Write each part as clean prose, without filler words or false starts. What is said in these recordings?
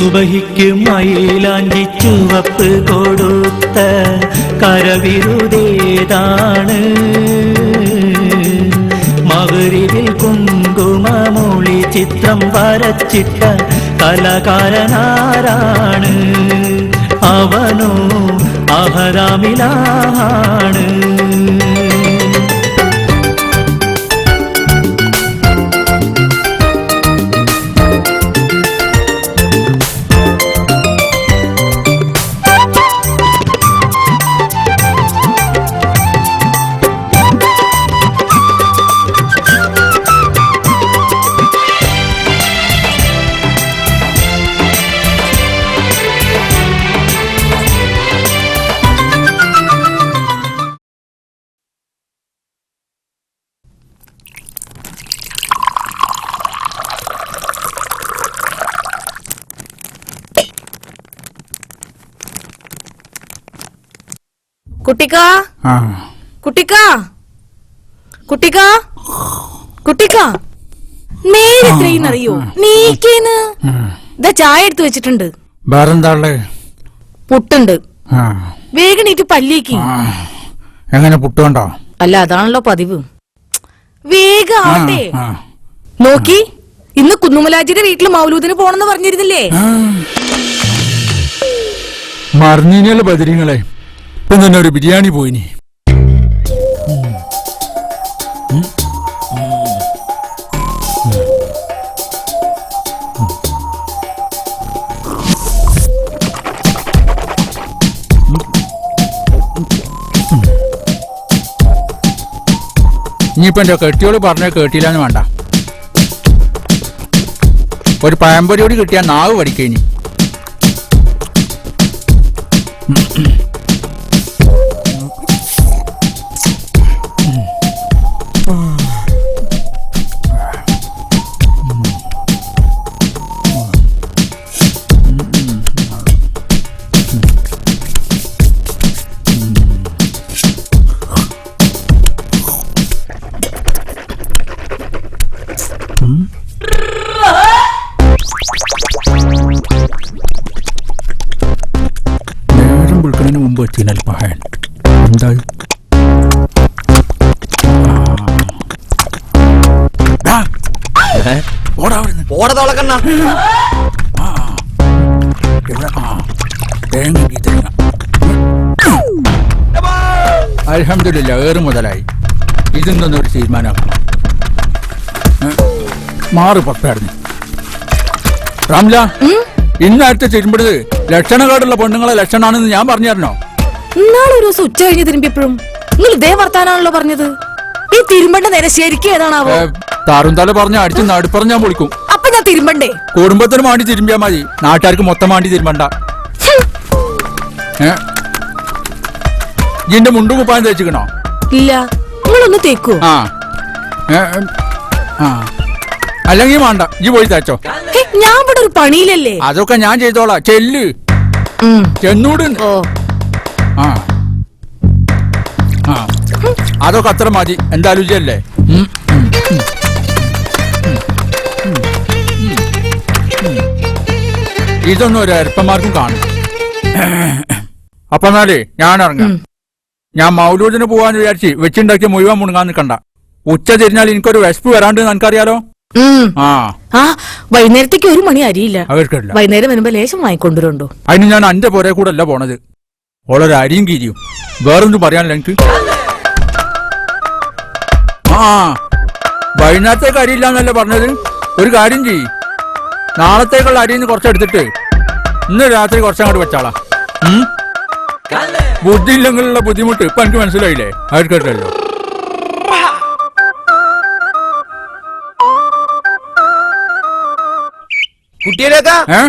സുബഹിക്ക് മയിലാഞ്ചി ചുവപ്പ് കൊടുത്ത കരവിരുതേതാണ് മഗ്‌രിബിൽ കുങ്കുമമൊളി ചിത്രം വരച്ചിട്ട കലാകാരനാരാണ് അവനോ അഹ്റാമിലാണ് കുട്ടിക്കാ കുട്ടിക്കാ കുട്ടിക്കാ കുട്ടിക്കാ നേരെത്രയെന്നറിയോ നീക്കേന്ന് ഇതാ ചായ എടുത്തു വെച്ചിട്ടുണ്ട്. വേറെന്താ? പുട്ടുണ്ട്. വേഗം നീറ്റ് പല്ലിക്ക്. എങ്ങനെ പുട്ടുണ്ടോ? അല്ല അതാണല്ലോ പതിവ്. വേഗം ആട്ടെ. നോക്കി ഇന്ന് കുന്നുമലാജിയുടെ വീട്ടില് മൗലൂദിന് പോണെന്ന് പറഞ്ഞിരുന്നില്ലേ? മറിഞ്ഞീനല്ലേ ബദരീങ്ങളെ. ഇപ്പം തന്നെ ഒരു ബിരിയാണി പോയിനി. ഇനിയിപ്പോ എന്റെ കെട്ടിയോട് പറഞ്ഞ കേട്ടില്ലാന്ന് വേണ്ട. ഒരു പഴംപൊരിയോട് കിട്ടിയാൽ നാവ് പഠിക്കേനി. നേരം വിളിക്കുന്നതിന് മുമ്പ് എത്തിയാൽ പഹൻ എന്താ അൽഹംദുലില്ലാ ഏറ് മുതലായി. ഇതൊന്നൊരു തീരുമാനമാക്കണം. മാറ് പത്തായിരുന്നു. റാംല ഇന്നത്തെ തിരുമ്പെടുത്ത് ലക്ഷണക്കാടുള്ള പെണ്ണുങ്ങളെ ലക്ഷണാണെന്ന് ഞാൻ പറഞ്ഞായിരുന്നോ? ഇന്നാളെ ഒരു ദിവസം ഉച്ച കഴിഞ്ഞ് തിരുമ്പിയപ്പോഴും നിങ്ങൾ ഇതേ വർത്താനാണല്ലോ പറഞ്ഞത്. ഈ തിരുമ്പണ്ട നേരെ ശരിക്കും ഏതാണാവോ? താറുംതല പറഞ്ഞ അടിച്ച് നടുപ്പറഞ്ഞ് ഞാൻ പൊളിക്കും. അപ്പൊ ഞാൻ തിരുമ്പണ്ടേ? കുടുംബത്തിന് വേണ്ടി തിരുമ്പിയാ മതി, നാട്ടുകാർക്ക് മൊത്തം വേണ്ടി തിരുമ്പണ്ട. ഇതിന്റെ മുണ്ടു കുപ്പായം തേച്ചിക്കണോ? ഇല്ല. നിങ്ങളൊന്ന് തേക്കോ? അല്ലെങ്കിൽ വേണ്ട, ഈ പോയി തേച്ചോ. ഞാൻ ഇവിടെ ഒരു പണിയിലല്ലേ. അതൊക്കെ ഞാൻ ചെയ്തോളാം. ചെല്ല് ചെന്നൂട്. അതൊക്കെ അത്ര മതി. എന്താ രുചിയല്ലേ? ഇതൊന്നും ഒരു അല്പന്മാർക്കും കാണും. അപ്പൊ എന്നാലേ ഞാൻ ഇറങ്ങാം. ഞാൻ മൗലൂദിന് പോവാന്ന് വിചാരിച്ച് വെച്ചുണ്ടാക്കി മുഴുവൻ മുണങ്ങാൻ നിൽക്കണ്ട. ഉച്ച തിരിഞ്ഞാൽ എനിക്കൊരു വിശപ്പ് വരാണ്ട് നിനക്കറിയാലോ. വൈകുന്നേരത്തേക്ക് ഒരു മണി അരിയില്ല. അവർക്കല്ല. വൈകുന്നേരം വരുമ്പോ ലേശം വാങ്ങിക്കൊണ്ടുവരുണ്ടോ? അതിന് ഞാൻ അന്റെ പുറകെ കൂടെ അല്ല പോണത്. ഓളൊരു അരിയും കീരിയും വേറൊന്നും പറയാനില്ല എനിക്ക്. വൈകുന്നേരത്തേക്ക് അരിയില്ല എന്നല്ലേ പറഞ്ഞത്. ഒരു കാര്യം ചെയ്യ്, നാളത്തേക്കുള്ള അരിന്ന് കുറച്ചെടുത്തിട്ട് ഇന്ന് രാത്രി കുറച്ചങ്ങോട്ട് വെച്ചാളാ. ബുദ്ധി ഇല്ലെങ്കിലുള്ള ബുദ്ധിമുട്ട് ഇപ്പൊ എനിക്ക് മനസ്സിലായില്ലേ? അവർക്കല്ലോ.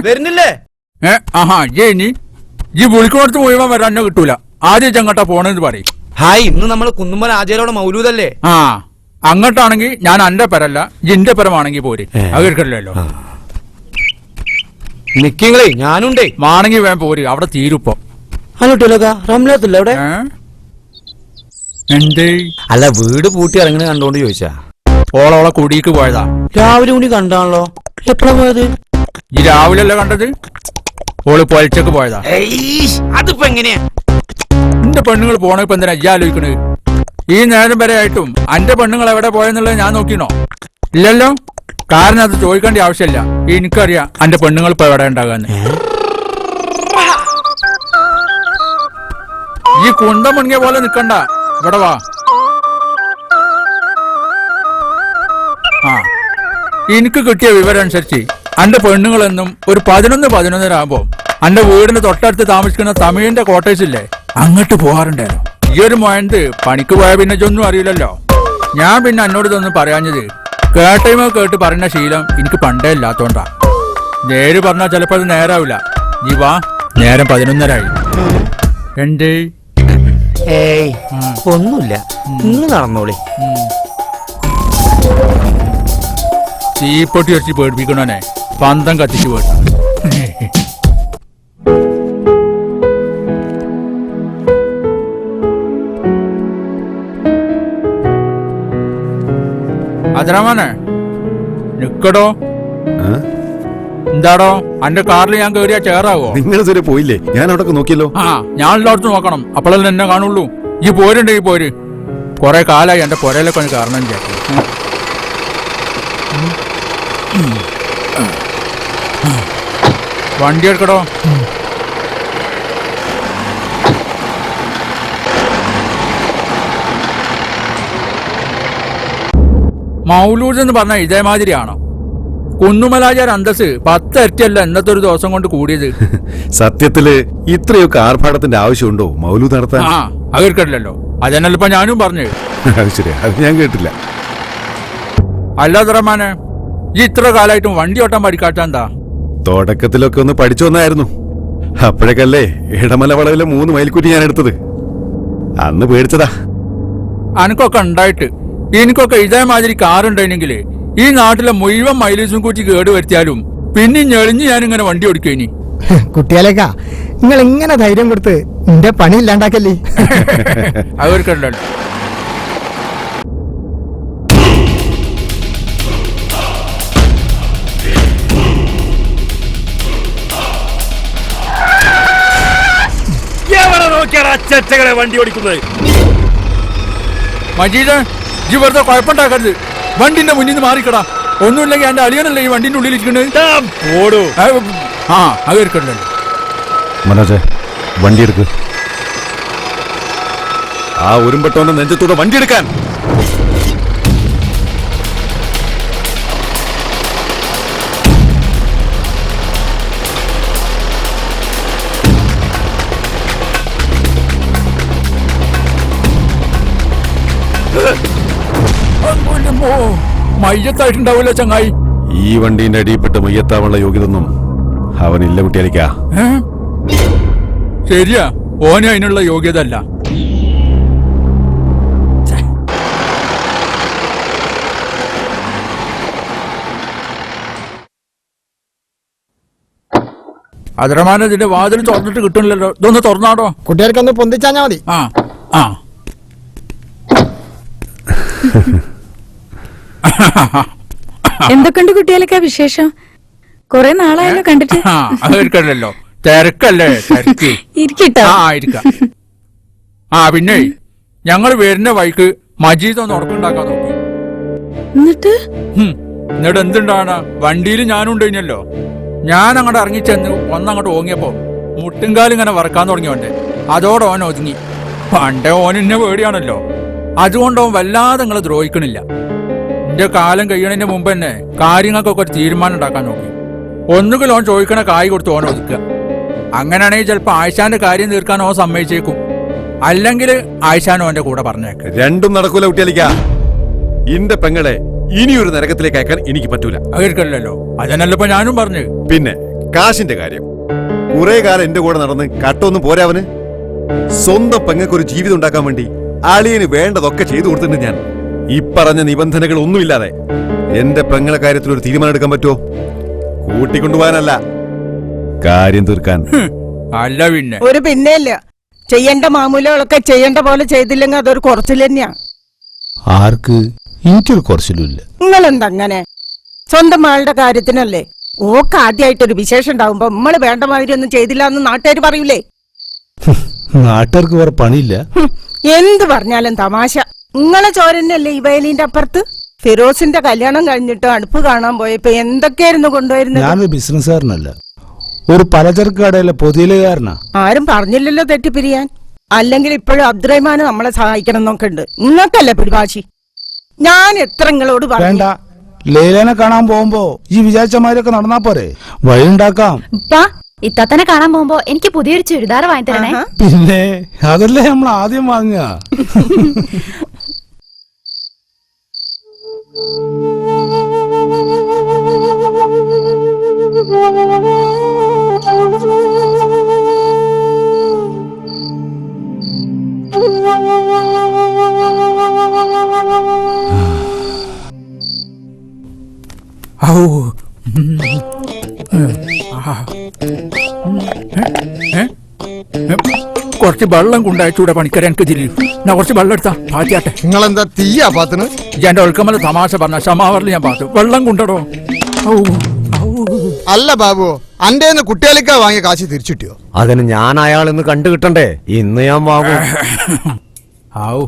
വരുന്നില്ലേ? ഈ വിളിക്കോടത്ത് മുഴുവൻ വരാൻ കിട്ടൂല. ആദ്യം ചെങ്ങോട്ടാ പോണെന്ന് പറയും. ഹായ്, ഇന്ന് നമ്മള് കുന്നുമ്മൽ ആചാരോടെ മൗലൂദല്ലേ? അങ്ങോട്ടാണെങ്കിൽ ഞാൻ അന്റെ പെരല്ല, ജിന്റെ പെരമാണെങ്കിൽ പോരെ. അവർക്കല്ലോ. നിങ്ങളെ ഞാനുണ്ടേ. മാണെങ്കിൽ വേം പോര്, അവിടെ തീരുപ്പോ. റംലാത്തല്ല അവിടെ? എന്തേ? അല്ല, വീട് പൂട്ടി ഇറങ്ങണ കണ്ടോണ്ട് ചോദിച്ചാ. ഓളോളെ കുടിക്ക് പോയതാ. രാവിലെ കൂടി കണ്ടാണല്ലോ. എപ്പോഴാ പോയത്? ഈ രാവിലെ കണ്ടത് ഓള് പൊലച്ചക്ക് പോയതാ. അതിപ്പോ എങ്ങനെയാ? എന്റെ പെണ്ണുങ്ങൾ പോണ ഇപ്പൊ എന്തിനാ ഇജ്ജ് ആലോചിക്കണത്? ഈ നേരം വരെ ആയിട്ടും അന്റെ പെണ്ണുങ്ങൾ എവിടെ പോയെന്നുള്ളത് ഞാൻ നോക്കിനോ? ഇല്ലല്ലോ. കാരണം അത് ചോദിക്കേണ്ട ആവശ്യമില്ല. എനിക്കറിയാം അന്റെ പെണ്ണുങ്ങൾ ഇപ്പൊ എവിടെ ഉണ്ടാകാന്ന്. ഈ കുന്തം മുങ്ങിയ പോലെ നിക്കണ്ട, ഇവിടെ വാ. ആ, എനിക്ക് കിട്ടിയ വിവരം അനുസരിച്ച് അന്റെ പെണ്ണുങ്ങളെന്നും ഒരു 11-11:30 ആകുമ്പോ അന്റെ വീടിന് തൊട്ടടുത്ത് താമസിക്കുന്ന തമിഴിന്റെ ക്വാർട്ടേഴ്സ് ഇല്ലേ, അങ്ങോട്ട് പോകാറുണ്ടായിരുന്നു. ഈ ഒരു മോയന്ത് പണിക്ക് പോയ പിന്നെ ഇതൊന്നും അറിയില്ലല്ലോ. ഞാൻ പിന്നെ എന്നോട് ഇതൊന്നും പറയാഞ്ഞത് കേട്ടൈമോ കേട്ട് പറയുന്ന ശീലം എനിക്ക് പണ്ടേ ഇല്ലാത്തോണ്ടാ. നേര് പറഞ്ഞാൽ ചിലപ്പോ അത് നേരാവില്ല. നീ വാ, നേരം 11:30 ആയി. എന്തേ? ഏയ് ഒന്നുമില്ല, നിങ്ങൾ നടന്നോളി. തീപ്പൊട്ടി വെച്ച് പേടിപ്പിക്കണോനെ പന്തം കത്തിച്ചു പോട്ട. അതിരമാനെ നിക്കടോ. എന്താടോ അന്റെ കാറിൽ ഞാൻ കേറിയാ ചേറാവോ? നിങ്ങൾ ഇതുവരെ പോയില്ലേ? ഞാൻ അവിടെ നോക്കിയല്ലോ. ആ, ഞാൻ എല്ലായിടത്തും നോക്കണം, അപ്പോഴല്ലേ എന്നെ കാണുള്ളൂ. ഈ പോരുണ്ട്, ഈ പോര്. കൊറേ കാലായി എന്റെ പുരയിലൊക്കെ ഒന്ന് കാരണം ചേട്ടൻ. വണ്ടി എടുക്കടോ. മൗലൂദ് എന്ന് പറഞ്ഞാൽ ഇതേമാതിരിയാണോ? കുന്നുമലാചാര അന്തസ് 10 ഇരട്ടിയല്ല ഇന്നത്തെ ഒരു ദിവസം കൊണ്ട് കൂടിയത്. സത്യത്തില് ഇത്രയൊക്കെ ആർഭാടത്തിന്റെ ആവശ്യമുണ്ടോ മൗലൂദ് നടത്താൻ? ആ, അത് കേട്ടില്ലല്ലോ. അതെന്നല്ല ഇപ്പൊ ഞാനും പറഞ്ഞു. അത് ശരി, അത് ഞാൻ കേട്ടില്ല. അല്ലാതെ റഹ്മാനെ, ഈ ഇത്ര കാലായിട്ടും വണ്ടി ഓട്ടാൻ പഠിക്കാത്ത എന്താ? തുടക്കത്തിലൊക്കെ ഒന്ന് പഠിച്ചു വന്നായിരുന്നു. അപ്പോഴേക്കല്ലേ ഇടമല വളവിലെ 3 മൈൽക്കുറ്റി ഞാൻ എടുത്തത്. അന്ന് പേടിച്ചതാ. അനക്കൊക്കെ ഉണ്ടായിട്ട് എനിക്കൊക്കെ ഇതേമാതിരി കാറുണ്ടായിരുന്നെങ്കിൽ ഈ നാട്ടിലെ മുഴുവൻ മൈലേജും കൂട്ടി കേട് വരുത്തിയാലും പിന്നെ ഞെളിഞ്ഞ് ഞാനിങ്ങനെ വണ്ടി ഓടിക്കേനി. കുട്ടിയാലേക്കാ, നിങ്ങൾ ഇങ്ങനെ ധൈര്യം കൊടുത്ത് എന്റെ പണി ഇല്ലാണ്ടാക്കല്ലേ. അവർക്കുണ്ടല്ലോ. വണ്ടി ഓടിക്കുന്നത് മജീദ്, ഈ വെറുതെ കുഴപ്പമുണ്ടാക്കരുത്. വണ്ടിന്റെ മുന്നിൽ നിന്ന് മാറിക്കടാ. ഒന്നുമില്ലെങ്കിൽ എന്റെ അളിയനല്ലേ ഈ വണ്ടിന്റെ ഉള്ളിൽ ഇരിക്കുന്നത്. ആ, അവർക്കുണ്ടല്ലോ. മനോജെ, വണ്ടി എടുക്ക്. ആ ഒരുമ്പെട്ടോന്റെ നെഞ്ചത്തൂടെ വണ്ടി എടുക്കാൻ. മയ്യത്തായിട്ടുണ്ടാവൂല്ലോ ചങ്ങായി. ഈ വണ്ടീന്റെ അടിയിൽപ്പെട്ട് മയ്യത്താവുള്ള യോഗ്യതൊന്നും അവനില്ല കുട്ടിയാലിക്കാ. ശരിയാ, ഓന് അതിനുള്ള യോഗ്യത അല്ല. അതിരമാന ഇതിന്റെ വാതിൽ തുറന്നിട്ട് കിട്ടണില്ലല്ലോ. ഇതൊന്ന് തുറന്നാടോ. കുട്ടികൾക്കൊന്ന് പൊന്തിച്ചാഞ്ഞാ മതി. ആ ആ എന്തൊക്കെയുണ്ട് കുട്ടികളൊക്കെ വിശേഷം? കൊറേ നാളായല്ലോ കണ്ടിട്ട്. അതെടുക്കണല്ലോ. തിരക്കല്ലേ, തിരക്ക്. ഇരിക്കട്ടോ. ആ, ഇരിക്കാം. ആ, പിന്നെ ഞങ്ങൾ വരുന്ന വഴിക്ക് മജീദ് ഒന്ന് ഉറപ്പുണ്ടാക്കാൻ നോക്കി. എന്നിട്ട് എന്നിട്ട് എന്തുണ്ടാണ്, വണ്ടിയിൽ ഞാനും ഉണ്ടായിനല്ലോ. ഞാൻ അങ്ങോട്ട് ഇറങ്ങിച്ചെന്ന് ഒന്നങ്ങോട്ട് ഓങ്ങിയപ്പോ മുട്ടുംകാലും ഇങ്ങനെ വറക്കാൻ തുടങ്ങിയോണ്ട് അതോടെ ഓൻ ഒതുങ്ങി. പണ്ടേ ഓൻ എന്നെ പേടിയാണല്ലോ. അതുകൊണ്ട് ഓൻ വല്ലാതെ നിങ്ങളെ ദ്രോഹിക്കണില്ല. എന്റെ കാലം കഴിയണതിന്റെ മുമ്പ് തന്നെ കാര്യങ്ങൾക്കൊക്കെ ഒരു തീരുമാനം ഉണ്ടാക്കാൻ നോക്കി. ഒന്നുകിൽ ഓൻ ചോദിക്കണ കായ് കൊടുത്ത് ഓൻ ഒതുക്കുക. അങ്ങനെയാണെങ്കിൽ ചിലപ്പോ ആയിഷാന്റെ കാര്യം തീർക്കാൻ ഓൻ സമ്മതിച്ചേക്കും. അല്ലെങ്കിൽ ആയിഷാൻ ഓന്റെ കൂടെ പറഞ്ഞേക്ക്. രണ്ടും നടക്കൂല കുട്ടിയാലിക്ക. ഇന്റെ പെങ്ങളെ ഇനിയൊരു നരകത്തിലേക്ക് അയക്കാൻ എനിക്ക് പറ്റൂല. അവർക്കല്ലോ. അതിനല്ലപ്പോ ഞാനും പറഞ്ഞു. പിന്നെ കാശിന്റെ കാര്യം, കുറെ കാലം എന്റെ കൂടെ നടന്ന് കട്ടൊന്നും പോരാ അവന്. സ്വന്തം പെങ്ങൾക്ക് ഒരു ജീവിതം ഉണ്ടാക്കാൻ വേണ്ടി അളിയന് വേണ്ടതൊക്കെ ചെയ്തു കൊടുത്തിട്ടുണ്ട് ഞാൻ. ഈ പറഞ്ഞ നിബന്ധനകൾ ഒന്നുമില്ലാതെ എന്റെ പെങ്ങളെ കാര്യത്തിൽ ഒരു തീരുമാനം എടുക്കാൻ പറ്റുമോ? കൂട്ടിക്കൊണ്ടുപോകാനല്ല, കാര്യം തീർക്കാൻ. അല്ല പിന്നെ ഒരു പിന്നെയില്ല. ചെയ്യേണ്ട മാമൂലുകളൊക്കെ ചെയ്യേണ്ട പോലെ ചെയ്തില്ലെങ്കിൽ അതൊരു കുറച്ചിൽ തന്നെയാ. ആർക്ക്? എനിക്കൊരു കുറച്ചിലുമില്ല. നിങ്ങളെന്തങ്ങനെ? സ്വന്തം ആളുടെ കാര്യത്തിനല്ലേ. ഓക്ക് ആദ്യമായിട്ടൊരു വിശേഷം ഉണ്ടാവുമ്പോ നമ്മള് വേണ്ട മാതിരി ഒന്നും ചെയ്തില്ല എന്ന് നാട്ടുകാർ പറയൂലേ? നാട്ടുകാർക്ക് വേറെ പണിയില്ല. എന്ത് പറഞ്ഞാലും തമാശ. നിങ്ങളെ ചോരന്നല്ലേ ഈ വയലിന്റെ അപ്പുറത്ത്? ഫിറോസിന്റെ കല്യാണം കഴിഞ്ഞിട്ട് അടുപ്പ് കാണാൻ പോയപ്പോ എന്തൊക്കെയായിരുന്നു കൊണ്ടുവരുന്നത്? ഞാനൊരു ബിസിനസ്സുകാരനല്ല, ഒരു പലചരക്ക് കടയിലെ പൊതിയിലുകാരനാ. ആരും പറഞ്ഞില്ലല്ലോ തെറ്റിപ്പിരിയാൻ. അല്ലെങ്കിൽ ഇപ്പോഴും അബ്ദുറഹ്മാന് നമ്മളെ സഹായിക്കണം എന്നൊക്കെ ഉണ്ട്. നിങ്ങൾക്കല്ലേ പരിഭാഷി. ഞാൻ എത്ര നിങ്ങളോട് വേണ്ട, പറഞ്ഞു. ലൈലേനെ കാണാൻ പോകുമ്പോ ഈ വിചാരിച്ചമാരൊക്കെ നടന്നാ പോരെ, വഴി ഉണ്ടാക്കാം. ഇത്തനെ കാണാൻ പോകുമ്പോ എനിക്ക് പുതിയൊരു ചുരിദാർ വാങ്ങി തരണേ. ആഹാ. പിന്നെ അതല്ലേ നമ്മൾ ആദ്യം വാങ്ങുക. ഔ. കുറച്ച് വെള്ളം കൊണ്ടയച്ചൂടെ പണിക്കര എനിക്ക് ജില്ലി. ഞാൻ കുറച്ച് വെള്ളം എടുത്താ പാറ്റിയാട്ടെ. നിങ്ങളെന്താ തീയാ പാത്തിന്? എന്റെ ഒഴുക്കമല തമാശ പറഞ്ഞ ക്ഷമാവറിൽ ഞാൻ പാത്തു. വെള്ളം കൊണ്ടടോ. അല്ല ബാബു, അന്റേന്ന് കുട്ടികൾക്ക് വാങ്ങിയ കാശ് തിരിച്ചിട്ടിയോ? അതിന് ഞാൻ അയാളെന്ന് കണ്ടു കിട്ടണ്ടേ? ഇന്ന് ഞാൻ വാങ്ങും. ഔ.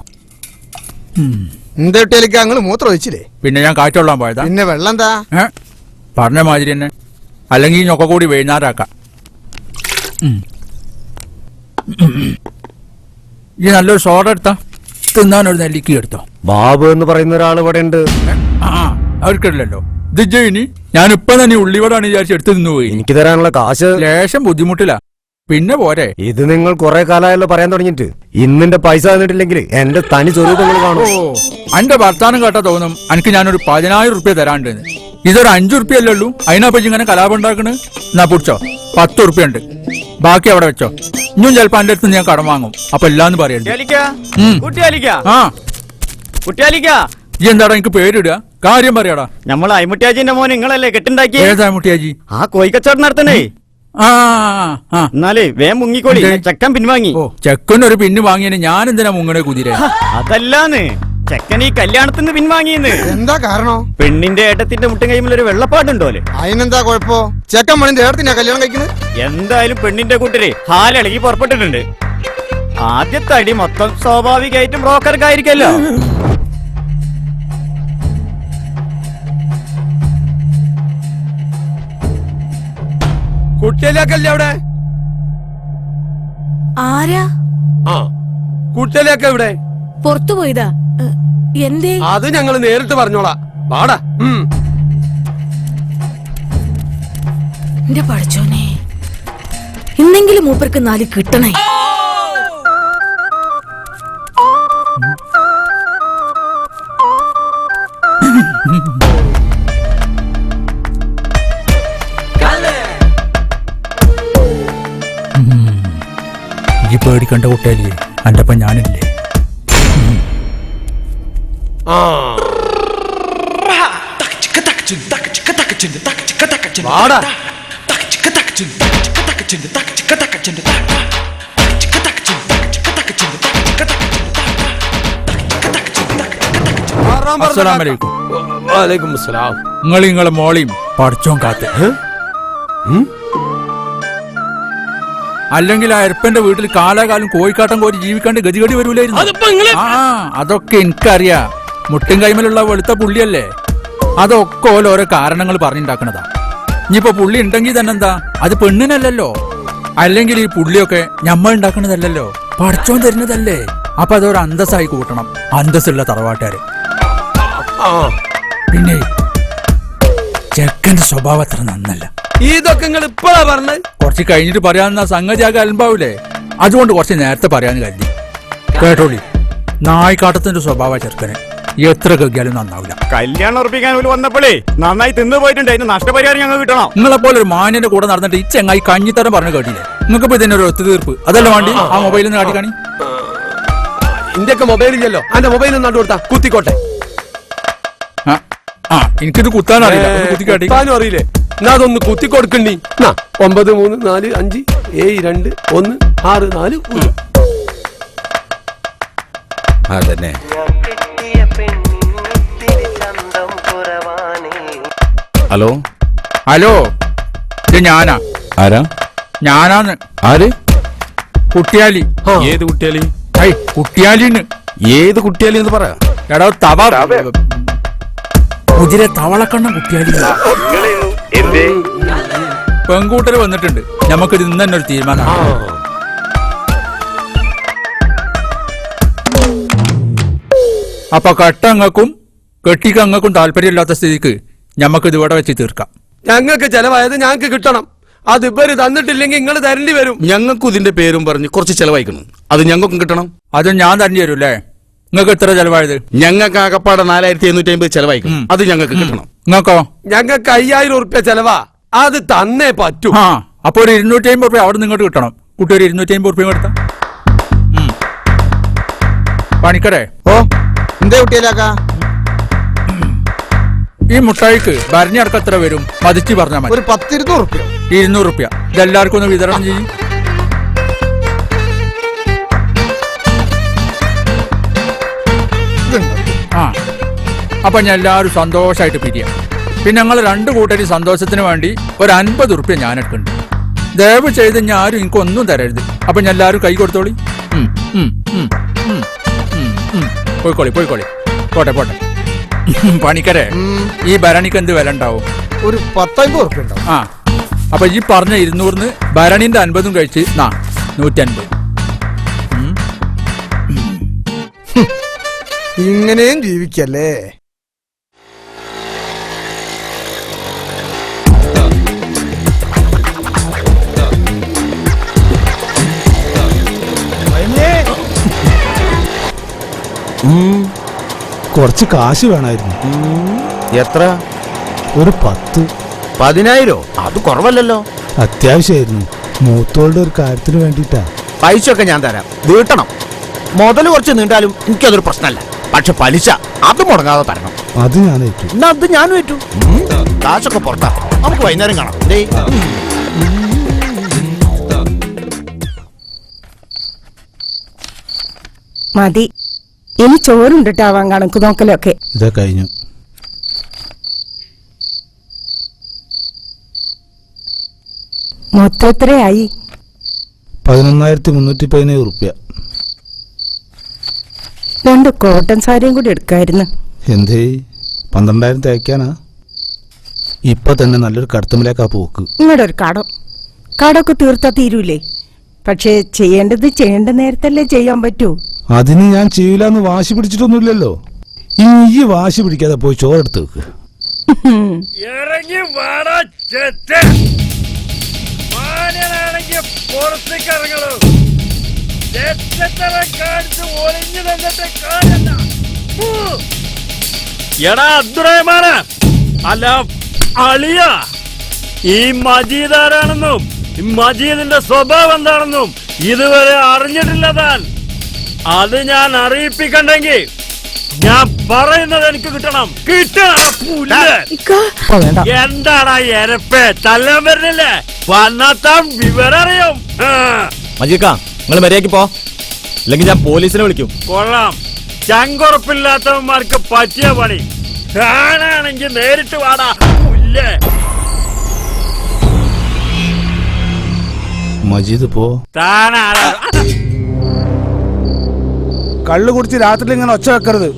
എന്റെ കുട്ടികൾക്ക് ഞങ്ങള് മൂത്രം ഒഴിച്ചില്ലേ? പിന്നെ ഞാൻ കാറ്റൊള്ളാൻ പോയതാ. പിന്നെ വെള്ളം എന്താ? പറഞ്ഞ മാതിരി തന്നെ. അല്ലെങ്കിൽ ഞൊക്കെ കൂടി വൈകുന്നേരമാക്കാം. ഈ നല്ലൊരു സോഡ എടുത്താ തിന്നാനൊരു നെല്ലിക്ക എടുത്തോ. ബാബു എന്ന് പറയുന്ന ഒരാൾ ഇവിടെ ഉണ്ട്. അവർക്കില്ലല്ലോ. ഇത് ജയിനി ഞാനിപ്പൊ തന്നെ ഉള്ളിവടാണ് വിചാരിച്ച് എടുത്തു നിന്ന് പോയി. എനിക്ക് തരാനുള്ള കാശ് ലേശം ബുദ്ധിമുട്ടില്ല. പിന്നെ പോരെ. ഇത് നിങ്ങൾ കുറെ കാലമായല്ലോ പറയാൻ തുടങ്ങിയിട്ട്. ഇന്നിന്റെ പൈസ തന്നിട്ടില്ലെങ്കിൽ എന്റെ തനി സ്വരൂപങ്ങൾ കാണും. അന്റെ വർത്താനം കേട്ടാ തോന്നും എനിക്ക് ഞാനൊരു 10,000 റുപ്യ തരാണ്ടെന്ന്. ഇതൊരു 5 റുപ്യല്ലേ ഉള്ളൂ. അതിനെപ്പറ്റി ഇങ്ങനെ കലാപം ഉണ്ടാക്കണ്. എന്നാ പിടിച്ചോ, 10 റുപ്യ ഉണ്ട്. ബാക്കി അവിടെ വെച്ചോ. ഇനിയും ചിലപ്പോ എന്റെ അടുത്ത് ഞാൻ കടം വാങ്ങും. അപ്പൊ എല്ലാന്ന് പറയണ്ട. ഈ എന്താടാ എനിക്ക് പേരിടുക? കാര്യം പറയാടാ. നമ്മളെ അയ്മുട്ടിയാജിന്റെ മോൻ നിങ്ങളല്ലേ കെട്ടുണ്ടാക്കി? ഏതാ മുട്ടിയാജി? ആ കോഴിക്കച്ചവടം നടത്തണേ. എന്നാലേ വേം മുങ്ങിക്കോളി. ചെക്കൻ പിൻവാങ്ങി. ഓ, ചെക്കനൊരു പിന്ന് വാങ്ങിയതിന് ഞാൻ എന്തിനാ മുങ്ങണേ കുതിര? അതല്ലാന്ന്, ചെക്കൻ ഈ കല്യാണത്തിന് പിൻവാങ്ങിയെന്ന്. എന്താ കാരണം? പെണ്ണിന്റെ ഏട്ടത്തിന്റെ മുട്ടും കൈമിൽ ഒരു വെള്ളപ്പാട്ടുണ്ടോലെ. അതിനെന്താ കുഴപ്പോ? ചെക്കൻ മണിന്റെ ഏടത്തിനാ കല്യാണം കഴിക്കുന്നത്. എന്തായാലും പെണ്ണിന്റെ കൂട്ടര് ഹാലിളകി പുറപ്പെട്ടിട്ടുണ്ട്. ആദ്യത്തെ അടി മൊത്തം സ്വാഭാവികമായിട്ടും ബ്രോക്കർക്കായിരിക്കല്ലോ. കുട്ടിയിലേക്കല്ലേ അവിടെ? ആരാ? കുട്ടിയിലേക്ക് എവിടെ? പുറത്തു പോയതാ. എന്തേ? അത് ഞങ്ങൾ നേരിട്ട് പറഞ്ഞോളാം. വാടാ. എന്റെ പഠിച്ചോനെ, ഇന്നെങ്കിലും മൂപ്പർക്ക് 4 കിട്ടണേ. ഈ പേടിക്കണ്ട കുട്ടിയല്ലേ, എന്റെ ഒപ്പം ഞാനില്ലേ. വാടാ. അസ്സലാമലൈക്കും. വലൈക്കും അസ്സലാം. നിങ്ങൾ നിങ്ങളെ മോളിയും പഠിച്ചോൻ കാത്ത്. അല്ലെങ്കിൽ ആ എരപ്പന്റെ വീട്ടിൽ കാലാകാലം കോഴിക്കാട്ടം കോരി ജീവിക്കാണ്ട് ഗതികടി വരൂലായിരുന്നു. അതൊക്കെ എനിക്കറിയാം. മുട്ടും കൈമലുള്ള വെളുത്ത പുള്ളിയല്ലേ. അതൊക്കെ ഓരോ കാരണങ്ങൾ പറഞ്ഞുണ്ടാക്കണതാ. ഇനിയിപ്പോ പുള്ളി ഉണ്ടെങ്കിൽ തന്നെ എന്താ, അത് പെണ്ണിനല്ലല്ലോ. അല്ലെങ്കിൽ ഈ പുള്ളിയൊക്കെ ഞമ്മ ഉണ്ടാക്കണതല്ലല്ലോ, പഠിച്ചോൻ തരുന്നതല്ലേ. അപ്പൊ അതൊരു അന്തസ്സായി കൂട്ടണം, അന്തസ്സുള്ള തറവാട്ടുകാര്. പിന്നെ ചെക്കന്റെ സ്വഭാവം അത്ര നന്നല്ല. ഇതൊക്കെ നിങ്ങൾ ഇപ്പഴാ പറഞ്ഞത്? കുറച്ച് കഴിഞ്ഞിട്ട് പറയാവുന്ന സംഗതി ആകെ അലമ്പാവൂലേ. അതുകൊണ്ട് കുറച്ച് നേരത്തെ പറയാന്ന് കരുതി. കേട്ടോളി, നായ്ക്കാട്ടത്തിന്റെ സ്വഭാവ ചെറുക്കന് എത്ര കഗ്യാലും നന്നാവില്ല. കല്യാണം ഉറപ്പിക്കാൻ വന്നപ്പോഴേ നന്നായി തിന്നു പോയിട്ടുണ്ട്. അതിന് നഷ്ടപരിഹാരം ഞങ്ങൾ കിട്ടണം. നിങ്ങളെ പോലെ ഒരു മാന്യന്റെ കൂടെ നടന്നിട്ട് ഈ ചെങ്ങായി കഞ്ഞിത്തരം പറഞ്ഞു കേട്ടില്ലേ. നിങ്ങൾക്ക് ഇപ്പൊ ഇതിന്റെ ഒരു ഒത്തുതീർപ്പ് അതല്ല വേണ്ടി. ആ മൊബൈലിൽ നിന്ന് കാട്ടിക്കാണി. ഇന്ത്യക്ക് മൊബൈലില്ലല്ലോ. അന്റെ മൊബൈൽ നട്ടു കൊടുത്താ കുത്തിക്കോട്ടെ. എനിക്കിത് കുത്താൻ അറിയില്ല. കുത്തിക്കാട്ടി അറിയില്ലേ? എന്നാ അതൊന്ന് കുത്തി കൊടുക്കണ്ടി. 9 3 4 5 7 2 1 6 4. അതന്നെ. ഹലോ ഹലോ ഇത് ഞാനാ. ആരാ? ഞാനാന്ന്. ആര്? കുട്ടിയാലി. ഏത് കുട്ടിയാലി? കുട്ടിയാലിന്ന്. ഏത് കുട്ടിയാലി എന്ന് പറ. എടോ തവ കുതിരെ തവളക്കണ്ണ കുട്ടിയാലി. പെൺകൂട്ടര് വന്നിട്ടുണ്ട്. നമുക്കിത് ഇന്ന് തന്നെ ഒരു തീരുമാനമാണ്. അപ്പൊ കെട്ടങ്ങൾക്കും കെട്ടിക്കങ്ങൾക്കും താല്പര്യമില്ലാത്ത സ്ഥിതിക്ക് ഞമ്മക്കിത് ഇവിടെ വെച്ച് തീർക്കാം. ഞങ്ങൾക്ക് ചെലവായത് ഞങ്ങൾക്ക് കിട്ടണം. അത് ഇവര് തന്നിട്ടില്ലെങ്കിൽ നിങ്ങൾ തരേണ്ടി വരും. ഞങ്ങൾക്കും ഇതിന്റെ പേരും പറഞ്ഞ് കുറച്ച് ചെലവായിക്കണം. അത് ഞങ്ങൾക്കും കിട്ടണം. അത് ഞാൻ തരേണ്ടി വരും അല്ലേ? നിങ്ങൾക്ക് എത്ര ചെലവായത്? ഞങ്ങൾക്ക് ആകപ്പാടെ 4750 ചെലവായിക്കണം. അത് ഞങ്ങൾക്ക് കിട്ടണം. നിങ്ങൾക്കോ? ഞങ്ങൾക്ക് 5000 ഉറുപ്പ്യ ചെലവാ. അത് തന്നേ പറ്റൂ. അപ്പൊ ഒരു 250 ഉറുപ്പ്യ അവിടെ നിങ്ങോട്ട് കിട്ടണം. കുട്ടി ഒരു 250 ഉറുപ്പ്യ കൊടുത്ത പണിക്കരെ. ഓ എന്തേ കുട്ടിയിലാക്കാ? ഈ മുട്ടായിക്ക് ഭരണിയടക്കം എത്ര വരും? മതിച്ച് പറഞ്ഞാൽ മതി. ഒരു 10-200 ഉറുപ്പ്യ. 200 ഉറുപ്പ്യ ഇതെല്ലാവർക്കും ഒന്ന് വിതരണം ചെയ്യും. അപ്പൊ ഞാൻ എല്ലാവരും സന്തോഷമായിട്ട് പിരിയാം. പിന്നെ ഞങ്ങൾ 2 കൂട്ടരും സന്തോഷത്തിന് വേണ്ടി ഒരു 50 ഉറുപ്പ്യ ഞാൻ എടുക്കുന്നുണ്ട്. ദയവ് ചെയ്ത് ഞാൻ ആരും എനിക്കൊന്നും തരരുത്. അപ്പൊ ഞാൻ എല്ലാവരും കൈ കൊടുത്തോളി. പോയിക്കോളി പോയിക്കോളി. പോട്ടെ പോട്ടെ. പണിക്കരെ, ഈ ഭരണിക്ക് എന്ത് വില ഉണ്ടാവും? ഒരു 10-50 ഉറുപ്പ്യ ഉണ്ടാവും. അപ്പൊ ഈ പറഞ്ഞ 200-ന് ഭരണിന്റെ 50 കഴിച്ച് 150. ഇങ്ങനെയും ജീവിക്കല്ലേ? കുറച്ച് കാശ് വേണമായിരുന്നു. എത്ര? ഒരു 10. 10,000? അത് കുറവല്ലല്ലോ. അത്യാവശ്യമായിരുന്നു. മൂത്തോളുടെ ഒരു കാര്യത്തിന് വേണ്ടിട്ടാ. പൈസ ഒക്കെ ഞാൻ തരാം. വീട്ടണം. മുതൽ കുറച്ച് നീണ്ടാലും എനിക്കതൊരു പ്രശ്നമല്ല. പക്ഷെ പലിശ അത് മുടങ്ങാതെ തരണം. അത് ഞാൻ ഏറ്റു. എന്നാ അത് ഞാനും ഏറ്റു. കാശൊക്കെ പുറത്താ. നമുക്ക് വൈകുന്നേരം കാണാം. മതി. ഇനി ചോറുണ്ടിട്ടാവാൻ കണക്ക് നോക്കലൊക്കെ. ഇതാ കഴിഞ്ഞു. മൊത്തം എത്രയായി? 11,317 ഉറുപ്പ്യ. 2 കോട്ടൺ സാരിയും കൂടി എടുക്കായിരുന്നു. എന്തേ 12,000 തയ്ക്കാനാ? ഇപ്പൊ തന്നെ നല്ലൊരു കടത്തുമ്പിലേക്കാ പോക്ക്. നിങ്ങളുടെ ഒരു കടമൊക്കെ തീർത്താ തീരൂലേ? പക്ഷെ ചെയ്യേണ്ടത് ചെയ്യേണ്ട നേരത്തല്ലേ ചെയ്യാൻ പറ്റൂ. അതിന് ഞാൻ ചെയ്യൂലെന്ന് വാശി പിടിച്ചിട്ടൊന്നുമില്ലല്ലോ. ഇനി ഈ വാശി പിടിക്കാതെ പോയി ചോറെടുത്ത് വെക്ക്. എടാ അബ്ദുറഹ്മാന, അല്ല അളിയ, ഈ മജീദ് ആരാണെന്നും മജീദിന്റെ സ്വഭാവം എന്താണെന്നും ഇതുവരെ അറിഞ്ഞിട്ടില്ല താൻ. അത് ഞാൻ അറിയിപ്പിക്കണ്ടെങ്കിൽ ഞാൻ പറയുന്നത് എനിക്ക് കിട്ടണം. എന്താടാ എരപ്പേ, തല്ലാൻ വരുന്നില്ലേ? വന്നാത്താൻ വിവരം അറിയും. മജീദ് നിങ്ങൾ മര്യാദയ്ക്ക് പോ, അല്ലെങ്കിൽ ഞാൻ പോലീസിനെ വിളിക്കും. കൊള്ളാം. ചങ്കുറപ്പില്ലാത്തവന്മാർക്ക് പറ്റിയ പണി. താനാണെങ്കിൽ നേരിട്ട് വാടാ പുല്ലേ. മജീദ് പോ. താനാടാ കള്ളു കുടിച്ച് രാത്രി ഇങ്ങനെ ഒച്ച വെക്കരുത്.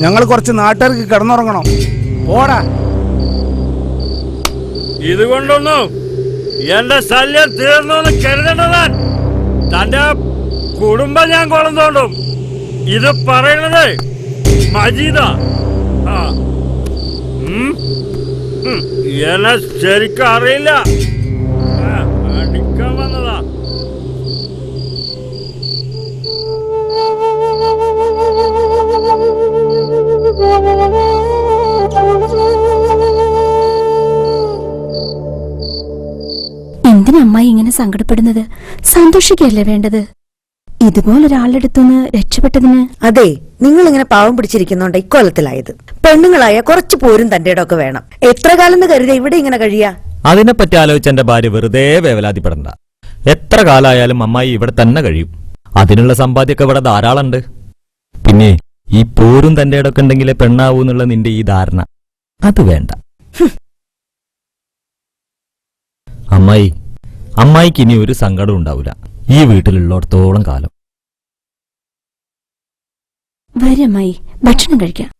ഞങ്ങൾ കുറച്ച് നാട്ടുകാർക്ക് കിടന്നുറങ്ങണം. പോടാ. ഇതുകൊണ്ടൊന്നും എന്റെ ശല്യം തീർന്നു കരുതേണ്ടതാൻ. തന്റെ കുടുംബം ഞാൻ കൊളം തോണ്ടും. ഇത് പറയുന്നത് മജീദാ. എന്നെ ശരിക്കും അറിയില്ല. അടിക്കാൻ വന്നതാ. എന്തിനമ്മായി ഇങ്ങനെ സങ്കടപ്പെടുന്നത്? സന്തോഷിക്കല്ലേ വേണ്ടത്? ഇതുപോലൊരാളുടെ അടുത്തുനിന്ന് രക്ഷപ്പെട്ടതിന്. അതെ, നിങ്ങൾ ഇങ്ങനെ പാവം പിടിച്ചിരിക്കുന്നുണ്ട് ഇക്കൊല്ലത്തിലായത്. പെണ്ണുങ്ങളായ കുറച്ച് പോരും തന്റെ ഇടമൊക്കെ വേണം. എത്ര കാലം കരുതി ഇവിടെ ഇങ്ങനെ കഴിയാ? അതിനെപ്പറ്റി ആലോചിച്ച് എന്റെ ഭാര്യ വെറുതെ വേവലാതിപ്പെടണ്ട. എത്ര കാലായാലും അമ്മായി ഇവിടെ തന്നെ കഴിയും. അതിനുള്ള സമ്പാദ്യമൊക്കെ ഇവിടെ ധാരാളമുണ്ട്. പിന്നെ ഈ പോരും തന്റെ ഇടമൊക്കെ ഉണ്ടെങ്കിലേ പെണ്ണാവൂ എന്നുള്ള നിന്റെ ഈ ധാരണ അത് വേണ്ട. അമ്മായിക്ക് ഇനി ഒരു സങ്കടം ഉണ്ടാവില്ല ഈ വീട്ടിലുള്ളിടത്തോളം കാലം. വരമ്മായി, ഭക്ഷണം കഴിക്കാം.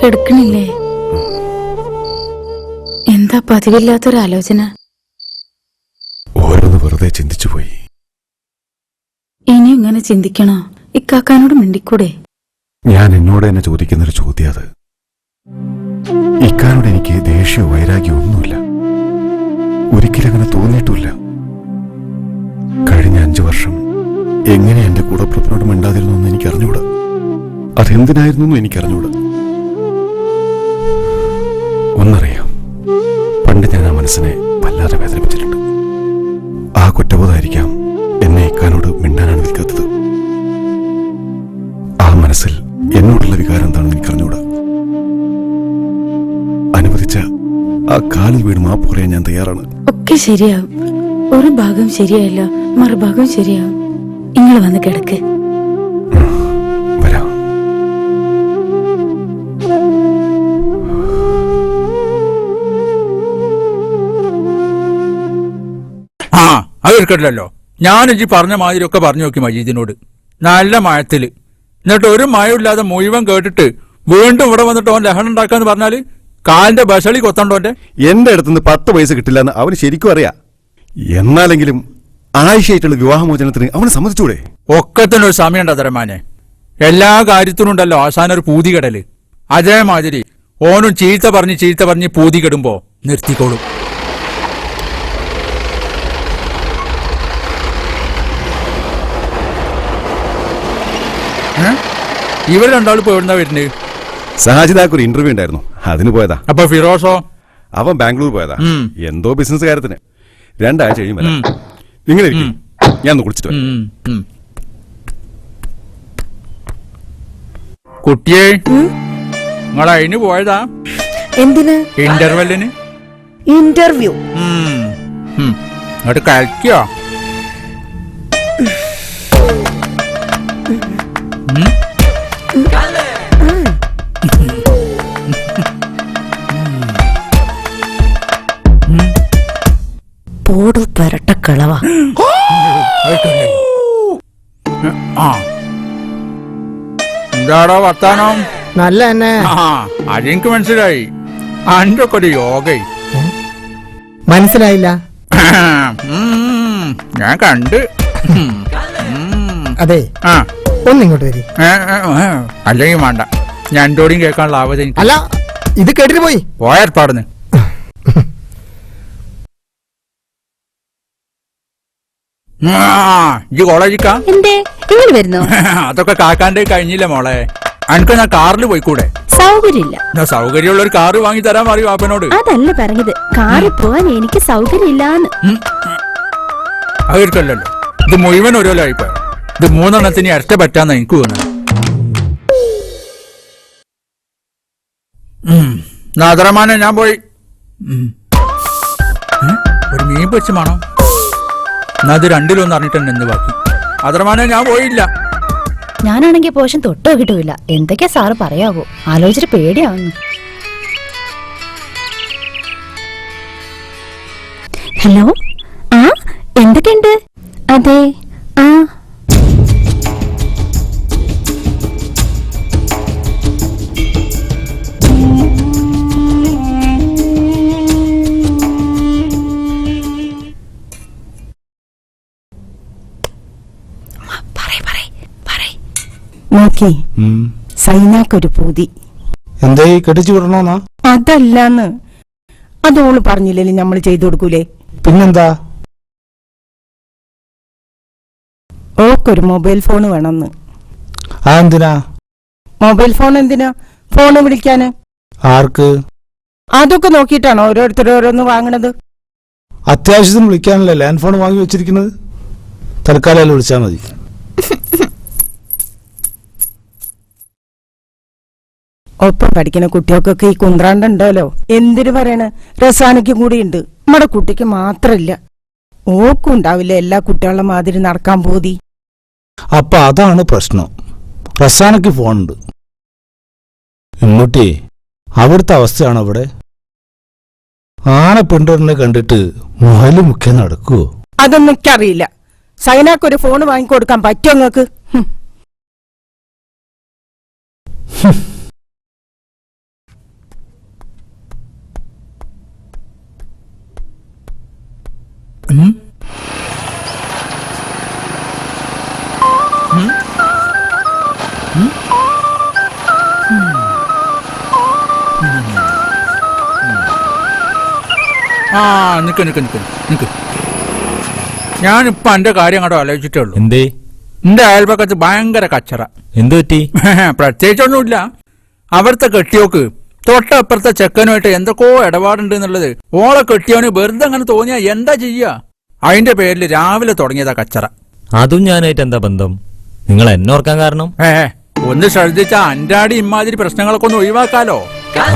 കിടക്കണില്ലേ? എന്താ പതിവില്ലാത്തൊരാലോചന? ഓരോന്ന് വെറുതെ ചിന്തിച്ചു പോയി. ഇനി ഇങ്ങനെ ചിന്തിക്കണോ? ഇക്കാക്കാനോട് മിണ്ടിക്കൂടെ? ഞാൻ എന്നോട് തന്നെ ചോദിക്കുന്നൊരു ചോദ്യം അത്. ഇക്കാനോട് എനിക്ക് ദേഷ്യമോ വൈരാഗ്യമോ ഒന്നുമില്ല, ഒരിക്കലും അങ്ങനെ തോന്നിയിട്ടില്ല. കഴിഞ്ഞ 5 വർഷം എങ്ങനെ എന്റെ കൂടപ്പുറപ്പിനോട് മിണ്ടാതിരുന്നു എന്ന് എനിക്ക് അറിഞ്ഞൂടാ. അതെന്തിനായിരുന്നു എനിക്കറിഞ്ഞൂടാ. ഒന്നറിയാം, പണ്ട് ഞാൻ ആ മനസ്സിനെ വല്ലാതെ വേദനിപ്പിച്ചിട്ടുണ്ട്. ആ കുറ്റബോധമായിരിക്കാം എന്നെ ഇക്കാനോട് മിണ്ടാൻ അനുവദിക്കാത്തത്. ആ മനസ്സിൽ എന്നോടുള്ള വികാരം എന്താണെന്ന് എനിക്കറിഞ്ഞൂടാ. അനുവദിച്ച ആ കാലിൽ വീട് മാപ്പ് പറയാൻ ഞാൻ തയ്യാറാണ്. ഒക്കെ ശരിയാവും. ഒരു ഭാഗം ശരിയായില്ല, മറുഭാഗം ശരിയാവും. നിങ്ങൾ വന്ന് കിടക്ക്. വരാം. ആ അത് എടുക്കട്ടില്ലല്ലോ. ഞാൻ ഇജ്ജി പറഞ്ഞ മാതിരി ഒക്കെ പറഞ്ഞു നോക്കി മജീദിനോട്, നല്ല മഴത്തില്. എന്നിട്ട് ഒരു മഴയില്ലാതെ മുഴുവൻ കേട്ടിട്ട് വീണ്ടും ഇവിടെ വന്നിട്ട് ഓൻ ലഹനം ഉണ്ടാക്കാന്ന് പറഞ്ഞാല് കാലിന്റെ ബസളി കൊത്തണ്ടോന്റെ. എന്റെ അടുത്തുനിന്ന് 10 പൈസ കിട്ടില്ല എന്ന് അവന് ശരിക്കും അറിയാം. എന്നാലെങ്കിലും ആയിഷയായിട്ടുള്ള വിവാഹമോചനത്തിന് അവന് സമ്മതിച്ചൂടെ? ഒക്കത്തിനൊരു സമയമുണ്ട് അതരമാനെ. എല്ലാ കാര്യത്തിനും ഉണ്ടല്ലോ അവസാനം ഒരു പൂതികടല്. അതേമാതിരി ഓനും ചീത്ത പറഞ്ഞ് പൂതി കെടുമ്പോ നിർത്തിക്കോളും. ഇവർ രണ്ടാളും ഇപ്പൊ എവിടുന്നാ വരുന്നത്? സാജിദാക്ക് ഒരു ഇന്റർവ്യൂ ഉണ്ടായിരുന്നു, അതിന് പോയതാ. അപ്പൊ ഫിറോസോ? അവൻ ബാംഗ്ലൂർ പോയതാ, എന്തോ ബിസിനസ് കാര്യത്തിന്. 2 ആഴ്ച കഴിയും വരാം. നിങ്ങൾ ഞാൻ ഒന്ന് കുളിച്ചിട്ട് വരാം. കുട്ടിയെ, നിങ്ങൾ അതിന് പോയതാ? എന്തിന്? ഇന്റർവെല്ലിന്. ഇന്റർവ്യൂ? അങ്ങോട്ട് കളിക്കോ? പോടു പെരട്ടക്കളവാ. എന്താടോ വർത്താനം? നല്ല തന്നെ. അതെനിക്ക് മനസ്സിലായി. അന്റെ ഒക്കെ ഒരു യോഗ മനസ്സിലായില്ല. ഞാൻ കണ്ട്. അതെ, ഒന്നിങ്ങോട്ട് വരി. അല്ലെങ്കിൽ വേണ്ട, ഞാൻ എന്തോടെയും കേൾക്കാനുള്ള ആവത് എനിക്ക്. അല്ല, ഇത് കേട്ടിട്ട് പോയി പോയേർപ്പാടുന്ന്. ഇജ്ജ് കോളേജിക്കാ? വരുന്നോ? അതൊക്കെ കാക്കാന്റെ കഴിഞ്ഞില്ല മോളെ. അനക്ക് ഞാൻ കാറിൽ പോയിക്കൂടെ? സൗകര്യമില്ല. സൗകര്യമുള്ള ഒരു കാറ് വാങ്ങി തരാൻ പറയൂ വാപ്പനോട്. അതല്ല പറഞ്ഞത്, കാറിൽ പോവാൻ എനിക്ക് സൗകര്യമില്ലാന്ന്. അതൊരിക്കല്ലോ, ഇത് മുഴുവൻ ഓരോല്ലോ ആയിപ്പോ. ഇത് 3 എണ്ണത്തിന് ഇരട്ട പറ്റാന്ന് എനിക്ക് തോന്നുന്നു. നാദറമാനെ ഞാൻ പോയി. ഒരു മീൻ പൊച്ചുമാണോ? എന്നാ അത് 2-1 അറിഞ്ഞിട്ടുണ്ട് എന്ത് ബാക്കി. അതർമാനെ ഞാൻ പോയില്ല. ഞാനാണെങ്കിൽ പോഷൻ തൊട്ടോ കിട്ടൂല. എന്തൊക്കെയാ സാറ് പറയാവോ? ആലോചിച്ചിട്ട് പേടിയാവുന്നു. ഹലോ, ആ എന്തൊക്കെയുണ്ട്? അതെ, ആ നോക്കി സൈനാക്കൊരു പൂതി. എന്തേ കെട്ടിച്ചു വിടണോന്നാ? അതല്ലാന്ന് അത് ഓള് പറഞ്ഞില്ലേ നമ്മൾ ചെയ്തു കൊടുക്കൂലേ? പിന്നെന്താ? ഓക്കൊരു മൊബൈൽ ഫോൺ വേണമെന്ന്. അതെന്തിനാ? മൊബൈൽ ഫോൺ എന്തിനാ? ഫോണ് വിളിക്കാന്. ആർക്ക്? അതൊക്കെ നോക്കിയിട്ടാണോ ഓരോരുത്തരോരോന്ന് വാങ്ങണത്? അത്യാവശ്യത്തിന് വിളിക്കാനല്ലേ ലാൻഡ് ഫോൺ വാങ്ങി വെച്ചിരിക്കുന്നത്. തൽക്കാലം വിളിച്ചാൽ മതി. ഒപ്പം പഠിക്കുന്ന കുട്ടികൾക്കൊക്കെ ഈ കുന്ത്രാണ്ടുണ്ടല്ലോ. എന്തിനു പറയണ്, റസാനയ്ക്കും കൂടി ഉണ്ട്. നമ്മുടെ കുട്ടിക്ക് മാത്രല്ല, ഓക്കും ഉണ്ടാവില്ല എല്ലാ കുട്ടികളുടെ മാതിരി നടക്കാൻ പോതി. അപ്പൊ അതാണ് പ്രശ്നം. റസാനയ്ക്ക് ഫോണുണ്ട്. ഇമ്മൂട്ടി, അവിടുത്തെ അവസ്ഥയാണ് അവിടെ. ആനെ പെണ്ണിനെ കണ്ടിട്ട് മുഹല് മുഖ്യ നടക്കുവോ? അതൊന്നും എനിക്കറിയില്ല. സൈനാക്കൊരു ഫോൺ വാങ്ങിക്കൊടുക്കാൻ പറ്റുമോ നിങ്ങൾക്ക്? ആ നിക്ക് നിക്ക് നിക്ക് നിക്ക്, ഞാനിപ്പോ എന്റെ കാര്യം അങ്ങോട്ട് ആലോചിച്ചിട്ടേ ഉള്ളൂ. എന്തേ? എന്റെ അയൽപക്കത്ത് ഭയങ്കര കച്ചറ. എന്തു പറ്റി? പ്രത്യേകിച്ചൊന്നുമില്ല. അവിടുത്തെ കെട്ടിയോക്ക് തൊട്ടപ്പുറത്തെ ചെക്കനുമായിട്ട് എന്തൊക്കെയോ ഇടപാടുണ്ട് എന്നുള്ളത് ഓളെ കെട്ടിയോന് വെറുതെ അങ്ങനെ തോന്നിയാ എന്താ ചെയ്യാ? അതിന്റെ പേരിൽ രാവിലെ തുടങ്ങിയതാ കച്ചറ. അതും ഞാനായിട്ട് എന്താ ബന്ധം? നിങ്ങൾ എന്നെ ഓർക്കാൻ കാരണം? ഒന്ന് ശ്രദ്ധിച്ചാ അന്റാടി ഇമാതിരി പ്രശ്നങ്ങളൊക്കെ ഒന്ന് ഒഴിവാക്കാലോ.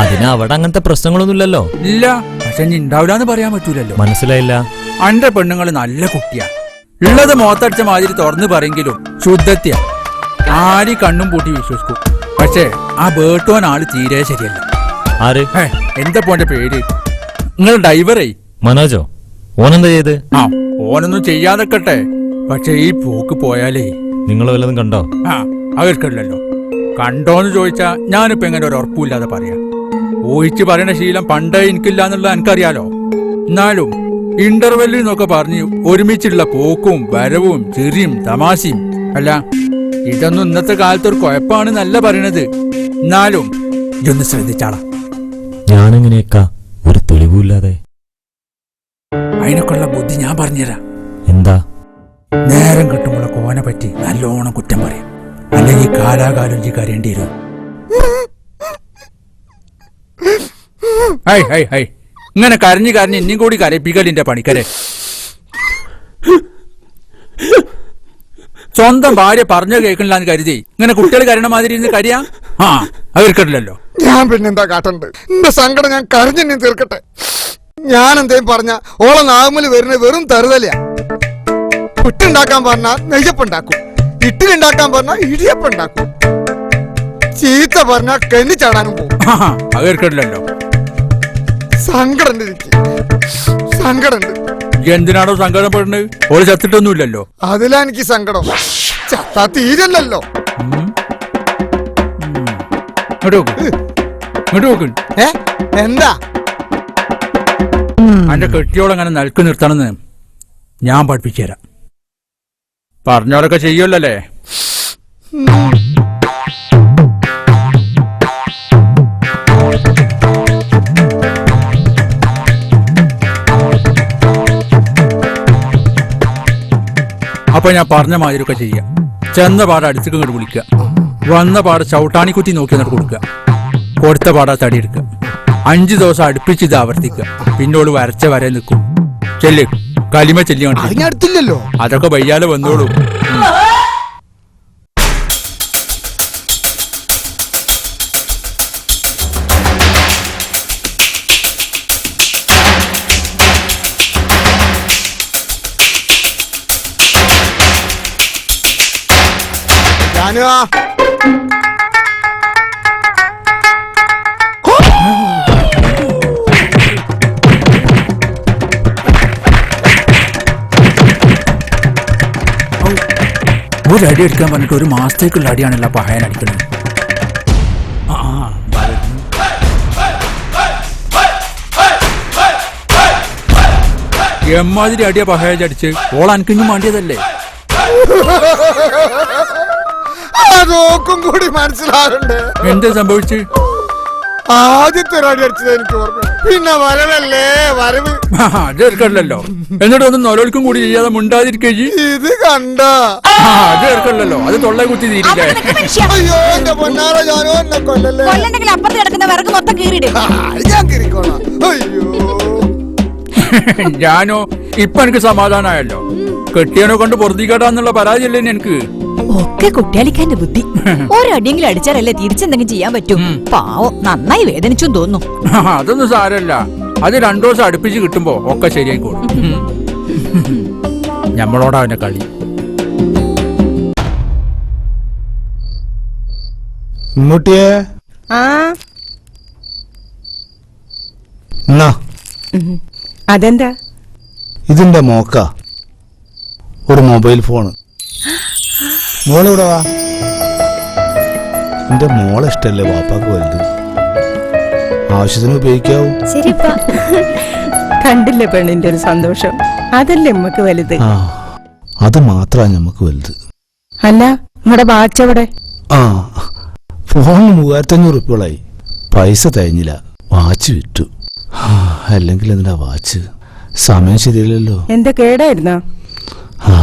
അതിന് അവിടെ അങ്ങനത്തെ പ്രശ്നങ്ങളൊന്നുമില്ലല്ലോ. ഇല്ല, പക്ഷെ ഇനി ഉണ്ടാവില്ലാന്ന് പറയാൻ പറ്റൂലല്ലോ. മനസ്സിലായില്ല. അന്റെ പെണ്ണുങ്ങള് നല്ല കുട്ടിയാ. ഉള്ളത് മോത്തടിച്ച മാതിരി തുറന്നു പറയെങ്കിലും ശുദ്ധത്യ. ആരി കണ്ണും പൂട്ടി വിശ്വസിക്കും. പക്ഷേ ആ ബേട്ടോൻ ആള് തീരെ ശരിയല്ല. ആര്? എന്താ പോന്റെ പേര്? നിങ്ങൾ ഡ്രൈവറേ? മനോജോ? ഓനെന്താ ചെയ്ത്? ആ, ഓനൊന്നും ചെയ്യാതെക്കട്ടെ. പക്ഷെ ഈ പോക്ക് പോയാലേ. നിങ്ങൾ വല്ലതും കണ്ടോ? ആ, അവർക്കല്ലോ. കണ്ടോന്ന് ചോദിച്ചാ ഞാനിപ്പോ എങ്ങനെ ഒരു ഉറപ്പില്ലാതെ പറയാ. ഊഹിച്ച് പറയണ ശീലം പണ്ടേ എനിക്കില്ല എന്നുള്ളത് എനിക്കറിയാലോ. എന്നാലും ഇന്റർവെല്ലിൽ നിന്നൊക്കെ പറഞ്ഞ് ഒരുമിച്ചുള്ള പോക്കും വരവും ചെറിയും തമാശയും അല്ല, ഇതൊന്നും ഇന്നത്തെ കാലത്ത് ഒരു കുഴപ്പമാണ് നല്ല പറയണത്. എന്നാലും ഇതൊന്ന് ശ്രദ്ധിച്ചാളാ. ഞാനെങ്ങനെയൊക്കെ ഒരു തെളിവില്ലാതെ? അതിനൊക്കെയുള്ള ബുദ്ധി ഞാൻ പറഞ്ഞുതരാം. എന്താ? നേരം കിട്ടുമ്പോൾ കോനെ പറ്റി നല്ലോണം കുറ്റം പറയും. അല്ലെങ്കിൽ കാലാകാലം ജി കരയേണ്ടി വരും. ഹൈ ഹൈ ഹൈ, ഇങ്ങനെ കരഞ്ഞു കരഞ്ഞ് ഇനിയും കൂടി കരയിപ്പിക്കലിന്റെ പണിക്കരെ. സ്വന്തം ഭാര്യ പറഞ്ഞു കേൾക്കണില്ലാന്ന് കരുതി ഇങ്ങനെ കുട്ടികൾ കരണ മാതിരി ഇരുന്ന് കരിയാ? ആ, അവർക്കില്ലല്ലോ. ഞാൻ പിന്നെന്താ കാട്ടണ്ട്? എന്റെ സങ്കടം ഞാൻ കരഞ്ഞു തീർക്കട്ടെ. ഞാൻ എന്തേലും പറഞ്ഞ ഓളെ നാമല് വരുന്ന വെറും തരുതല. പുട്ടുണ്ടാക്കാൻ പറഞ്ഞാ നെയ്യപ്പുണ്ടാക്കും, ഇട്ടിലുണ്ടാക്കാൻ പറഞ്ഞാ ഇടിയപ്പുണ്ടാക്കും, ചീത്ത പറഞ്ഞാ കെന്നി ചാടാനും പോകും. അവർക്കില്ലല്ലോ. സങ്കടണ്ട് എനിക്ക്, സങ്കടണ്ട്. എന്തിനാണോ സങ്കടപ്പെടുന്നത്? ഓള് ചത്തിട്ടൊന്നുമില്ലല്ലോ. അതിലാ എനിക്ക് സങ്കടം. ചത്താ തീരല്ലോ. എന്താ അന്റെ കെട്ടിയോളങ്ങനെ നൽകി നിർത്തണമെന്ന് ഞാൻ പഠിപ്പിച്ചു തരാം. പറഞ്ഞോളൊക്കെ ചെയ്യുമല്ലേ? അപ്പൊ ഞാൻ പറഞ്ഞ മാതിരിയൊക്കെ ചെയ്യാം. ചെന്ന പാട അടിച്ചൊക്കെ ഇങ്ങോട്ട് വിളിക്കുക, വന്ന പാട ചവിട്ടാണിക്കുറ്റി നോക്കി എന്നിട്ട് കൊടുക്കുക, കൊടുത്ത പാട തടിയെടുക്കുക. 5 ദിവസം അടുപ്പിച്ച് ഇത് ആവർത്തിക്കുക. പിന്നോട് വരച്ച വരെ നിൽക്കും. ചെല്ല്, കലിമ ചെല്ലിയോ? അതൊക്കെ വയ്യാലെ വന്നോളൂ. ഒരു അടി അടിക്കാൻ പറഞ്ഞിട്ട് 1 മാസത്തേക്കുള്ള അടിയാണല്ലോ പഹയൻ അടിക്കുന്നത്. എമ്മാതിരി അടിയാ പഹയൻ അടിച്ച് ഓൾ അനക്കിഞ്ഞും മാണ്ടിയതല്ലേ? അതൊക്കും കൂടി മനസ്സിലാകണ്ടേ? എന്താ സംഭവിച്ച്? ആദ്യത്തെ ഒരു അടി അടിച്ചത് എനിക്ക് ഓർമ്മ, പിന്നെ വരവല്ലേ വരവ്. അത് എടുക്കണല്ലോ. എന്നിട്ട് ഒന്നും നൊലോൽക്കും കൂടി ചെയ്യാതെ മുണ്ടാതിരിക്കേ. ഇത് കണ്ട അത് എടുക്കണല്ലോ. അത് തൊള്ള കുത്തി തീരില്ലേ? അയ്യോ എന്റെ പൊന്നാറ ഞാനോ എന്നെ കൊല്ലല്ലേ. കൊല്ലണ്ടെങ്കിൽ അപ്പുറത്ത് കിടക്കുന്ന വിറക് മൊത്തം കീറിയിടേ. ഞാൻ കിരിക്കോളാം. അയ്യോ ഞാനോ ഇപ്പൊ എനിക്ക് സമാധാനമായല്ലോ. കെട്ടിയനെ കൊണ്ട് പൊറുതിക്കേട്ടാന്നുള്ള പരാതിയല്ലേ എനിക്ക്. ഒക്കെ കുട്ടിയാലിക്കാന്റെ ബുദ്ധി. ഒരടിയെങ്കിലും അടിച്ചാലല്ലേ തിരിച്ചെന്തെങ്കിലും ചെയ്യാൻ പറ്റും. പാവം നന്നായി വേദനിച്ചും തോന്നുന്നു. അതൊന്നും സാരല്ല. അത് 2 ദിവസം അടുപ്പിച്ച് കിട്ടുമ്പോ ഒക്കെ ശരിയായിക്കോളും. ഞമ്മളോടാ അവന്റെ കളി. മുട്ടിയേ ആ എന്നാ അതെന്താ? ഇതിന്റെ മോക്ക ഒരു മൊബൈൽ ഫോണ്. മോളിവിടെ വാ. എന്റെ മോളെ ഇഷ്ടല്ലേ വാപ്പാക്ക് വലുത്. ആവശ്യത്തിന് ഉപയോഗിക്കാവൂ. ശരിപ്പാ. കണ്ടില്ലേ പെണ്ണിന്റെ ഒരു സന്തോഷം? അതല്ലേ നമ്മക്ക് വലുത്. ആ അത് മാത്രമാണ് ഞമ്മക്ക് വലുത്. അല്ല നിങ്ങളുടെ വാച്ച് എവിടെ? ആ ഫോണിന് 3500 റുപ്യകളായി. പൈസ തയ്ഞ്ഞില്ല. വാച്ച് വിറ്റു. അല്ലെങ്കിൽ എന്തിനാ വാച്ച്? സമയം ശരിയല്ലല്ലോ. എന്താ കേടായിരുന്ന? ആ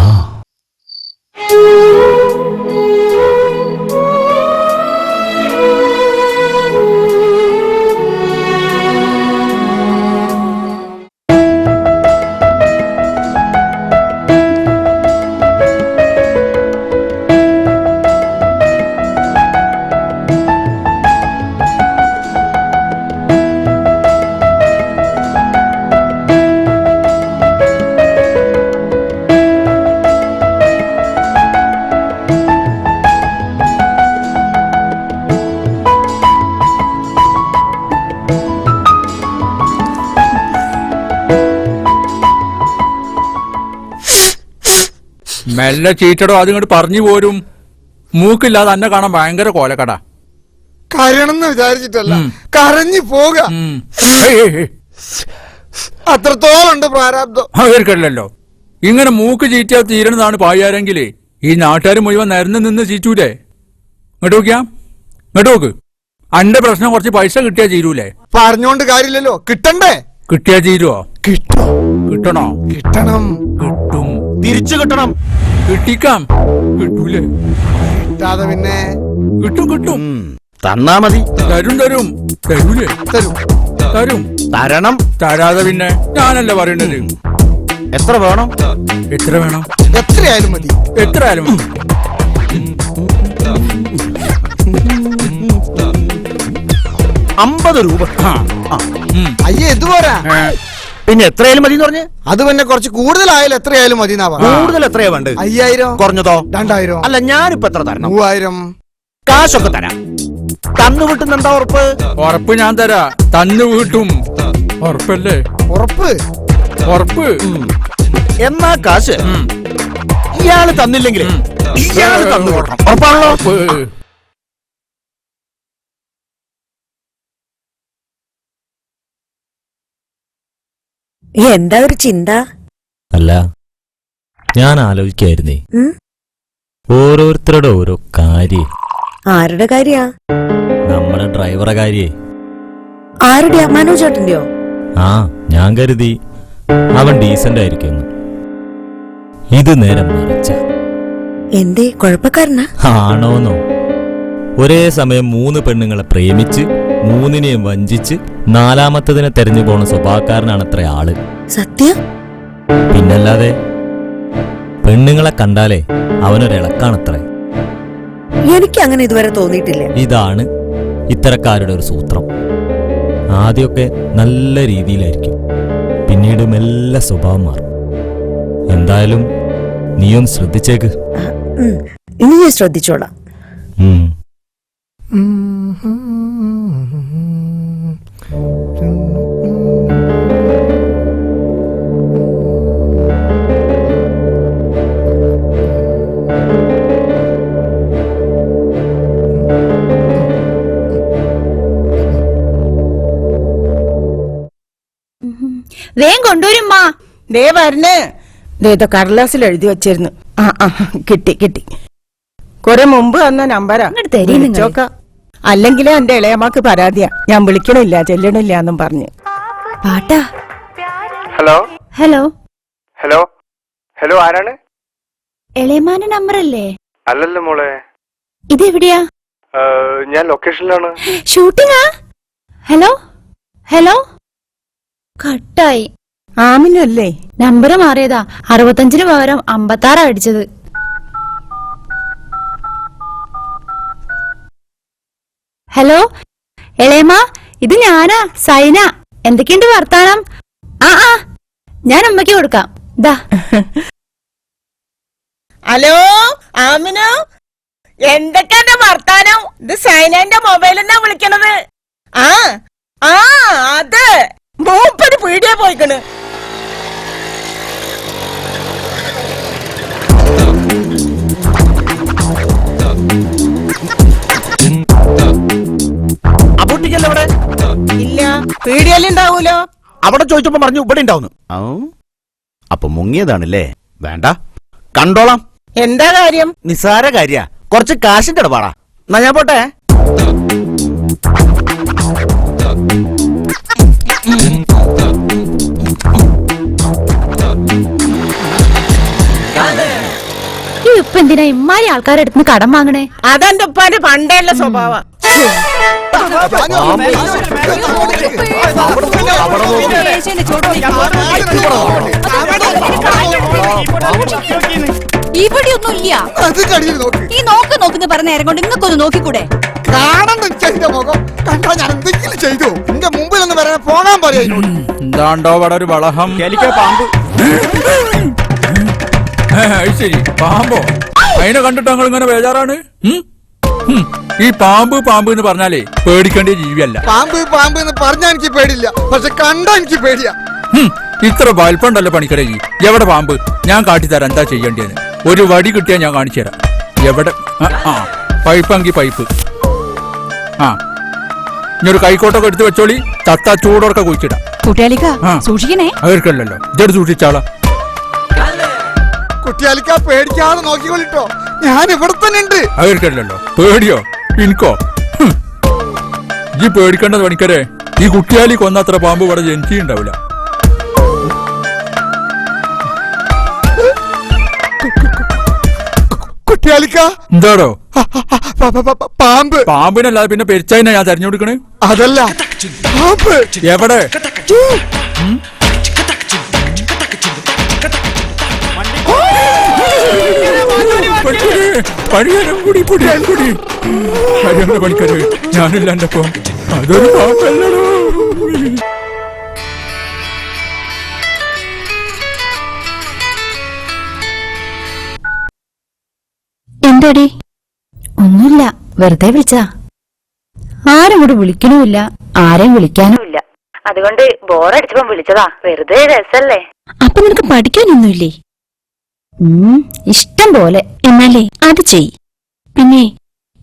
മെല്ലെ ചീറ്റടോ. അതിങ്ങോട്ട് പറഞ്ഞു പോരും. മൂക്കില്ലാതെ എന്നെ കാണാൻ ഭയങ്കര കോലക്കട. കരണമെന്ന് വിചാരിച്ചിട്ടല്ല, കരഞ്ഞു പോക. അത്രത്തോളം ഉണ്ട് പ്രാരാബ്ദം. അവർക്കല്ലോ ഇങ്ങനെ മൂക്ക് ചീറ്റാ തീരണതാണ് പായാരെങ്കിലേ ഈ നാട്ടുകാർ മുഴുവൻ നിരന്ന് നിന്ന് ചീറ്റൂലേ. ഇങ്ങോട്ട് നോക്കിയാ. ഇങ്ങോട്ട് നോക്ക്. അന്റെ പ്രശ്നം കുറച്ച് പൈസ കിട്ടിയാ തീരൂലേ? പറഞ്ഞോണ്ട് കാര്യമില്ലല്ലോ. കിട്ടണ്ടേ? കിട്ടിയാ തീരുവോ? കിട്ടോ? കിട്ടണോ? കിട്ടണം. കിട്ടും. തിരിച്ചു കിട്ടണം. കിട്ടിക്കാം. കിട്ടൂലേ? കിട്ടാതെ പിന്നെ? കിട്ടും കിട്ടും. തന്നാ മതി. തരും തരും. തരൂലേ? തരും. തരും. തരണം. തരാതെ പിന്നെ ഞാനല്ലേ പറയണത്. എത്ര വേണം? എത്ര വേണം? എത്രയായാലും മതി. എത്രയായാലും മതി. 50 രൂപ. അയ്യേ ഇത് പോരാ. പിന്നെ എത്രയായാലും മതി എന്ന് പറഞ്ഞ്? അത് പിന്നെ കുറച്ച് കൂടുതലായാലും എത്രയായാലും മതി. കൂടുതൽ എത്രയാ വേണ്ടത്? 5000. കുറഞ്ഞതോ? 2000. അല്ല ഞാനിപ്പോ എത്ര തരണം? 3000. കാശൊക്കെ തരാം. തന്നു വിട്ടുന്ന എന്താ ഉറപ്പ്? ഉറപ്പ് ഞാൻ തരാ. തന്നു വീട്ടും. ഉറപ്പല്ലേ? ഉറപ്പ്. ഉറപ്പ്. എന്നാ കാശ് ഇയാള് തന്നില്ലെങ്കിൽ ഇയാള് തന്നു കൊടുക്കണം. ഉറപ്പാണല്ലോ? എന്താ ഒരു ചിന്ത? അല്ല ഞാൻ ആലോചിക്കായിരുന്നേ, ഓരോരുത്തരുടെ ഓരോ കാര്യം. ആരുടെ കാര്യ? നമ്മുടെ ഡ്രൈവറെ കാര്യേ. ആരുടെയാ? മനോജേട്ടന്റെയോ? ആ ഞാൻ കരുതി അവൻ ഡീസന്റ് ആയിരിക്കും. ഇത് നേരം മറിച്ച. എന്തേ കുഴപ്പക്കാരനാ? ആണോന്നോ? ഒരേ സമയം 3 പെണ്ണുങ്ങളെ പ്രേമിച്ച് 3നെയും വഞ്ചിച്ച് 4മത്തതിനെ തെരഞ്ഞു പോണ സ്വഭാവക്കാരനാണത്ര ആള്. സത്യം? പിന്നല്ലാതെ. പെണ്ണുങ്ങളെ കണ്ടാലേ അവനൊരിളക്കാണത്രേ. എനിക്ക് അങ്ങനെ ഇതുവരെ തോന്നിയിട്ടില്ല. ഇതാണ് ഇത്തരക്കാരുടെ ഒരു സൂത്രം. ആദ്യമൊക്കെ നല്ല രീതിയിലായിരിക്കും, പിന്നീട് മെല്ലെ സ്വഭാവം മാറും. എന്തായാലും നീയൊന്ന് ശ്രദ്ധിച്ചേക്ക്. ഇനി ഞാൻ ശ്രദ്ധിച്ചോളാം. വേഗം കൊണ്ടുവരുമ്മാ. ദേ വരണേ. ഇതോ കടലാസിൽ എഴുതി വെച്ചിരുന്നു. ആ ആ കിട്ടി കിട്ടി. കുറെ മുമ്പ് തന്ന നമ്പരാ. വിളിച്ചോക്ക. അല്ലെങ്കിലേ എന്റെ ഇളയമ്മക്ക് പരാതിയാ, ഞാൻ വിളിക്കണില്ല ചെല്ലണില്ല എന്നും പറഞ്ഞ്. പാട്ടാ. ഹലോ ഹലോ, ഹലോ ഹലോ, ആരാണ്? എളയമാന്റെ നമ്പർ അല്ലേ? അല്ലല്ലോ മോളെ, ഇതെവിടെയാ? ഞാൻ ലൊക്കേഷനിലാണ്. ഷൂട്ടിങ്ങാ? ഹലോ ഹലോ, കട്ടായി. ആമിനല്ലേ? നമ്പർ മാറിയതാ. 65 പകരം 56 അടിച്ചത്. ഹലോ എളേമ്മ, ഇത് ഞാനാ, സൈന. എന്തൊക്കെയുണ്ട് വർത്താനം? ആ ഞാൻ അമ്മയ്ക്ക് കൊടുക്കാം. ദാ. ഹലോ ആമിനോ, എന്തൊക്കെയാ വർത്താനം? ഇത് സൈനന്റെ മൊബൈലിൽ നിന്നാ വിളിക്കണത്. ആ ആ അത് മൂപ്പര് പീടിയ പോയിക്കണ്. ഇല്ല, പീടിയല്ലുണ്ടാവൂലോ. അവിടെ ചോദിച്ചപ്പോ പറഞ്ഞു ഇവിടെ ഉണ്ടാവുന്നു. അപ്പൊ മുങ്ങിയതാണല്ലേ? വേണ്ട, കണ്ടോളാം. എന്താ കാര്യം? നിസാര കാര്യ, കുറച്ച് കാശിന്റെ ഇടപാടാ. എന്നാ ഞാൻ പോട്ടെ. ഈ ഉപ്പ് എന്തിനാ ഇമ്മാരി ആൾക്കാരുടെ അടുത്ത് കടം വാങ്ങണേ? അതെന്റെ ഉപ്പാന്റെ പണ്ടുള്ള സ്വഭാവം. ഇവിടെയൊന്നുമില്ല. അത് കടിയിൽ നോക്ക്. ഈ നോക്കുന്ന പറഞ്ഞ നേരം കൊണ്ട് നിങ്ങൾക്കൊന്ന് നോക്കിക്കൂടെ? കാണാൻ നിന്റെ മുഖം കണ്ടാ ഞാൻ എന്തെങ്കിലും ചെയ്തു. എന്റെ മുമ്പിൽ ഒന്ന് വരാൻ പോകാൻ പറയാ. എന്താണ്ടോ അവിടെ ഒരു വളഹം. പാമ്പ്. ശരി, പാമ്പോ? അതിനെ കണ്ടിട്ട് ഞങ്ങൾ ഇങ്ങനെ ബേജാറാണ്. ഈ പാമ്പ് പാമ്പ് എന്ന് പറഞ്ഞാലേ പേടിക്കേണ്ട ജീവിയല്ല. പാമ്പ് പാമ്പ് എന്ന് പറഞ്ഞാ എനിക്ക് പേടില്ല, പക്ഷെ കണ്ടാ എനിക്ക് പേടിയാ. ഇത്ര വലിപ്പുണ്ടല്ലോ പണിക്കരേ. എവിടെ പാമ്പ്? ഞാൻ കാട്ടിത്തരാം എന്താ ചെയ്യേണ്ടതെന്ന്. ഒരു വടി കിട്ടിയാൽ ഞാൻ കാണിച്ചു തരാം. എവിടെ? പൈപ്പെങ്കിൽ പൈപ്പ്. ഇനിയൊരു കൈക്കോട്ടൊക്കെ എടുത്ത് വെച്ചോളി. ചത്ത ചൂടോടൊക്കെ കുഴിച്ചിടാം. സൂക്ഷിക്കണേ. അവർക്കല്ലല്ലോ, ഇതെടുത്ത് സൂക്ഷിച്ചാളാ. കുട്ടിയാലിക്കാ പേടിക്കാതെ നോക്കിക്കൊള്ളിട്ടോ, ഞാൻ ഇവിടെ തന്നെ ഉണ്ട്. അവർക്കല്ലല്ലോ, പേടിയോ? എനിക്കോ? ഈ പേടിക്കേണ്ടത് പണിക്കരെ. ഈ കുട്ടിയാലി കൊന്നത്ര പാമ്പ് ഇവിടെ ജനിച്ചിട്ടുണ്ടാവില്ല. കുട്ടിയാലിക്ക എന്താടോ? പാമ്പ്. പാമ്പിനല്ലാതെ പിന്നെ പെരിച്ചതിനാ ഞാൻ തെരഞ്ഞു കൊടുക്കണേ? അതല്ല, പാമ്പ്. എവിടെ? പണിക്കര് ഞാനില്ല എന്റെ ഒപ്പം. അതൊരു പാമ്പല്ലടോ. എന്താടി? ഒന്നുമില്ല, വെറുതെ വിളിച്ചാ. ആരും കൂടെ വിളിക്കണമില്ല, ആരെയും വിളിക്കാനുമില്ല. അതുകൊണ്ട് ബോറടിച്ചപ്പോ വിളിച്ചതാ. വെറുതെ രസല്ലേ. അപ്പൊ നിനക്ക് പഠിക്കാനൊന്നുമില്ലേ? ഇഷ്ടം പോലെ. എന്നാലേ അത് ചെയ്. പിന്നെ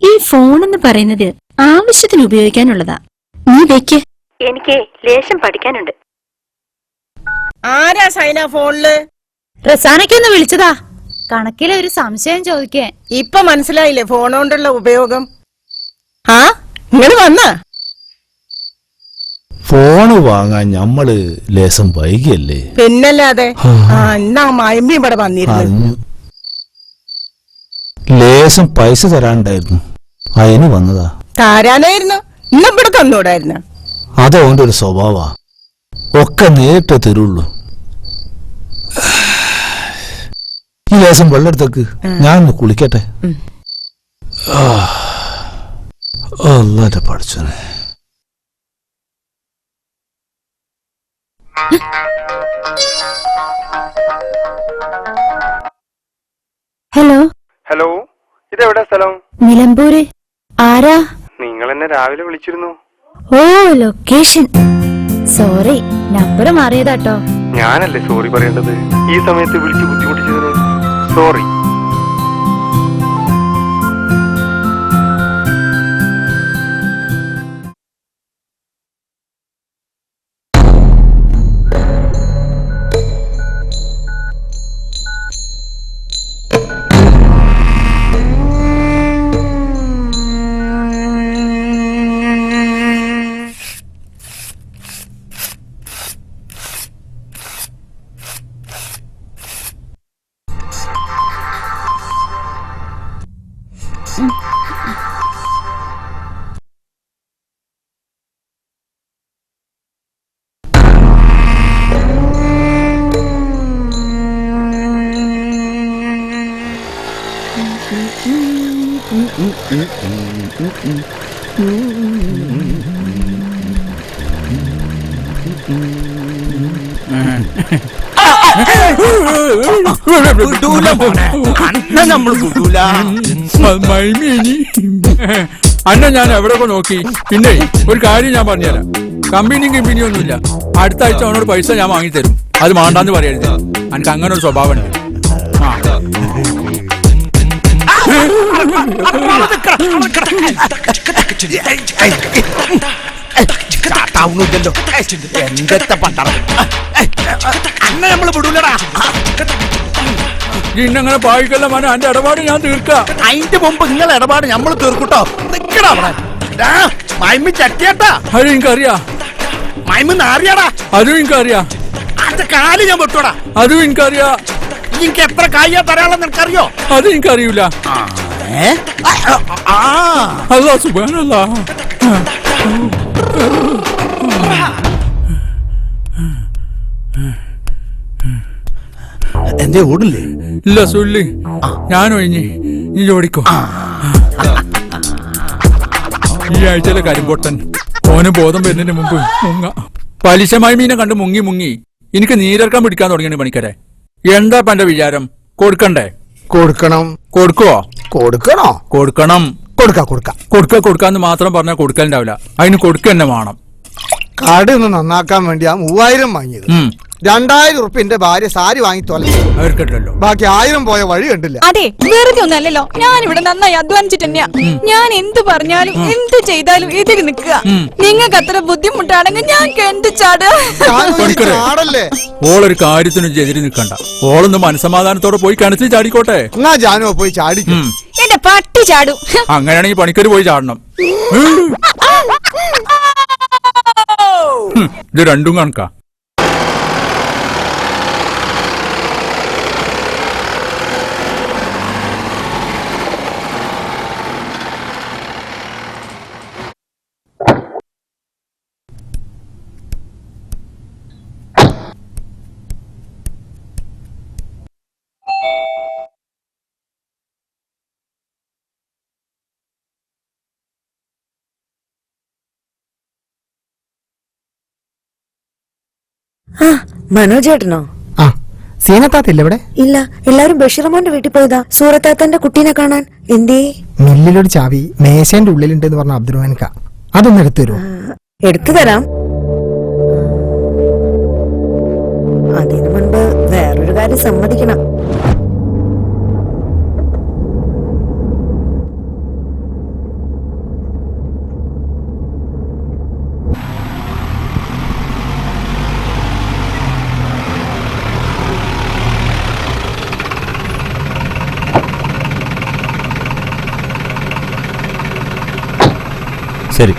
ഈ ഫോൺ എന്ന് പറയുന്നത് ആവശ്യത്തിന് ഉപയോഗിക്കാനുള്ളതാ. നീ വെക്ക്. എനിക്ക് ലേശം പഠിക്കാനുണ്ട്. ആരാ സൈന ഫോണില്? റസാനയ്ക്കൊന്ന് വിളിച്ചതാ. കണക്കിലെ ഒരു സംശയം ചോദിക്കേ. ഇപ്പൊ മനസ്സിലായില്ലേ ഫോൺ കൊണ്ടുള്ള ഉപയോഗം? ആ ഇങ്ങനെ വന്ന ഫോണ് വാങ്ങാൻ ഞമ്മള് ലേസം വൈകിയല്ലേ? പിന്നല്ലാതെ. എന്നാ മയമ്പി ഇവിടെ വന്നിരുന്നു. ലേസം പൈസ തരാനുണ്ടായിരുന്നു, അതിന് വന്നതാ. താരാനായിരുന്നു, ഇന്നിവിടെ തന്നൂടായിരുന്നു. അതോന്റെ ഒരു സ്വഭാവാ, ഒക്കെ നേരിട്ട് തരുള്ളൂ. ഈ ലേസം വെള്ളെടുത്തേക്ക്, ഞാനൊന്ന് കുളിക്കട്ടെ. അല്ലാതെ പഠിച്ചനെ. ഹലോ ഹലോ, ഇതെവിടെ സ്ഥലം? നിലമ്പൂര്. ആരാ? നിങ്ങൾ എന്നെ രാവിലെ വിളിച്ചിരുന്നു. ഓ, ലൊക്കേഷൻ. സോറി, നമ്പർ മാറിയതാട്ടോ. ഞാനല്ലേ സോറി പറയേണ്ടത്? ഈ സമയത്ത് വിളിച്ച് ബുദ്ധിമുട്ടിച്ചതിന് സോറി. വിടൂല മോനെ. അന്നെ നമ്മൾ വിടൂല. മൈമീനി അന്ന ഞാൻ എവിടെയൊക്കെ നോക്കി. പിന്നെ ഒരു കാര്യം ഞാൻ പറഞ്ഞുതരാം, കമ്പനിയും ഒന്നുമില്ല. അടുത്ത ആഴ്ച അവനോട് പൈസ ഞാൻ വാങ്ങിത്തരും. അത് മാണ്ടാന്ന് പറയരുത്, എനിക്ക് അങ്ങനെ ഒരു സ്വഭാവമുണ്ട്. എന്തൊക്കെ പണ്ടാ അന്നെ നമ്മൾ വിടൂലടാ. ഇന്നങ്ങനെ പായിക്കല്ല മന, എന്റെ ഇടപാട് ഞാൻ തീർക്കാം. അതിന്റെ മുമ്പ് നിങ്ങളെ ഇടപാട് നമ്മൾ തീർക്കൂട്ടോ. നിക്കടാ അവിടെ. മൈമി ചട്ടിയാട്ടാ. അത് എനിക്കറിയാ. മൈമി നാറിയാടാ. അതും എനിക്കറിയാ. അതിന്റെ കാല് ഞാൻ വെട്ടോടാ. അതും എനിക്കറിയാ. എനിക്ക് എത്ര കായ്യാ തരാളെന്ന് എനിക്കറിയോ? അത് എനിക്കറിയൂല. അല്ലാ സുബ്ഹാനല്ലാ. എന്തേ ഓടില്ലേ? ഇല്ല സുല്ലി, ഞാൻ ഒഴിഞ്ഞ് നീ ഓടിക്കോ. ഈ ആഴ്ചയിലെ കരിമ്പോട്ടൻ ഓന് ബോധം വരുന്നതിന് മുമ്പ് മുങ്ങ. പലിശമായി മീനെ കണ്ട് മുങ്ങി മുങ്ങി എനിക്ക് നീരിറക്കാൻ പിടിക്കാൻ തുടങ്ങിയ പണിക്കരെ. എന്താ എന്റെ വിചാരം? കൊടുക്കണ്ടേ? കൊടുക്കണം. കൊടുക്കുവോ? കൊടുക്കണോ? കൊടുക്കണം. കൊടുക്കാന്ന് മാത്രം പറഞ്ഞാൽ കൊടുക്കലുണ്ടാവില്ല. അതിന് കൊടുക്ക തന്നെ വേണം. കാർഡ് ഒന്ന് നന്നാക്കാൻ വേണ്ടി ആ 3000 വാങ്ങിയത്. 2000 ഉറുപ്പ്യ എന്റെ ഭാര്യ സാരി വാങ്ങി തോലല്ലോ. അവർക്കല്ലോ ബാക്കി 1000 പോയ വഴി കണ്ടില്ല. അതെ, വെറുതെ ഒന്നല്ലല്ലോ, ഞാൻ ഇവിടെ നന്നായി അധ്വാനിച്ചിട്ട് തന്നെയാ. ഞാൻ എന്ത് പറഞ്ഞാലും എന്ത് ചെയ്താലും എതിര് നിൽക്കുക. നിങ്ങൾക്ക് അത്ര ബുദ്ധിമുട്ടാണെങ്കിൽ ഞാൻ എന്ത് ചാടല്ലേ? ഓളൊരു കാര്യത്തിനും എതിര് നിൽക്കണ്ട. ഓളൊന്ന് മനസമാധാനത്തോടെ പോയി കിണറ്റിൽ ചാടിക്കോട്ടെ. എന്നാ ജാനോ പോയി ചാടിക്കും. എന്റെ പട്ടി ചാടും. അങ്ങനെയാണെങ്കിൽ പണിക്കര് പോയി ചാടണം. ഇത് രണ്ടും കണക്കാ. മനോജേട്ടനോ? ആ, സീനത്താത്തില്ല ഇവിടെ? ഇല്ല, എല്ലാരും ബഷീറമ്മന്റെ വീട്ടിൽ പോയതാ സൂറത്താത്തന്റെ കുട്ടീനെ കാണാൻ. എന്തേ? മില്ലിലൊരു ചാവി മേശന്റെ ഉള്ളിലുണ്ടെന്ന് പറഞ്ഞ അബ്ദുറഹ്മാൻക, അതൊന്ന് എടുത്തു തരുമോ? എടുത്തു തരാം. അതിനു മുൻപ് വേറൊരു കാര്യം സമ്മതിക്കണം. ശരി,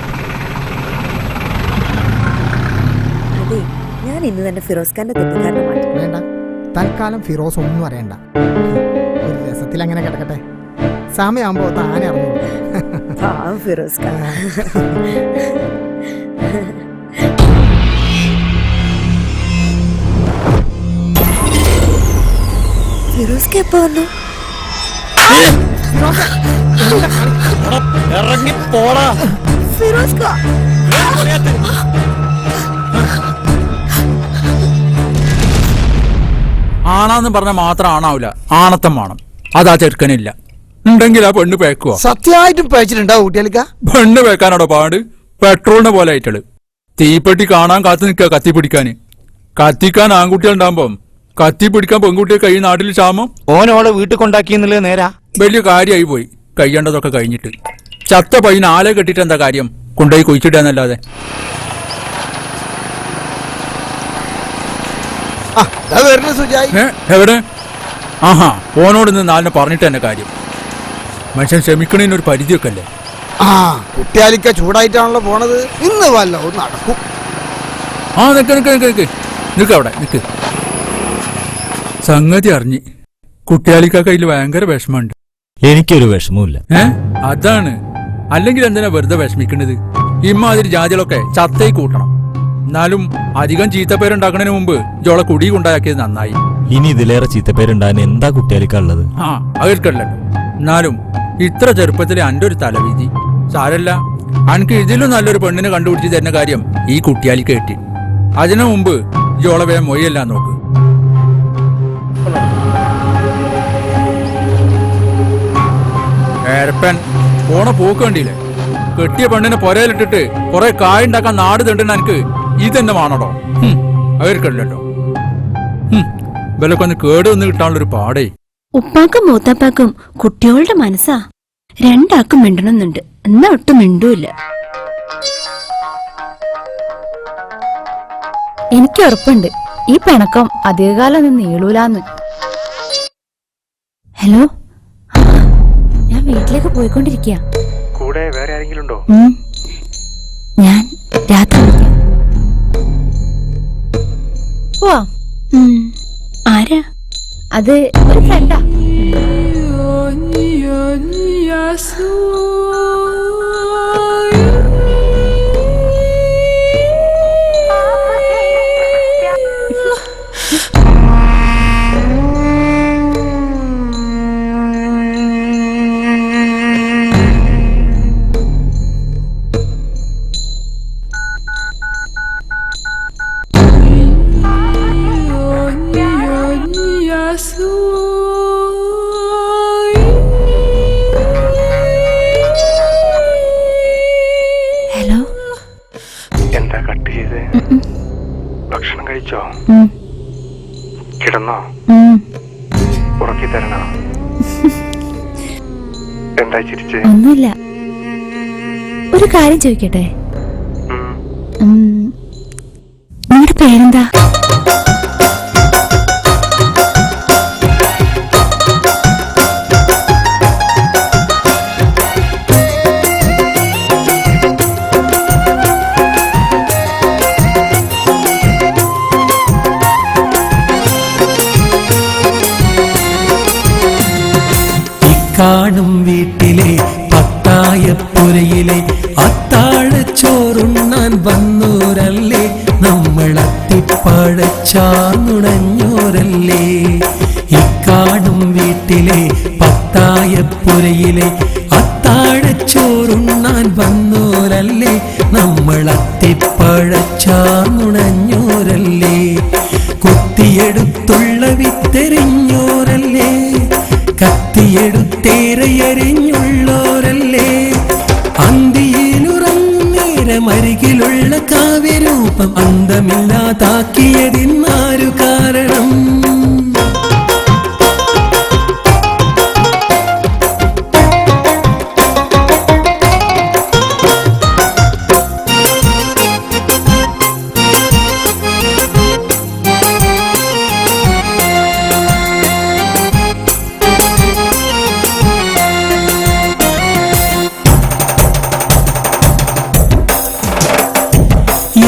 അതെ, ഞാൻ ഇന്ന് തന്നെ ഫിറോസ് ഖാന്റെ തെറ്റിദ്ധാരണ മാറ്റി. വേണ്ട, തൽക്കാലം ഫിറോസ് ഒന്നും അറിയണ്ട. ഒരു രസത്തിൽ അങ്ങനെ കിടക്കട്ടെ. സമയമാകുമ്പോ താനെ അറിഞ്ഞു. പാവം ഫിറോസ് ഖാൻ. ഫിറോസ് ഖാൻ എപ്പോ വന്നു? ഇറങ്ങി പോടാ. ഫിറോസ് ഖാൻ ആണാന്ന് പറഞ്ഞാൽ മാത്രം ആണാവില്ല, ആണത്തം വേണം. അതാ ചെറുക്കനില്ല. ഉണ്ടെങ്കിൽ ആ പെണ്ണ് പേക്കുവോ? സത്യമായിട്ടും പേച്ചിട്ടുണ്ടാവും കുട്ടികൾക്ക. പെണ്ണ് പേക്കാനോടോ പാട്? പെട്രോളിനെ പോലെ ആയിട്ടള്. തീപ്പെട്ടി കാണാൻ കാത്തു നിൽക്കുക കത്തി പിടിക്കാന്. കത്തിക്കാൻ ആൺകുട്ടികളുണ്ടാകുമ്പോ കത്തി പിടിക്കാൻ പെൺകുട്ടിയെ കൈ നാട്ടിൽ ക്ഷാമം. ഓനോളെ വീട്ടിൽ കൊണ്ടാക്കിയെന്നുള്ളത് നേരാ. വലിയ കാര്യമായി പോയി. കഴിയേണ്ടതൊക്കെ കഴിഞ്ഞിട്ട് ചത്ത പയ്യന് ആളെ കെട്ടിട്ട് എന്താ കാര്യം? കൊണ്ടുപോയി കുഴിച്ചിട്ടാന്നല്ലാതെ. എവിടെ? ആഹാ, ഓനോട് നിന്ന് നാലിനെ പറഞ്ഞിട്ട് തന്നെ കാര്യം. മനുഷ്യൻ ക്ഷമിക്കണേനൊരു പരിധിയൊക്കെ അല്ലേ? ആ, കുട്ടിയാലിക്ക ചൂടായിട്ടാണല്ലോ പോണത്. ഇന്ന് വല്ല നടക്കും. ആ, നിക്ക് അവിടെ നിക്ക്. സംഗതി അറിഞ്ഞ് കുട്ടിയാലിക്ക കയ്യിൽ ഭയങ്കര വിഷമമുണ്ട്. എനിക്കൊരു വിഷമമില്ല. അതാണ്. അല്ലെങ്കിൽ എന്തിനാ വെറുതെ വിഷമിക്കണത്? ഇമ്മാതിരി ജാതികളൊക്കെ ചത്തയി കൂട്ടണം. എന്നാലും അധികം ചീത്തപ്പേരുണ്ടാക്കണതിന് മുമ്പ് ജോളെ കുടി കൊണ്ടാക്കിയത് നന്നായി. ഇനി ഇതിലേറെ ചീത്തപ്പേരുണ്ടാകാൻ എന്താ കുട്ടിയാലിക്ക ഉള്ളത്? ആ, അവർക്കല്ലല്ലോ. എന്നാലും ഇത്ര ചെറുപ്പത്തിലെ അന്റെ ഒരു തലവിധി സാരല്ല. അനക്ക് ഇതിലും നല്ലൊരു പെണ്ണിനെ കണ്ടുപിടിച്ച് തരുന്ന കാര്യം ഈ കുട്ടിയാലിക്ക് കിട്ടി. അതിനു മുമ്പ് ജോളെ വേഗം മൊയ്യല്ല നോക്ക്. നേരപ്പൻ പോണ പോക്ക് കണ്ടില്ലേ? കെട്ടിയ പെണ്ണിനെ പൊരയിലിട്ടിട്ട് കുറെ കായുണ്ടാക്കാൻ നാട് തണ്ടുന്ന എനിക്ക് ഇതെന്നെ വേണടോ? അവർക്കല്ലോ ഇവലൊക്കെ ഒന്ന് കേട് വന്ന് കിട്ടാനുള്ളൊരു പാടേ. ഉപ്പാക്കും മൂത്തപ്പാക്കും കുട്ടികളുടെ മനസ്സാ. രണ്ടാക്കും മിണ്ടണമെന്നുണ്ട്, എന്നാ ഒട്ടും മിണ്ടൂല്ല. എനിക്ക് ഉറപ്പുണ്ട് ഈ പിണക്കം അധികകാലം നീളൂലാന്ന്. ഹലോ, ഞാൻ വീട്ടിലേക്ക് പോയിക്കൊണ്ടിരിക്കുക. കൂടെ വേറെ ആരെങ്കിലും ഉണ്ടോ? ഞാൻ രാത്രി വിളിക്കാം. ആരാ അത്? ഒരു ഫ്രണ്ടാ. ഹലോ, എന്താ കട്ട് ചെയ്ത്? ഭക്ഷണം കഴിച്ചോ? കിടന്നോ? ഉറക്കി തരണോ? എന്താ ചിരിച്ച്? ഒന്നുമില്ല. ഒരു കാര്യം ചോദിക്കട്ടെ? നിങ്ങളുടെ പേരെന്താ? കാണും വീട്ടിലെ പത്തായപ്പുരയിലെ അത്താഴച്ചോറുണ്ണാൻ വന്നോരല്ലേ, നമ്മൾ അത്തിപ്പഴച്ചാർന്നുണഞ്ഞോരല്ലേ. ഇക്കാണും വീട്ടിലെ പത്തായപ്പുരയിലെ അത്താഴച്ചോറുണ്ണാൻ വന്നോരല്ലേ, നമ്മൾ അത്തിപ്പഴച്ചാർന്നുണഞ്ഞോരല്ലേ. കുത്തിയെടുത്തുള്ള വിത്തെറിഞ്ഞോരല്ലേ, കത്തിയെടുത്തേറെയറിഞ്ഞുള്ളോരല്ലേ. അന്തിയിലുറങ്ങും നേരമരികിലുള്ള കാവ്യരൂപം അന്തമില്ലാതാക്കിയതിന്നാരു കാരണം?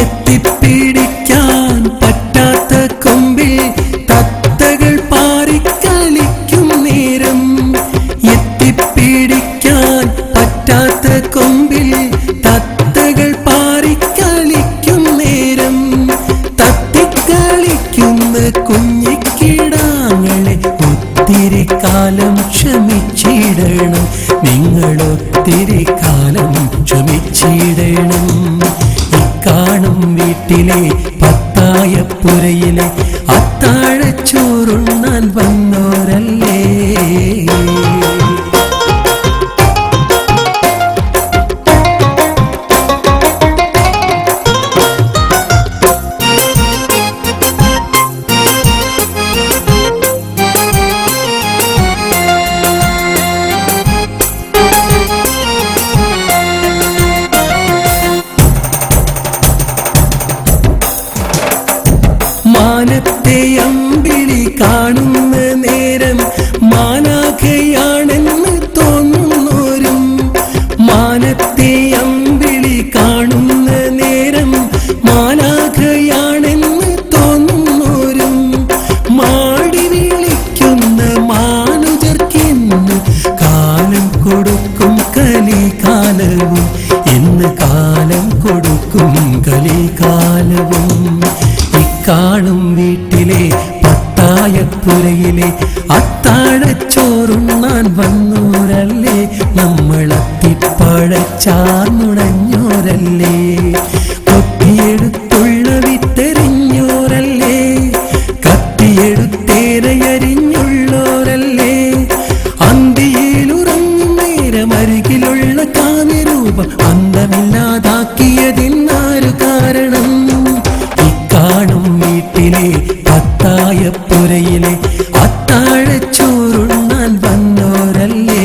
എത്തിപ്പിടിക്കാൻ പറ്റാത്ത കൊമ്പിൽ തത്തകൾ പാറിക്കളിക്കും നേരം, എത്തിപ്പിടിക്കാൻ പറ്റാത്ത കൊമ്പിൽ തത്തകൾ പാറിക്കളിക്കും നേരം. തത്തിക്കളിക്കുന്ന കുഞ്ഞിക്കിടാങ്ങളെ ഒത്തിരി കാലം ക്ഷമിച്ചിടണം, നിങ്ങളൊത്തിരി കാലം ക്ഷമിച്ചിടണം. കാണും വീട്ടിലെ പത്തായപ്പുരയിലെ അത്താഴച്ചോറുണ്ണാൻ വന്നോരല്ലേ. മാനത്തെ അമ്പിളി കാണുന്ന നേരം മാലാഖയാണെന്ന് തോന്നുന്നോരും, മാനത്തെ അമ്പിളി കാണുന്ന നേരം മാലാഖയാണെന്ന് തോന്നുന്നോരും. മാടി വിളിക്കുന്ന മാനുജർക്കിന്ന് കാലം കൊടുക്കും കലികാലവും, ഇന്ന് കാലം കൊടുക്കും കലികാലവും. കാണും വീട്ടിലെ പത്തായപ്പുരയിലെ അത്താഴച്ചോറുണ്ണാൻ വന്നോരല്ലേ, നമ്മൾ അത്തിപ്പഴച്ചാർന്നുണഞ്ഞോരല്ലേ. കൊത്തിയെടുത്തുള്ള വിത്തെറിഞ്ഞോരല്ലേ, കത്തി ഒരുക്കിയതിന്നാരു കാരണം ഇക്കാണും വീട്ടിലെ പത്തായപ്പുരയിലെ അത്താഴച്ചോറുണ്ണാൻ വന്നോരല്ലേ.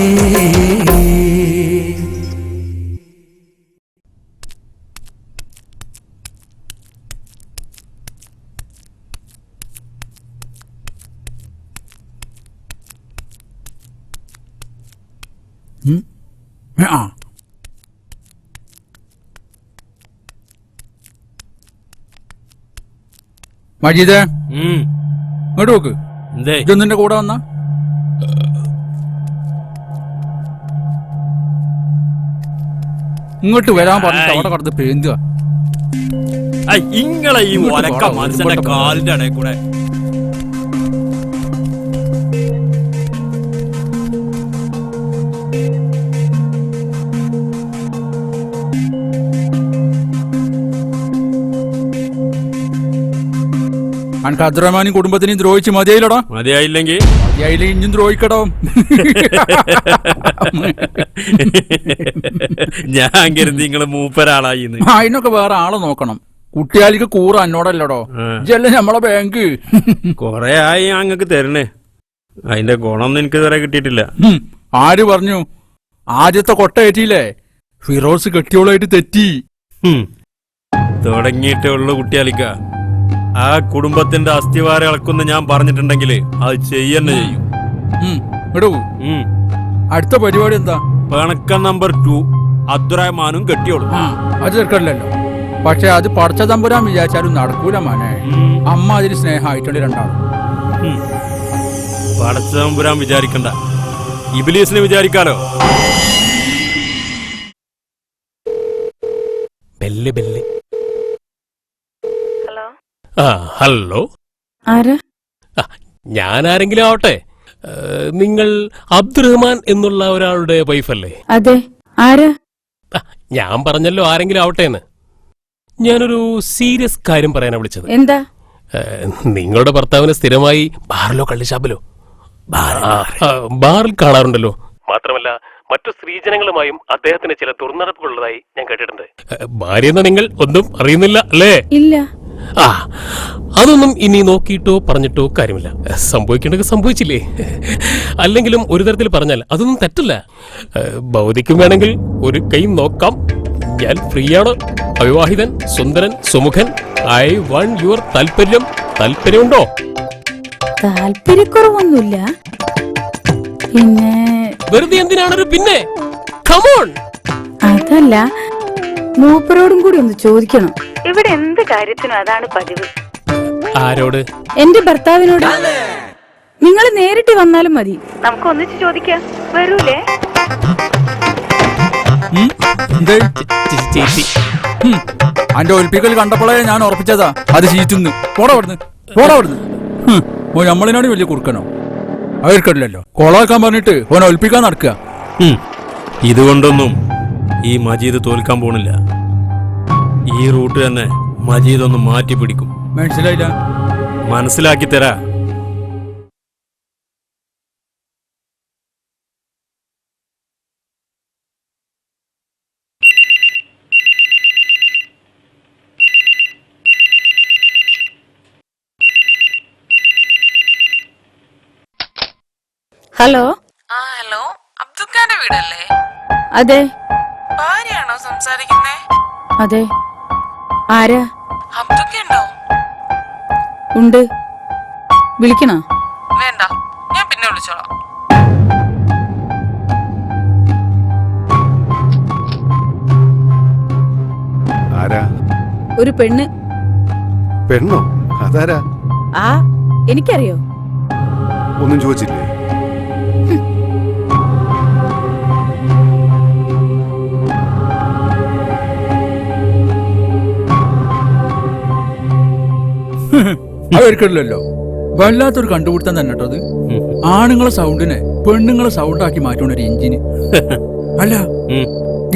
ആ മജീദേ, ഇങ്ങോട്ട് നോക്ക്. ഇതൊന്നിന്റെ കൂടെ വന്ന ഇങ്ങോട്ട് വരാൻ പറഞ്ഞിട്ട് അവിടെ കടന്ന് പേന്തുക. ഇങ്ങളെ ഈ ഒലക്ക മനുഷ്യന്റെ കാലിന്റെ ഇടയിൽ കൂടെ അനക്ക് അബ്ദുറഹ്മാനും കുടുംബത്തിനും ദ്രോഹിച്ച് മതിയായില്ലടാ. മതിയായില്ലെങ്കിൽ ഇഞ്ഞും ദ്രോഹിക്കടോ. ഞാൻ കരുതി നിങ്ങള് മൂപ്പരാളായി. അതിനൊക്കെ വേറെ ആളെ നോക്കണം. കുട്ടിയാലിക്ക് കൂറ എന്നോടല്ലടോ. ഇതല്ലേ നമ്മളെ ബാങ്ക്. കൊറേ ആയി അങ്ങക്ക് തരണേ. അതിന്റെ ഗുണമൊന്നും എനിക്ക് ഇതുവരെ കിട്ടിയിട്ടില്ല. ആര് പറഞ്ഞു? ആദ്യത്തെ കൊട്ട ഏറ്റിയില്ലേ, ഫിറോസ് കെട്ടിയോളായിട്ട് തെറ്റി. തുടങ്ങിയിട്ടേ ഉള്ളു കുട്ടിയാലിക്ക. ആ കുടുംബത്തിന്റെ അസ്ഥിവാരം ഇളക്കുന്ന ഞാൻ പറഞ്ഞിട്ടുണ്ടെങ്കിൽ അത് ചെയ്യന്നെ ചെയ്യും. അടുത്ത പരിപാടി എന്താ? പിണക്കം നമ്പർ 2 അബ്ദുറഹ്മാനും കെട്ടിയോളൂ. അത് തീർക്കണ്ടല്ലോ. പക്ഷെ അത് പടച്ച തമ്പുരാൻ വിചാരിച്ചാലും നടക്കൂല മാനെ. അമ്മ അതിന് സ്നേഹമായിട്ടുണ്ട് രണ്ടാളും. പടച്ച തമ്പുരാൻ വിചാരിക്കണ്ട, ഇബ്ലീസിനെ വിചാരിക്കാലോ. Bell bell. ഹലോ, ആരാ? ഞാൻ ആരെങ്കിലും ആവട്ടെ. നിങ്ങൾ അബ്ദുറഹ്മാൻ എന്നുള്ള ഒരാളുടെ വൈഫല്ലേ? അതെ. ആരാ? ഞാൻ പറഞ്ഞല്ലോ ആരെങ്കിലും ആവട്ടെ എന്ന്. ഞാനൊരു സീരിയസ് കാര്യം പറയാനാ വിളിച്ചത്. എന്താ? നിങ്ങളുടെ ഭർത്താവിനെ സ്ഥിരമായി ബാറിലോ കള്ളിഷാപ്പിലോ ബാറിൽ കാണാറുണ്ടല്ലോ. മാത്രമല്ല മറ്റു സ്ത്രീജനങ്ങളുമായും അദ്ദേഹത്തിന് ചില തുറന്നടപ്പുകളുള്ളതായി ഞാൻ കേട്ടിട്ടുണ്ട്. ഭാര്യ എന്ന നിങ്ങൾ ഒന്നും അറിയുന്നില്ല അല്ലേ? ഇല്ല. അതൊന്നും ഇനി നോക്കിയിട്ടോ പറഞ്ഞിട്ടോ കാര്യമില്ല. സംഭവിക്കേണ്ടത് സംഭവിച്ചില്ലേ. അല്ലെങ്കിലും ഒരു തരത്തിൽ പറഞ്ഞാൽ അതൊന്നും തെറ്റല്ല. ഭൗതികം വേണമെങ്കിൽ ഒരു കൈ നോക്കാം. ഞാൻ ഫ്രീയാണ്, അവിവാഹിതൻ, സുന്ദരൻ, സുമുഖൻ. ഐ വാണ്ട് യുവർ താല്പര്യമുണ്ടോ? താല്പര്യക്കുറവൊന്നുമില്ല. പിന്നെ വെറുതെ എന്തിനാണൊരു പിന്നെ? കമോൺ. അതല്ല, മൂപ്പരോടും കൂടി ഒന്ന് ചോദിക്കണം. ഇവിടെ എന്ത് കാര്യത്തിനും അതാണ് പതിവ്. ആരോട്? എന്റെ ഭർത്താവിനോട്. നിങ്ങൾ നേരിട്ട് വന്നാലും മതി. നമുക്ക് ഒന്നിച്ച് ചോദിക്കാം. വരൂലേ? അന്റെ ഒലിപ്പിക്കൽ കണ്ടപ്പോഴേ ഞാൻ ഉറപ്പിച്ചതാ അത് ചീറ്റുന്നു. പോടാവിടുന്ന്. ഓ നമ്മളിനോട് വലിയ കുറുക്കനോ? അവർക്കല്ലോ കൊളാക്കാൻ പറഞ്ഞിട്ട് ഓനെ ഒലിപ്പിക്കാൻ നടക്കുക. ഇതുകൊണ്ടൊന്നും ഈ മജീദ് തോൽക്കാൻ പോണില്ല. ഈ റൂട്ട് തന്നെ മജീദ് ഒന്ന് മാറ്റി പിടിക്കും. മനസ്സിലായില്ല? മനസ്സിലാക്കി തരാ. ഹലോ. ഹലോ, അബ്ദുക്കാന്റെ വീടല്ലേ? അതെ. ഭാര്യയാണോ സംസാരിക്കുന്നേ? അതെ. ആരാ? അബ്ദുക്കുണ്ടോ? ഉണ്ട്. വിളിക്കണോ? വേണ്ട, ഞാൻ പിന്നെ വിളിച്ചോളാം. ആരാ? ഒരു പെണ്ണ്. പെണ്ണോ? അതാരാ? എനിക്കറിയോ? ഒന്നും ചോദിച്ചില്ലേ? അവർക്കല്ലോ വല്ലാത്തൊരു കണ്ടുപിടുത്തം തന്നെ കേട്ടോ അത്. ആണുങ്ങളെ സൗണ്ടിനെ പെണ്ണുങ്ങളെ സൗണ്ടാക്കി മാറ്റുന്ന ഒരു എഞ്ചിന്. അല്ല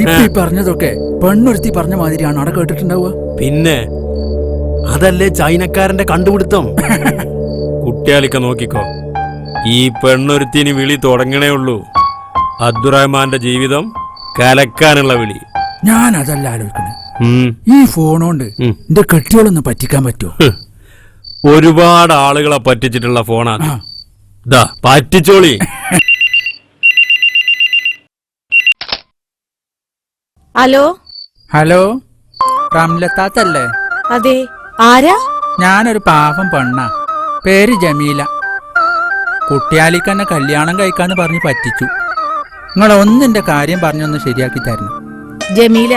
ഇപ്പൊ ഈ പറഞ്ഞതൊക്കെ പെണ്ണൊരുത്തി പറഞ്ഞ മാതിരിയാണ് അവിടെ കേട്ടിട്ടുണ്ടാവുക. പിന്നെ അതല്ലേ ചൈനക്കാരന്റെ കണ്ടുപിടുത്തം. കുട്ടിയാലിക്ക നോക്കിക്കോ, ഈ പെണ്ണൊരുത്തിന് വിളി തുടങ്ങണേ ഉള്ളൂ. അബ്ദുറഹ്മാന്റെ ജീവിതം കലക്കാനുള്ള വിളി. ഞാൻ അതല്ല ആലോചിക്കണേ. ഈ ഫോണോണ്ട് എന്റെ കെട്ടിയോളൊന്ന് പറ്റിക്കാൻ പറ്റുമോ? ഒരുപാട് ആളുകളെ പറ്റിച്ചിട്ടുള്ള ഫോണാണ്. ദാ പറ്റിച്ചോളി. Hello hello, റംലത്താത്തല്ലേ? അതെ, ആരാ? ഞാനൊരു പാവം പെണ്ണ, പേര് ജമീല. കുട്ടിയാലിക്കെന്നെ കല്യാണം കഴിക്കാന്ന് പറഞ്ഞ് പറ്റിച്ചു. നിങ്ങളൊന്നെന്റെ കാര്യം പറഞ്ഞൊന്ന് ശരിയാക്കി തരണം. ജമീല,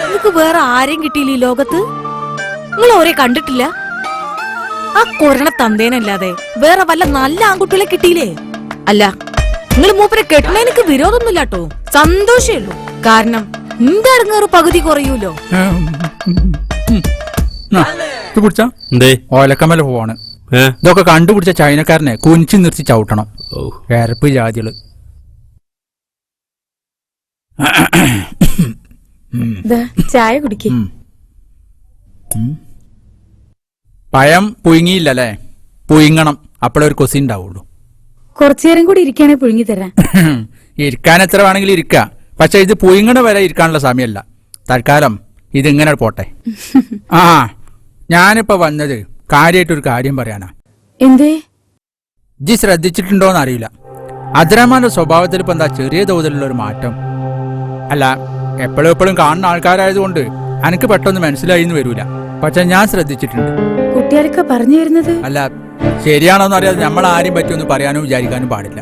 നിനക്ക് വേറെ ആരെയും കിട്ടിയില്ല ഈ ലോകത്ത്? നിങ്ങൾ ഓരെ കണ്ടിട്ടില്ല? ആ കൊറണ തന്തേനല്ലാതെ വേറെ വല്ല നല്ല ആൺകുട്ടികളെ കിട്ടിയില്ലേ? അല്ല, നിങ്ങൾ മൂപ്പരെ കെട്ടണ എനിക്ക് വിരോധമൊന്നുമില്ല കേട്ടോ, സന്തോഷേ ഉള്ളൂ. കാരണം നിന്റെ അടങ്ങേറ് പകുതി കുറയൂലോ. ഓലക്കമല പോവാണ്. ഇതൊക്കെ കണ്ടുപിടിച്ച ചൈനക്കാരനെ കുനിച്ചു നിർത്തി ചവിട്ടണം. വേറപ്പ് ജാതികള്. ചായ കുടിക്ക്. പഴം പുഴുങ്ങിയില്ലല്ലേ? പുഴുങ്ങണം, അപ്പോഴേ ഒരു കൊസി ഉണ്ടാവുള്ളൂ. കുറച്ചു നേരം കൂടി ഇരിക്കാനേ പുഴുങ്ങി തരാം. ഇരിക്കാൻ എത്ര വേണമെങ്കിലും ഇരിക്കാം, പക്ഷെ ഇത് പുഴുങ്ങണ വരെ ഇരിക്കാനുള്ള സമയമല്ല. തൽക്കാലം ഇതിങ്ങനെ പോട്ടെ. ആ, ഞാനിപ്പോ വന്നത് കാര്യമായിട്ടൊരു കാര്യം പറയാനാ. എന്തേ? ജി ശ്രദ്ധിച്ചിട്ടുണ്ടോന്ന് അറിയില്ല, അദ്രമാന്റെ സ്വഭാവത്തിൽ ഇപ്പൊ എന്താ ചെറിയ തോതിലുള്ള ഒരു മാറ്റം. അല്ല, എപ്പോഴും എപ്പോഴും കാണുന്ന ആൾക്കാരായതുകൊണ്ട് എനിക്ക് പെട്ടെന്ന് മനസ്സിലായി എന്ന് വരൂല, പക്ഷെ ഞാൻ ശ്രദ്ധിച്ചിട്ടുണ്ട്. കുട്ടികൾക്ക് പറഞ്ഞു തരുന്നത് അല്ല, ശരിയാണോന്ന് അറിയാതെ നമ്മൾ ആരെയും പറ്റിയൊന്നും പറയാനും വിചാരിക്കാനും പാടില്ല.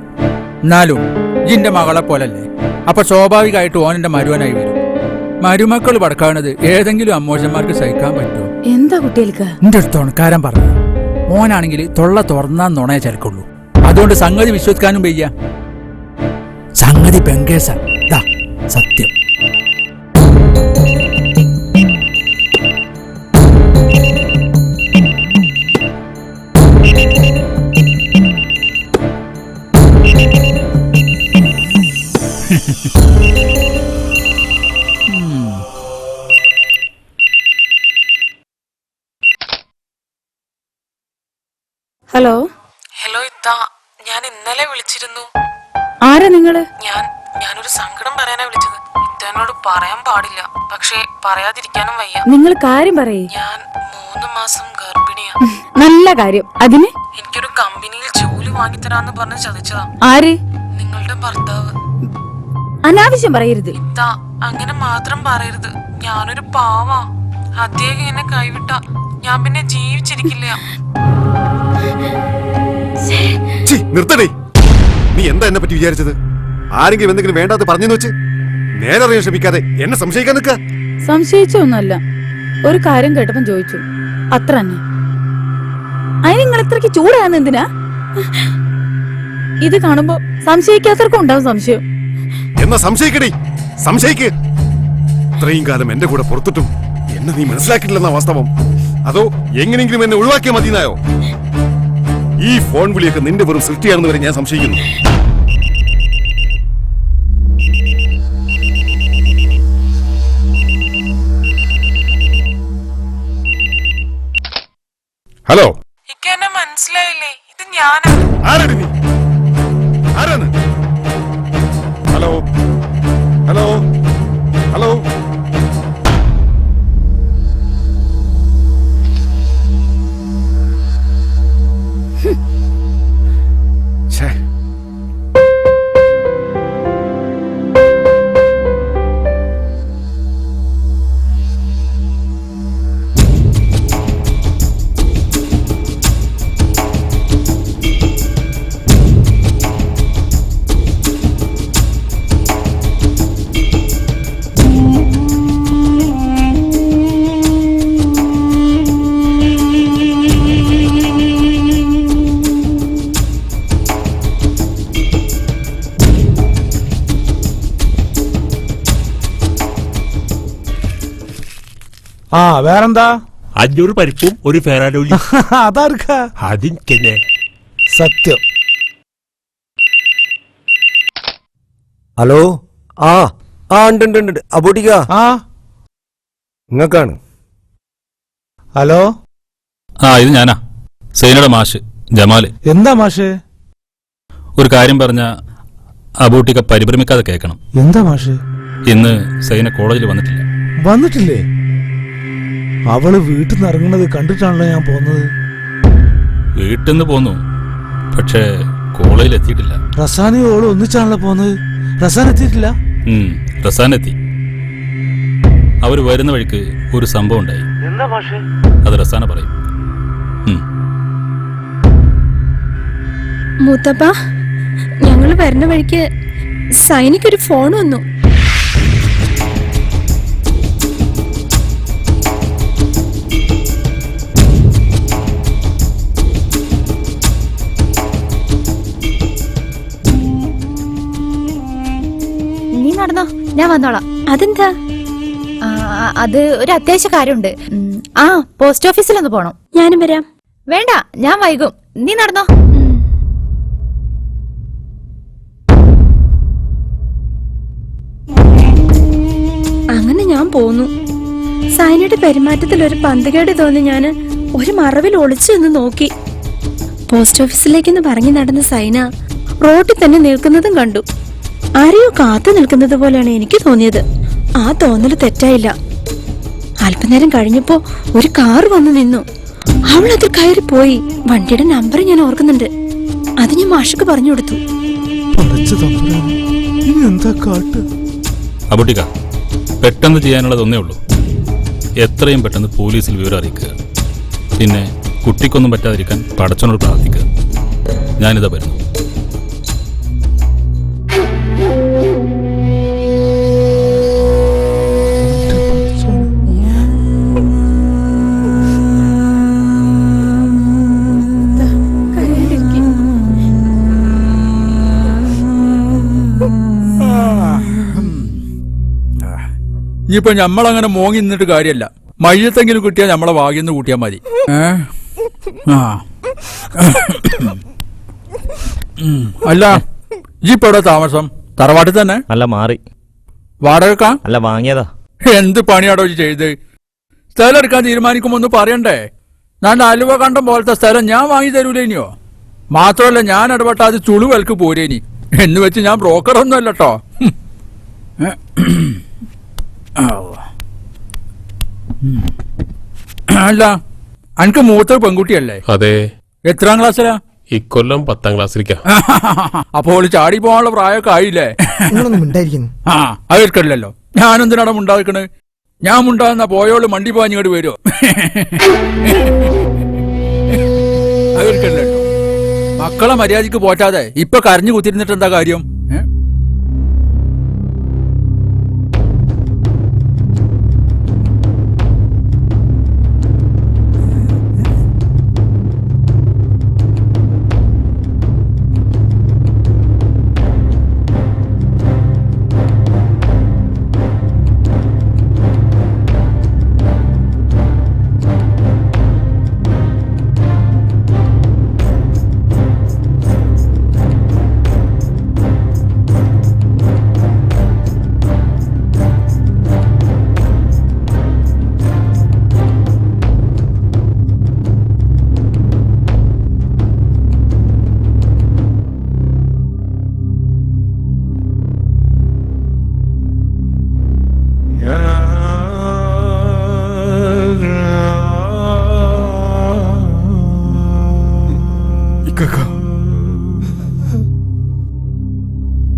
എന്നാലും ജിന്റെ മകളെ പോലല്ലേ, അപ്പൊ സ്വാഭാവികമായിട്ട് ഓനെന്റെ മരുവനായി വരും. മരുമക്കൾ പടക്കാവുന്നത് ഏതെങ്കിലും അമ്മോശന്മാർക്ക് സഹിക്കാൻ പറ്റുമോ? എന്താ കുട്ടികൾക്ക്? എന്റെ അടുത്ത് തുണക്കാരൻ പറഞ്ഞു, ഓനാണെങ്കിൽ തൊള്ള തുറന്നാൻ നുണയെ ചരക്കുള്ളൂ. അതുകൊണ്ട് സംഗതി വിശ്വസിക്കാനും വയ്യ. സംഗതി ബംഗേസ സത്യം. ഹലോ ഹലോ, ഇത്താ, ഞാൻ ഇന്നലെ വിളിച്ചിരുന്നു. ആരാ നിങ്ങള്? ഞാനൊരു സങ്കടം പറയാനാ വിളിച്ചത്. ഇത്തനോട് പറയാൻ പാടില്ല, പക്ഷേ പറയാതിരിക്കാനും വയ്യ. നിങ്ങൾ കാര്യം പറയേ. ഞാൻ 3 മാസം ഗർഭിണിയാ. നല്ല കാര്യം. അതിന് എനിക്കൊരു കമ്പനിയിൽ ജോലി വാങ്ങിത്തരാന്ന് പറഞ്ഞ് ചതിച്ചതാ. ആര്? നിങ്ങളുടെ ഭർത്താവ്. അനാവശ്യം പറയരുത്. ഇത്താ, അങ്ങനെ മാത്രം പറയരുത്. ഞാനൊരു പാവാ. അദ്ദേഹം എന്നെ കൈവിട്ട ഞാൻ പിന്നെ ജീവിച്ചിരിക്കില്ല. നിർത്തടേ, നീ എന്താ എന്നെ പറ്റി വിചാരിച്ചത്? ആരെങ്കിലും എന്തെങ്കിലും വേണ്ടാത്ത പറഞ്ഞെന്ന് വെച്ച് നേരെ അറിയാൻ ശ്രമിക്കാതെ എന്നെ സംശയിക്കാൻ നിൽക്ക. സംശയിച്ചൊന്നുമല്ല, ഒരു കാര്യം കേട്ടപ്പം ചോദിച്ചു, അത്ര തന്നെ. അതിന് നിങ്ങൾ ഇത്രയ്ക്ക് ചൂടാന്ന് എന്തിനാ? ഇത് കാണുമ്പോ സംശയിക്കാത്തവർക്കും ഉണ്ടാവും സംശയം. എന്നാ സംശയിക്കടേ, സംശയിക്ക്. ഇത്രയും കാലം എന്റെ കൂടെ പുറത്തിട്ടും എന്നെ നീ മനസ്സിലാക്കിയിട്ടില്ലെന്ന വാസ്തവം. അതോ എങ്ങനെയെങ്കിലും എന്നെ ഒഴിവാക്കിയാൽ മതിയെന്നായോ? ഈ ഫോൺ വിളിയൊക്കെ നിന്റെ വെറും സൃഷ്ടിയാണെന്ന് വരെ ഞാൻ സംശയിക്കുന്നു. ഹലോ, എന്നെ മനസ്സിലായില്ലേ? ഇത് ഞാനാ. ആരാണ് നീ? ആരാണ്? Hello hello hello. ആ, വേറെന്താ? 500 പരിപ്പും ഒരു ഫെറാലോലി. അതാർക്കാ? അതിനെ സത്യം. ഹലോ. ആ ആ ഉണ്ട് അബോട്ടിക്ക. ആ, നിങ്ങൾക്കാണ്. ഹലോ. ആ, ഇത് ഞാനാ, സൈനയുടെ മാഷ് ജമാല്. എന്താ മാഷേ? ഒരു കാര്യം പറഞ്ഞ അബൂട്ടിക്ക പരിഭ്രമിക്കാതെ കേൾക്കണം. എന്താ മാഷേ? ഇന്ന് സൈന കോളേജിൽ വന്നിട്ടില്ല. വന്നിട്ടില്ലേ? അവള് വീട്ടിൽ നിന്ന് ഇറങ്ങുന്നത് കണ്ടിട്ടാണല്ലോ ഞാൻ പോന്നത്. വീട്ടിൽ നിന്ന് പോന്നു, പക്ഷേ കോളേജിൽ എത്തിയിട്ടില്ല. റസാനയും ഓളും ഒന്നിച്ചാണല്ലോ പോന്നത്. റസാൻ എത്തിയിട്ടില്ല? റസാൻ എത്തി. അവർ വരുന്ന വഴിക്ക് ഒരു സംഭവം ഉണ്ടായി. അത് റസാന പറയും. മൂത്തപ്പ, ഞങ്ങള് വരുന്ന വഴിക്ക് സൈനിക്കൊരു ഫോൺ വന്നു. നീ നടന്നോ, ഞാൻ വന്നോളാം. അതെന്താ? അത് ഒരു അത്യാവശ്യ കാര്യമുണ്ട്. ആ, പോസ്റ്റ് ഓഫീസിലൊന്ന് പോണം. ഞാനും വരാം. വേണ്ട, ഞാൻ വൈകും. നീ നടന്നോ. അങ്ങനെ ഞാൻ പോന്നു. സൈനയുടെ പെരുമാറ്റത്തിൽ ഒരു പന്തുകേട് തോന്നി ഞാൻ ഒരു മറവിൽ ഒളിച്ചു നിന്ന് നോക്കി. പോസ്റ്റ് ഓഫീസിലേക്കെന്ന് പറഞ്ഞു നടന്ന സൈന റോഡിൽ തന്നെ നിൽക്കുന്നതും കണ്ടു. ആരെയോ കാത്തു നിൽക്കുന്നത് പോലെയാണ് എനിക്ക് തോന്നിയത്. ആ തോന്നല് തെറ്റായില്ല. അല്പനേരം കഴിഞ്ഞപ്പോ ഒരു കാർ വന്നു നിന്നു. അവൾ അതിൽ കയറി പോയി. വണ്ടിയുടെ നമ്പർ ഞാൻ ഓർക്കുന്നുണ്ട്. അത് ഞാൻ മാഷക്ക് പറഞ്ഞു കൊടുത്തു. അബുട്ടിക, പെട്ടെന്ന് ചെയ്യാനുള്ളതൊന്നേ ഉള്ളൂ. എത്രയും പെട്ടെന്ന് പോലീസിൽ വിവരം അറിയിക്കുക. പിന്നെ കുട്ടിക്കൊന്നും പറ്റാതിരിക്കാൻ പടച്ചോനോട് പ്രാർത്ഥിക്കുക. ഞാനിതാ വരുന്നു. ഇനിയിപ്പോ ഞമ്മളങ്ങനെ മോങ്ങി നിന്നിട്ട് കാര്യമല്ല. മയ്യത്തെങ്കിലും കിട്ടിയാൽ നമ്മളെ വാങ്ങിന്ന് കൂട്ടിയാൽ മതി. അല്ല, ഇപ്പൊ എവിടെ താമസം? തറവാട്ടിൽ തന്നെ? അല്ല, മാറി. വാടക? അല്ല, വാങ്ങിയതാ. എന്ത് പണിയാടോ ചെയ്ത്? സ്ഥലം എടുക്കാൻ തീരുമാനിക്കുമ്പോ ഒന്ന് പറയണ്ടേ? ഞാൻ അലുവ കണ്ടം പോലത്തെ സ്ഥലം ഞാൻ വാങ്ങി തരൂലേനിയോ? മാത്രമല്ല, ഞാൻ ഇടപെട്ടാൽ ചുളുവൽക്ക് പോരേനി എന്ന് വെച്ച് ഞാൻ ബ്രോക്കറൊന്നും അല്ലട്ടോ. അല്ല, അനക്ക് മൂത്ത പെൺകുട്ടിയല്ലേ? അതെ. എത്രാം ക്ലാസ്സിലാ? ഇക്കൊല്ലം 10ാം ക്ലാസ്സിലേക്കാ. അപ്പോൾ ചാടി പോകാനുള്ള പ്രായമൊക്കെ ആയില്ലേ? ആ, അവർക്കല്ലല്ലോ. ഞാനെന്തിനാണ് മുണ്ടാക്കണ്? ഞാൻ മുണ്ടാകുന്ന പോയോള് മണ്ടി പോഞ്ഞിങ്ങോട്ട് വരുമോ? അവർക്കല്ലല്ലോ. മക്കളെ മര്യാദക്ക് പോറ്റാതെ ഇപ്പൊ കരഞ്ഞു കുത്തിരുന്നിട്ട് എന്താ കാര്യം?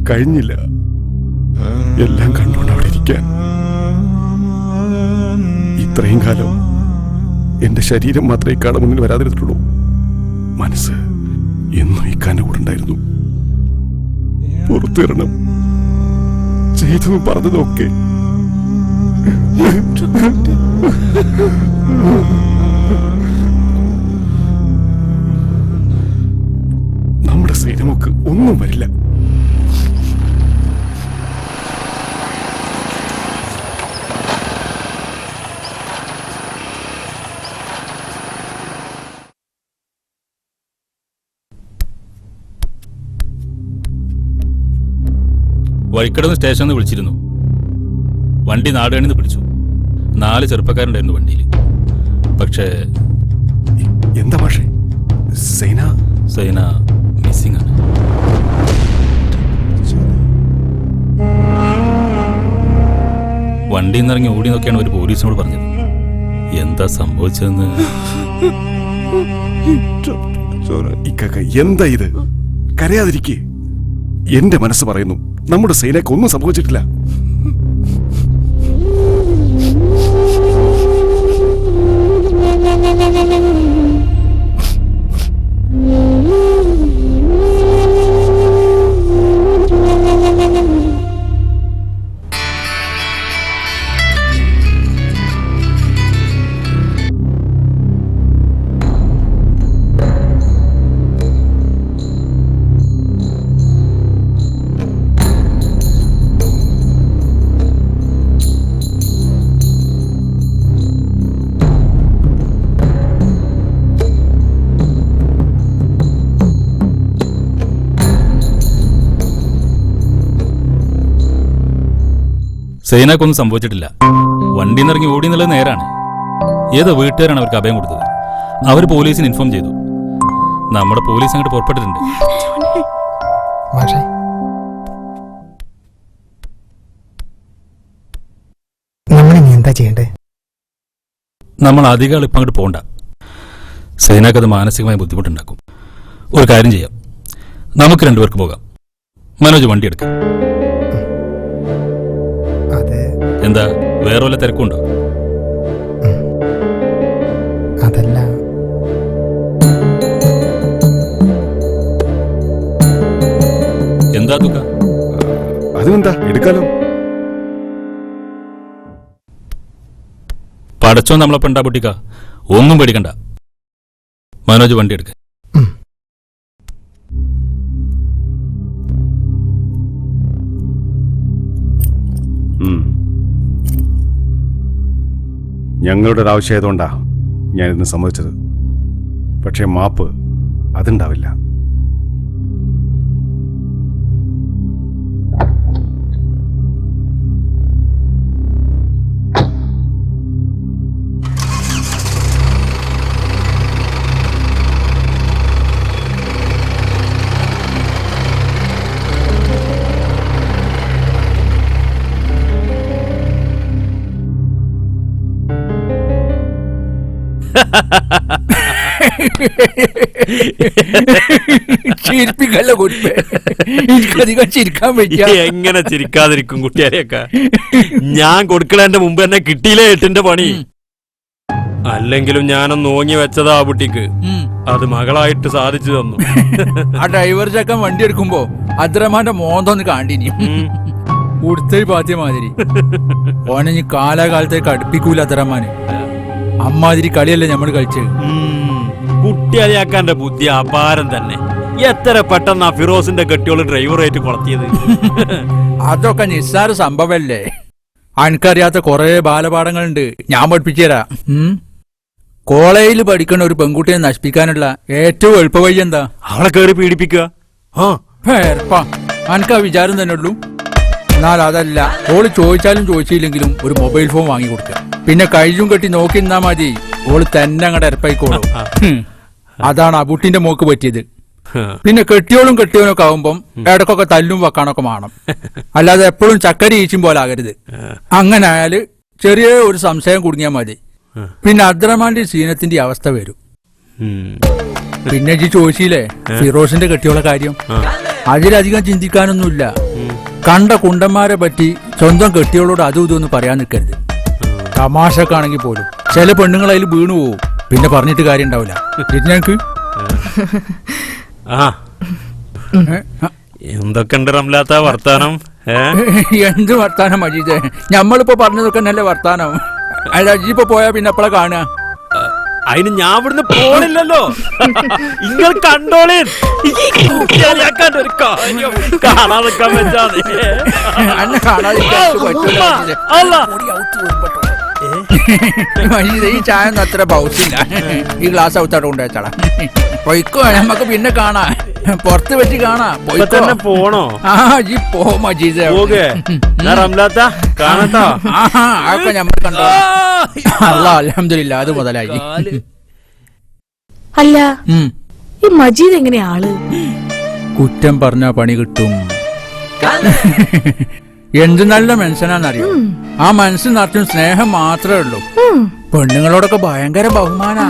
കഴിഞ്ഞില്ല എല്ലാം കണ്ടുകൊണ്ട് അവിടെ ഇരിക്കാൻ. ഇത്രയും കാലം എന്റെ ശരീരം മാത്രമേ ഇക്കാടെ മുന്നിൽ വരാതിരുന്നുള്ളൂ. മനസ്സ് എന്നും ഇക്കാന്റെ കൂടെ ഉണ്ടായിരുന്നു. പുറത്തു വരണം, ചെയ്തതും പറഞ്ഞതൊക്കെ. നമ്മുടെ സൈനമൊക്കെ ഒന്നും വരില്ല. വഴിക്കടന്ന് സ്റ്റേഷനിൽ നിന്ന് വിളിച്ചിരുന്നു. വണ്ടി നാടുകണിന്ന് പിടിച്ചു. 4 ചെറുപ്പക്കാരുണ്ടായിരുന്നു വണ്ടിയിൽ. പക്ഷേ എന്താ പക്ഷേ? സൈന മിസ്സിംഗ് ആണ്. വണ്ടിയിൽ നിന്ന് ഇറങ്ങി ഓടി നോക്കിയാണ് ഒരു പോലീസിനോട് പറഞ്ഞത്. എന്താ സംഭവിച്ചതെന്ന് എന്താ ഇത്? കരയാതിരിക്കേ. എന്റെ മനസ്സ് പറയുന്നു നമ്മുടെ സൈനക്ക് ഒന്നും സംഭവിച്ചിട്ടില്ല. സൈനക്കൊന്നും സംഭവിച്ചിട്ടില്ല. വണ്ടിയിൽ നിന്ന് ഇറങ്ങി ഓടി എന്നുള്ളത് നേരാണ്. ഏതോ വീട്ടുകാരാണ് അവർക്ക് അഭയം കൊടുത്തത്. അവർ പോലീസിന് ഇൻഫോം ചെയ്തു. നമ്മുടെ പോലീസ് അങ്ങോട്ട് പുറപ്പെട്ടിട്ടുണ്ട്. എന്താ ചെയ്യണ്ടേ? നമ്മൾ അധികം ഇപ്പം അങ്ങോട്ട് പോകണ്ട. സൈനക്കത് മാനസികമായ ബുദ്ധിമുട്ടുണ്ടാക്കും. ഒരു കാര്യം ചെയ്യാം, നമുക്ക് രണ്ടുപേർക്ക് പോകാം. മനോജ് വണ്ടി എടുക്കാം. എന്താ വേറെ വല്ല തിരക്കുണ്ടോ? അതല്ല, എന്താ തുക? അതിനെന്താ, എടുക്കാലോ. പടച്ചോ നമ്മളെ പെണ്ടാ പൊട്ടിക്ക. ഒന്നും പേടിക്കണ്ട. മനോജ് വണ്ടി എടുക്ക. ഞങ്ങളുടെ ഒരു ആവശ്യമായതുകൊണ്ടാ ഞാനിന്ന് സമ്മതിച്ചത്. പക്ഷേ മാപ്പ് അതുണ്ടാവില്ല. ചിരിപ്പിക്കല്ല കുട്ടി, എനിക്കധികം ചിരിക്കാൻ പറ്റിയ. എങ്ങനെ ചിരിക്കാതിരിക്കും കുട്ടിയാരെയൊക്കെ? ഞാൻ കൊടുക്കണേന്റെ മുമ്പ് തന്നെ കിട്ടിയില്ലേ എട്ടിന്റെ പണി. അല്ലെങ്കിലും ഞാനൊന്ന് ഓങ്ങി വെച്ചതാ ആ കുട്ടിക്ക്. അത് മകളായിട്ട് സാധിച്ചു തന്നു. ആ ഡ്രൈവർ ചക്കൻ വണ്ടി എടുക്കുമ്പോ അദ്രമാന്റെ മോന്തൊന്ന് കാണ്ടിനി ഉടുത്തൊരു പാത്തിയ മാതിരി. ഓനെ കാലാകാലത്തേക്ക് അടുപ്പിക്കൂല അദ്രമാന്. അമ്മാതിരി കളിയല്ലേ നമ്മൾ കളിച്ചത്. കുട്ടിയാക്കാന്റെ ബുദ്ധി അപാരം തന്നെ. എത്ര പെട്ടെന്ന് ആ ഫിറോസിന്റെ കെട്ടിയോള് ഡ്രൈവറായിട്ട് കൊളത്തിയത്. അതൊക്കെ നിസ്സാര സംഭവല്ലേ. അനക്കറിയാത്ത കൊറേ ബാലപാഠങ്ങളുണ്ട്, ഞാൻ പഠിപ്പിച്ചു തരാം. കോളേജിൽ പഠിക്കുന്ന ഒരു പെൺകുട്ടിയെ നശിപ്പിക്കാനുള്ള ഏറ്റവും എളുപ്പ വഴി എന്താ? അവളെ കയറി പീഡിപ്പിക്കുക. അനക്ക് ആ വിചാരം തന്നെ ഉള്ളൂ. എന്നാൽ അതല്ല, ഓള് ചോദിച്ചാലും ചോദിച്ചില്ലെങ്കിലും ഒരു മൊബൈൽ ഫോൺ വാങ്ങി കൊടുക്കുക. പിന്നെ കഴിയും കെട്ടി നോക്കി നിന്നാ മതി, ഓള് തന്നെ അങ്ങോട്ട് ഇറപ്പായിക്കോളൂ. അതാണ് അബുട്ടിന്റെ മോക്ക് പറ്റിയത്. പിന്നെ കെട്ടിയോളും കെട്ടിയോനൊക്കെ ആവുമ്പം ഇടക്കൊക്കെ തല്ലും വെക്കാനൊക്കെ വേണം. അല്ലാതെ എപ്പോഴും ചക്കരി ഈച്ചും പോലെ ആകരുത്. അങ്ങനെ ആയാല് ചെറിയ ഒരു സംശയം കുടുങ്ങിയാൽ മതി. പിന്നെ അബ്ദുറഹ്മാന്റെ സീനത്തിന്റെ അവസ്ഥ വരും. പിന്നെ ചോദിച്ചില്ലേ ഫിറോസിന്റെ കെട്ടിയോളെ കാര്യം, അതിലധികം ചിന്തിക്കാനൊന്നുമില്ല. കണ്ട കുണ്ടന്മാരെ പറ്റി സ്വന്തം കെട്ടിയോളോട് അതും ഇതൊന്നും പറയാൻ നിൽക്കരുത്. തമാശക്കാണെങ്കിൽ പോലും ചില പെണ്ണുങ്ങൾ അതിൽ വീണു പോവും. പിന്നെ പറഞ്ഞിട്ട് കാര്യം ഉണ്ടാവില്ല. ഞങ്ങക്ക് എന്തൊക്കെ ഉണ്ട് റംലാത്ത വർത്താനം? എന്ത് വർത്താനം മജീദേ, ഞമ്മളിപ്പോ പറഞ്ഞതൊക്കെ നല്ല വർത്താനം. അല്ല അജിപ്പോ പോയാ പിന്നെ എപ്പോഴാ കാണുക? അതിന് ഞാൻ ഇവിടുന്ന് പോണില്ലല്ലോ. നിങ്ങൾ കണ്ടോളേ. ഒരു കാര്യം കാണാതിരിക്കാൻ വെച്ചാൽ ഈ ചായ ഒന്നും അത്ര പൗസില്ല. ഈ ഗ്ലാസ് ഔത്തോടെ കൊണ്ടുവച്ചാളാ. പൊയ്ക്കോ, നമുക്ക് പിന്നെ കാണാ, പുറത്ത് വെച്ച് കാണാ. തന്നെ പോണോ? ആ ജി പോ മജീദേ. കാണട്ടോ. അതൊക്കെ ഞമ്മൾ കണ്ടോ. അൽഹംദുലില്ലാ, അത് മുതലായി. അല്ല, ഈ മജീദ് എങ്ങനെയാ ആള്? കുറ്റം പറഞ്ഞാ പണി കിട്ടും. എന്ത് നല്ല മനുഷ്യനാന്നറിയോ? ആ മനസ്സ് നിറച്ചും സ്നേഹം മാത്രമേ ഉള്ളൂ. പെണ്ണുങ്ങളോടൊക്കെ ഭയങ്കര ബഹുമാനാ.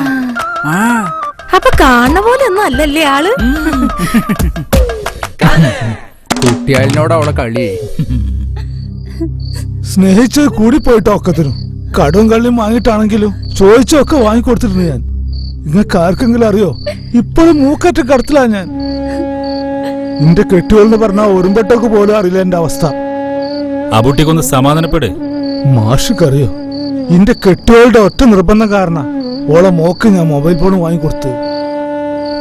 ആ അപ്പൊ കാണുന്ന പോലെ ഒന്നും അല്ലല്ലേ ആള്? കുട്ടിയാലിനോട് അവളെ കളി. സ്നേഹിച്ചത് കൂടിപ്പോയിട്ടോ ഒക്കത്തിനും. കടവും കള്ളിയും വാങ്ങിയിട്ടാണെങ്കിലും ചോദിച്ചൊക്കെ വാങ്ങിക്കൊടുത്തിട്ടുണ്ട് ഞാൻ. നിങ്ങൾക്ക് ആർക്കെങ്കിലും അറിയോ? ഇപ്പോഴും മൂക്കറ്റ കടത്തിലാ ഞാൻ. എന്റെ കെട്ടുകളെന്ന് പറഞ്ഞാൽ ഒരുമ്പെട്ടൊക്കെ പോലും അറിയില്ല എന്റെ അവസ്ഥ. അബൂട്ടിക്കൊന്ന് സമാധാനപ്പെട്. മാഷക്കറിയോ, എന്റെ കെട്ടുകളുടെ ഒറ്റ നിർബന്ധം കാരണം ഓളെ മോക്ക് ഞാൻ മൊബൈൽ ഫോൺ വാങ്ങിക്കൊടുത്തു.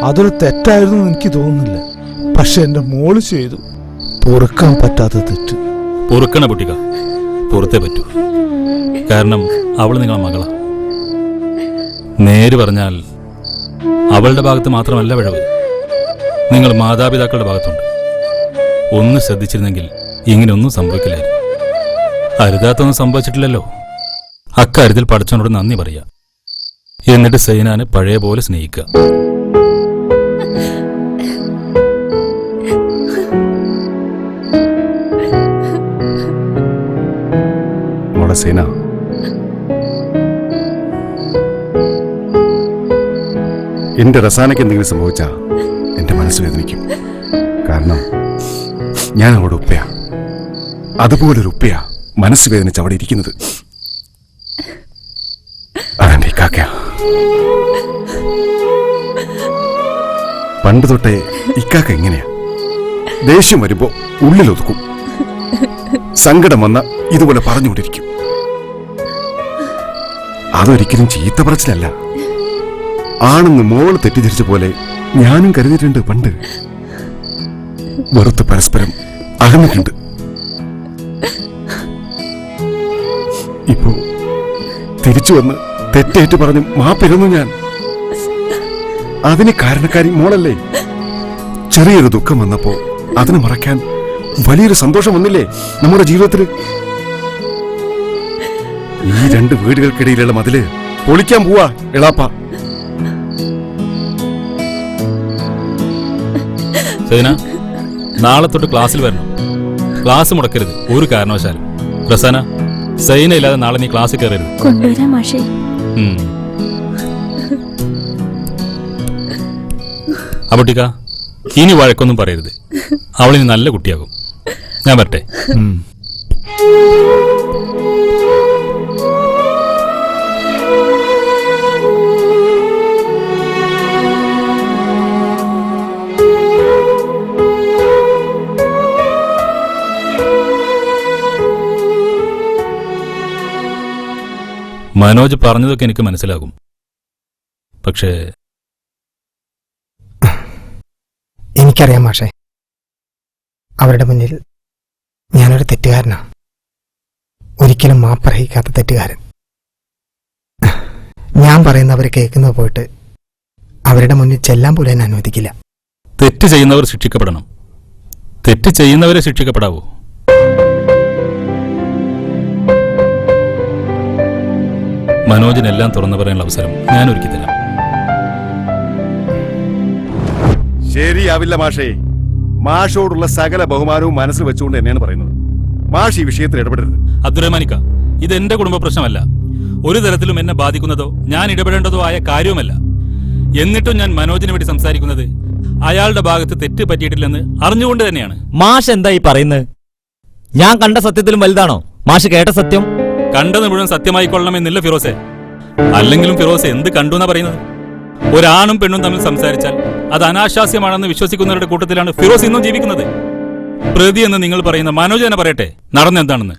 അതൊരു തെറ്റായിരുന്നു എനിക്ക് തോന്നുന്നില്ല. പക്ഷെ എന്റെ മോള് ചെയ്തു. പൊറുക്കാൻ പറ്റാത്ത തെറ്റ്. പൊറുക്കണ കുട്ടിക, പുറത്തേ പറ്റൂ. കാരണം അവൾ നിങ്ങളെ മകളാ. നേര് പറഞ്ഞാൽ അവളുടെ ഭാഗത്ത് മാത്രമല്ല പിഴവ്, നിങ്ങൾ മാതാപിതാക്കളുടെ ഭാഗത്തുണ്ട്. ഒന്ന് ശ്രദ്ധിച്ചിരുന്നെങ്കിൽ ഇങ്ങനെയൊന്നും സംഭവിക്കില്ലായിരുന്നു. അരുതാത്തൊന്നും സംഭവിച്ചിട്ടില്ലല്ലോ. അക്കാര്യത്തിൽ പടച്ചവനോട് നന്ദി പറയാ. എന്നിട്ട് സൈനാന് പഴയ പോലെ സ്നേഹിക്കുക. മോളെ സൈന, എന്റെ റസാനയ്ക്ക് എന്തെങ്കിലും സംഭവിച്ചാ എന്റെ മനസ്സ് വേദനിക്കും. കാരണം ഞാൻ അവളുടെ ഉപ്പയാ. അതുപോലൊരു ഉപ്പയാ മനസ്സ് വേദനിച്ച് അവിടെ ഇരിക്കുന്നത്. അതെന്റെ ഇക്കാക്കയാ. പണ്ട് തൊട്ടേ ഇക്കാക്ക എങ്ങനെയാ? ദേഷ്യം വരുമ്പോ ഉള്ളിലൊതുക്കും. സങ്കടം വന്ന ഇതുപോലെ പറഞ്ഞുകൊണ്ടിരിക്കും. അതൊരിക്കലും ചീത്ത പറച്ചിലല്ല. ആണെന്ന് മോള് തെറ്റിദ്ധരിച്ച പോലെ ഞാനും കരുതിയിട്ടുണ്ട് പണ്ട്. വെറുത്ത് പരസ്പരം അകന്നിട്ടുണ്ട്. ഇപ്പോ തിരിച്ചു വന്ന് തെറ്റേറ്റ് പറഞ്ഞ് മാപ്പിരുന്നു ഞാൻ. അതിന് കാരണക്കാരി മോളല്ലേ? ചെറിയൊരു ദുഃഖം വന്നപ്പോ അതിന് മറക്കാൻ വലിയൊരു സന്തോഷം വന്നില്ലേ നമ്മുടെ ജീവിതത്തിൽ? ഈ രണ്ട് വീടുകൾക്കിടയിലുള്ള മതില് പൊളിക്കാൻ പോവാ എളാപ്പ. സൈന, നാളെ തൊട്ട് ക്ലാസ്സിൽ വരണം. ക്ലാസ് മുടക്കരുത് ഒരു കാരണവശാലും. റസാന, സൈന ഇല്ലാതെ നാളെ നീ ക്ലാസ്സിൽ കയറരുത്. കൊണ്ടുവരാം മാഷേ. അബൂട്ടിക്ക, ഇനി വഴക്കൊന്നും പറയരുത്. അവളിനി നല്ല കുട്ടിയാകും. ഞാൻ വരട്ടെ. മനോജ് പറഞ്ഞതൊക്കെ എനിക്ക് മനസ്സിലാകും. പക്ഷേ എനിക്കറിയാം മാഷേ, അവരുടെ മുന്നിൽ ഞാനൊരു തെറ്റുകാരനാണ്. ഒരിക്കലും മാപ്പർഹിക്കാത്ത തെറ്റുകാരൻ. ഞാൻ പറയുന്നവർ കേൾക്കുന്നത് പോയിട്ട് അവരുടെ മുന്നിൽ ചെല്ലാൻ പോലും എന്നെ അനുവദിക്കില്ല. തെറ്റ് ചെയ്യുന്നവർ ശിക്ഷിക്കപ്പെടണം. തെറ്റ് ചെയ്യുന്നവരെ ശിക്ഷിക്കപ്പെടാവൂ. മനോജിനെല്ലാം തുറന്നു പറയാനുള്ള അവസരം ഞാൻ ഒരുക്കി തരാം. ശരിയാവില്ല മാഷേ. മാഷോടുള്ള സകല ബഹുമാനവും മനസ്സിൽ വെച്ചുകൊണ്ട് തന്നെയാണ് പറയുന്നത്. മാഷ് ഈ വിഷയത്തിൽ ഇടപെടരുത്. അബ്ദുറഹ്മാനിക്ക, ഇത് എന്റെ കുടുംബ പ്രശ്നമല്ല. ഒരു തരത്തിലും എന്നെ ബാധിക്കുന്നതോ ഞാൻ ഇടപെടേണ്ടതോ ആയ കാര്യവുമല്ല. എന്നിട്ടും ഞാൻ മനോജിന് വേണ്ടി സംസാരിക്കുന്നത് അയാളുടെ ഭാഗത്ത് തെറ്റ് പറ്റിയിട്ടില്ലെന്ന് അറിഞ്ഞുകൊണ്ട് തന്നെയാണ്. മാഷ് എന്താ ഈ പറയുന്നത്? ഞാൻ കണ്ട സത്യത്തിലും വലുതാണോ മാഷ് കേട്ട സത്യം? കണ്ടത് മുഴുവൻ സത്യമായിക്കൊള്ളണമെന്നില്ല ഫിറോസെ. അല്ലെങ്കിലും ഫിറോസെ എന്ത് കണ്ടു എന്നാ പറയുന്നത്? ഒരാണും പെണ്ണും തമ്മിൽ സംസാരിച്ചാൽ അത് അനാശാസ്യമാണെന്ന് വിശ്വസിക്കുന്നവരുടെ കൂട്ടത്തിലാണ് ഫിറോസ് ഇന്നും ജീവിക്കുന്നത്. പ്രതി എന്ന് നിങ്ങൾ പറയുന്ന മനോജ് തന്നെ പറയട്ടെ നടന്നെന്താണെന്ന്.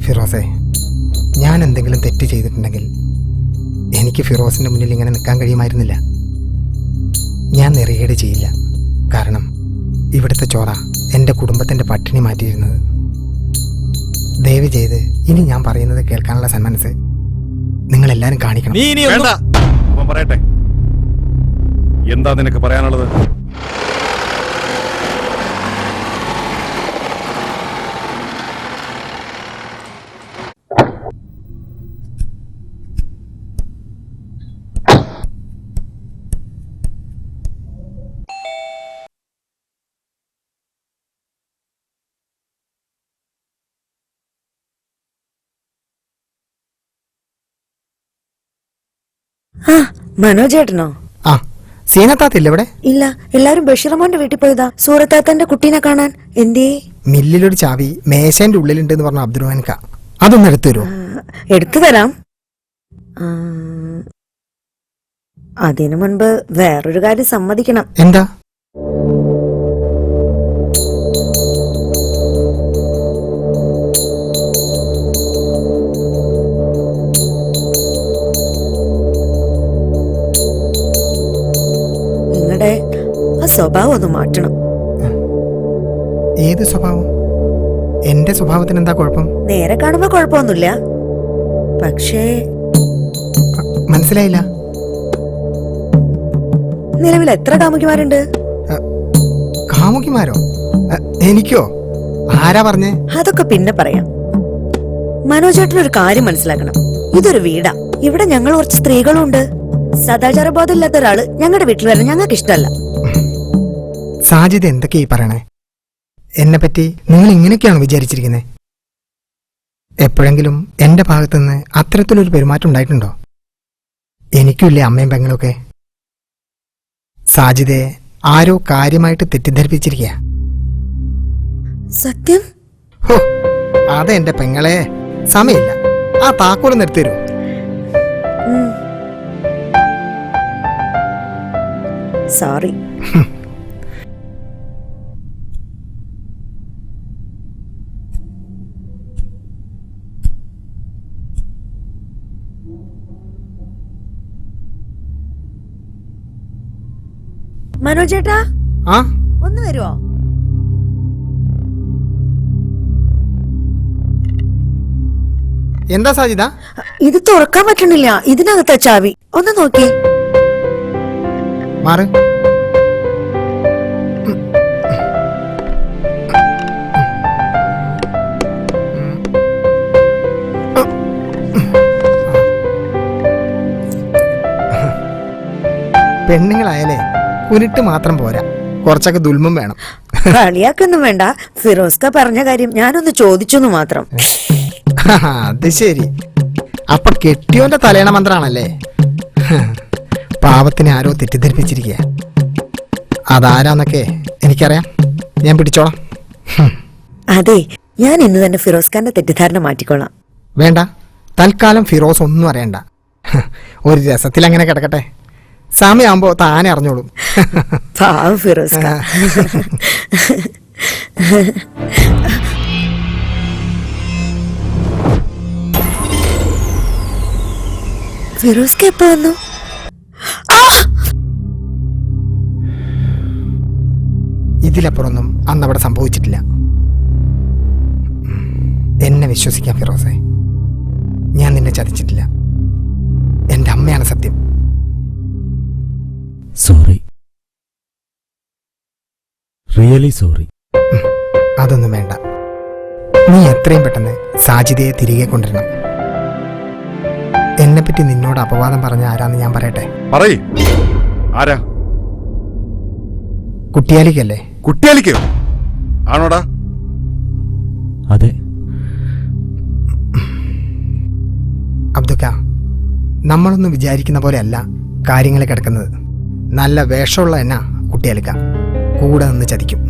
ഫിറോസേ, ഞാൻ എന്തെങ്കിലും തെറ്റ് ചെയ്തിട്ടുണ്ടെങ്കിൽ എനിക്ക് ഫിറോസിന്റെ മുന്നിൽ ഇങ്ങനെ നിൽക്കാൻ കഴിയുമായിരുന്നില്ല. ഞാൻ നെറികേട് ചെയ്യില്ല. കാരണം ഇവിടുത്തെ ചോറ എൻ്റെ കുടുംബത്തിൻ്റെ പട്ടിണി മാറ്റിയിരുന്നത്. ദയവ് ചെയ്ത് ഇനി ഞാൻ പറയുന്നത് കേൾക്കാനുള്ള സന്മനസ് നിങ്ങളെല്ലാരും കാണിക്കണം. വേണ്ട, അവൻ പറയട്ടെ. എന്താ നിനക്ക് പറയാനുള്ളത്? ആ മനോജേട്ടനോ? ആ സീനത്താത്തില്ല ഇവിടെ? ഇല്ല, എല്ലാരും ബഷീറമ്മന്റെ വീട്ടിൽ പോയതാ സൂറത്താത്തന്റെ കുട്ടീനെ കാണാൻ. എന്തേ? മില്ലിലൊരു ചാവി മേശന്റെ ഉള്ളിലുണ്ട് എന്ന് പറഞ്ഞ അബ്ദുറഹ്മാൻക, അതൊന്ന് എടുത്തു തരുമോ? എടുത്തു തരാം. അതിനു മുൻപ് വേറൊരു കാര്യം സമ്മതിക്കണം. എന്താ? നിങ്ങളുടെ ആ സ്വഭാവം ഒന്ന് മാറ്റണം. ഏത് സ്വഭാവം? എന്റെ സ്വഭാവത്തിന് എന്താ കുഴപ്പം? നേരെ കാണുമ്പോ കുഴപ്പമൊന്നുമില്ല, പക്ഷേ മനസ്സിലായില്ല. നിലവിൽ എത്ര കാമുകിമാരുണ്ട്? കാമുകിമാരോ? എനിക്കോ? ആരാ പറഞ്ഞേ? അതൊക്കെ പിന്നെ പറയാം. മനോജേട്ടനൊരു കാര്യം മനസ്സിലാക്കണം, ഇതൊരു വീടാ. ഇവിടെ ഞങ്ങൾ കുറച്ച് സ്ത്രീകളും ഉണ്ട്. സദാചാരബോധം ഇല്ലാത്ത ഒരാള് ഞങ്ങളുടെ വീട്ടിൽ വരാൻ ഞങ്ങൾക്ക് ഇഷ്ടമല്ല. സാജിദ് എന്തൊക്കെയാ ഈ പറയണേ? എന്നെ പറ്റി നിങ്ങൾ ഇങ്ങനെയൊക്കെയാണ് വിചാരിച്ചിരിക്കുന്നത്? എപ്പോഴെങ്കിലും എന്റെ ഭാഗത്തുനിന്ന് അത്തരത്തിലൊരു പെരുമാറ്റം ഉണ്ടായിട്ടുണ്ടോ? എനിക്കില്ലേ അമ്മയും പെങ്ങളൊക്കെ. സാജിദെ ആരോ കാര്യമായിട്ട് തെറ്റിദ്ധരിപ്പിച്ചിരിക്കുക. സത്യം? ഹോ, അതെ എന്റെ പെങ്ങളെ, സമയമില്ല. ആ താക്കോല് നിർത്തരൂ. സോറി. മനോജേട്ടാ, ആ ഒന്ന് വരുവോ? എന്താ സാജിദ? ഇത് തുറക്കാൻ പറ്റണില്ല, ഇതിനകത്താ ചാവി. ഒന്ന് നോക്കി. മാറ്. പെണ്ണുങ്ങളായാലേ കുനിട്ട് മാത്രം പോരാ, കുറച്ചൊക്കെ ദുൽമും വേണം. കളിയാക്കൊന്നും വേണ്ട. ഫിറോസ്ക പറഞ്ഞ കാര്യം ഞാനൊന്ന് ചോദിച്ചെന്ന് മാത്രം. അത് ശരി. അപ്പൊ കെട്ടിയോന്റെ തലേണ മന്ത്രാണല്ലേ? പാവത്തിനെ ആരോ തെറ്റിദ്ധരിപ്പിച്ചിരിക്കുക. അതാരാന്നൊക്കെ എനിക്കറിയാം, ഞാൻ പിടിച്ചോളാം. അതെ, ഞാൻ ഇന്ന് തന്നെ ഫിറോസ്ഖാന്റെ തെറ്റിദ്ധാരണ മാറ്റിക്കോളാം. വേണ്ട, തൽക്കാലം ഫിറോസ് ഒന്നും അറിയണ്ട. ഒരു രസത്തിൽ അങ്ങനെ കിടക്കട്ടെ. സമയമാകുമ്പോ താനെ അറിഞ്ഞോളും. പാവം ഫിറോസ്ഖ. ഫിറോസ്ഖ എപ്പോ വന്നു? ഇതിലപ്പുറമൊന്നും അന്നവിടെ സംഭവിച്ചിട്ടില്ല. എന്നെ വിശ്വസിക്കാം ഫിറോസെ, ഞാൻ നിന്നെ ചതിച്ചിട്ടില്ല. എന്റെ അമ്മയാണ് സത്യം. Sorry, really sorry. അതൊന്നും വേണ്ട. നീ എത്രയും പെട്ടെന്ന് സാജിദയെ തിരികെ കൊണ്ടുവരണം. എന്നെപ്പറ്റി നിന്നോട് അപവാദം പറഞ്ഞ ആരാന്ന് ഞാൻ പറയട്ടെ? പറയ്, ആരാ? കുട്ടിയാലിക്കല്ലേ? കുട്ടിയാലിക്കോ? ആണോടാ? അതെ. അബ്ദുക്ക, നമ്മളൊന്നും വിചാരിക്കുന്ന പോലെയല്ല കാര്യങ്ങൾ കിടക്കുന്നത്. നല്ല വേഷമുള്ള എന്നാ കുട്ടിയാലിക്ക കൂടെ നിന്ന് ചതിക്കും.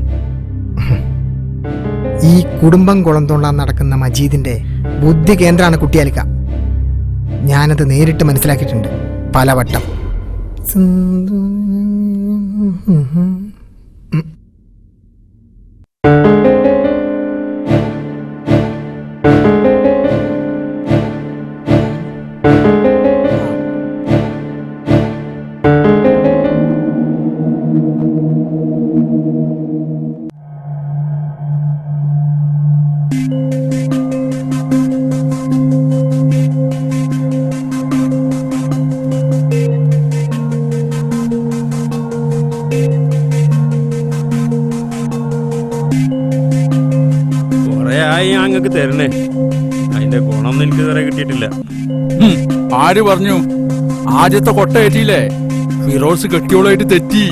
ഈ കുടുംബം കുളന്തോണ്ടാൻ നടക്കുന്ന മജീദിന്റെ ബുദ്ധി കേന്ദ്രമാണ് കുട്ടിയാലിക്ക. ഞാനത് നേരിട്ട് മനസ്സിലാക്കിയിട്ടുണ്ട് പലവട്ടം. ഞങ്ങൾക്ക് തരണേ, അതിന്റെ ഗുണമൊന്നും എനിക്ക് ഇതുവരെ കിട്ടിയിട്ടില്ല. ആര് പറഞ്ഞു? ആദ്യത്തെ കൊട്ട ഏറ്റിയില്ലേ, ഫിറോസ് കെട്ടിയോളായിട്ട് തെറ്റി.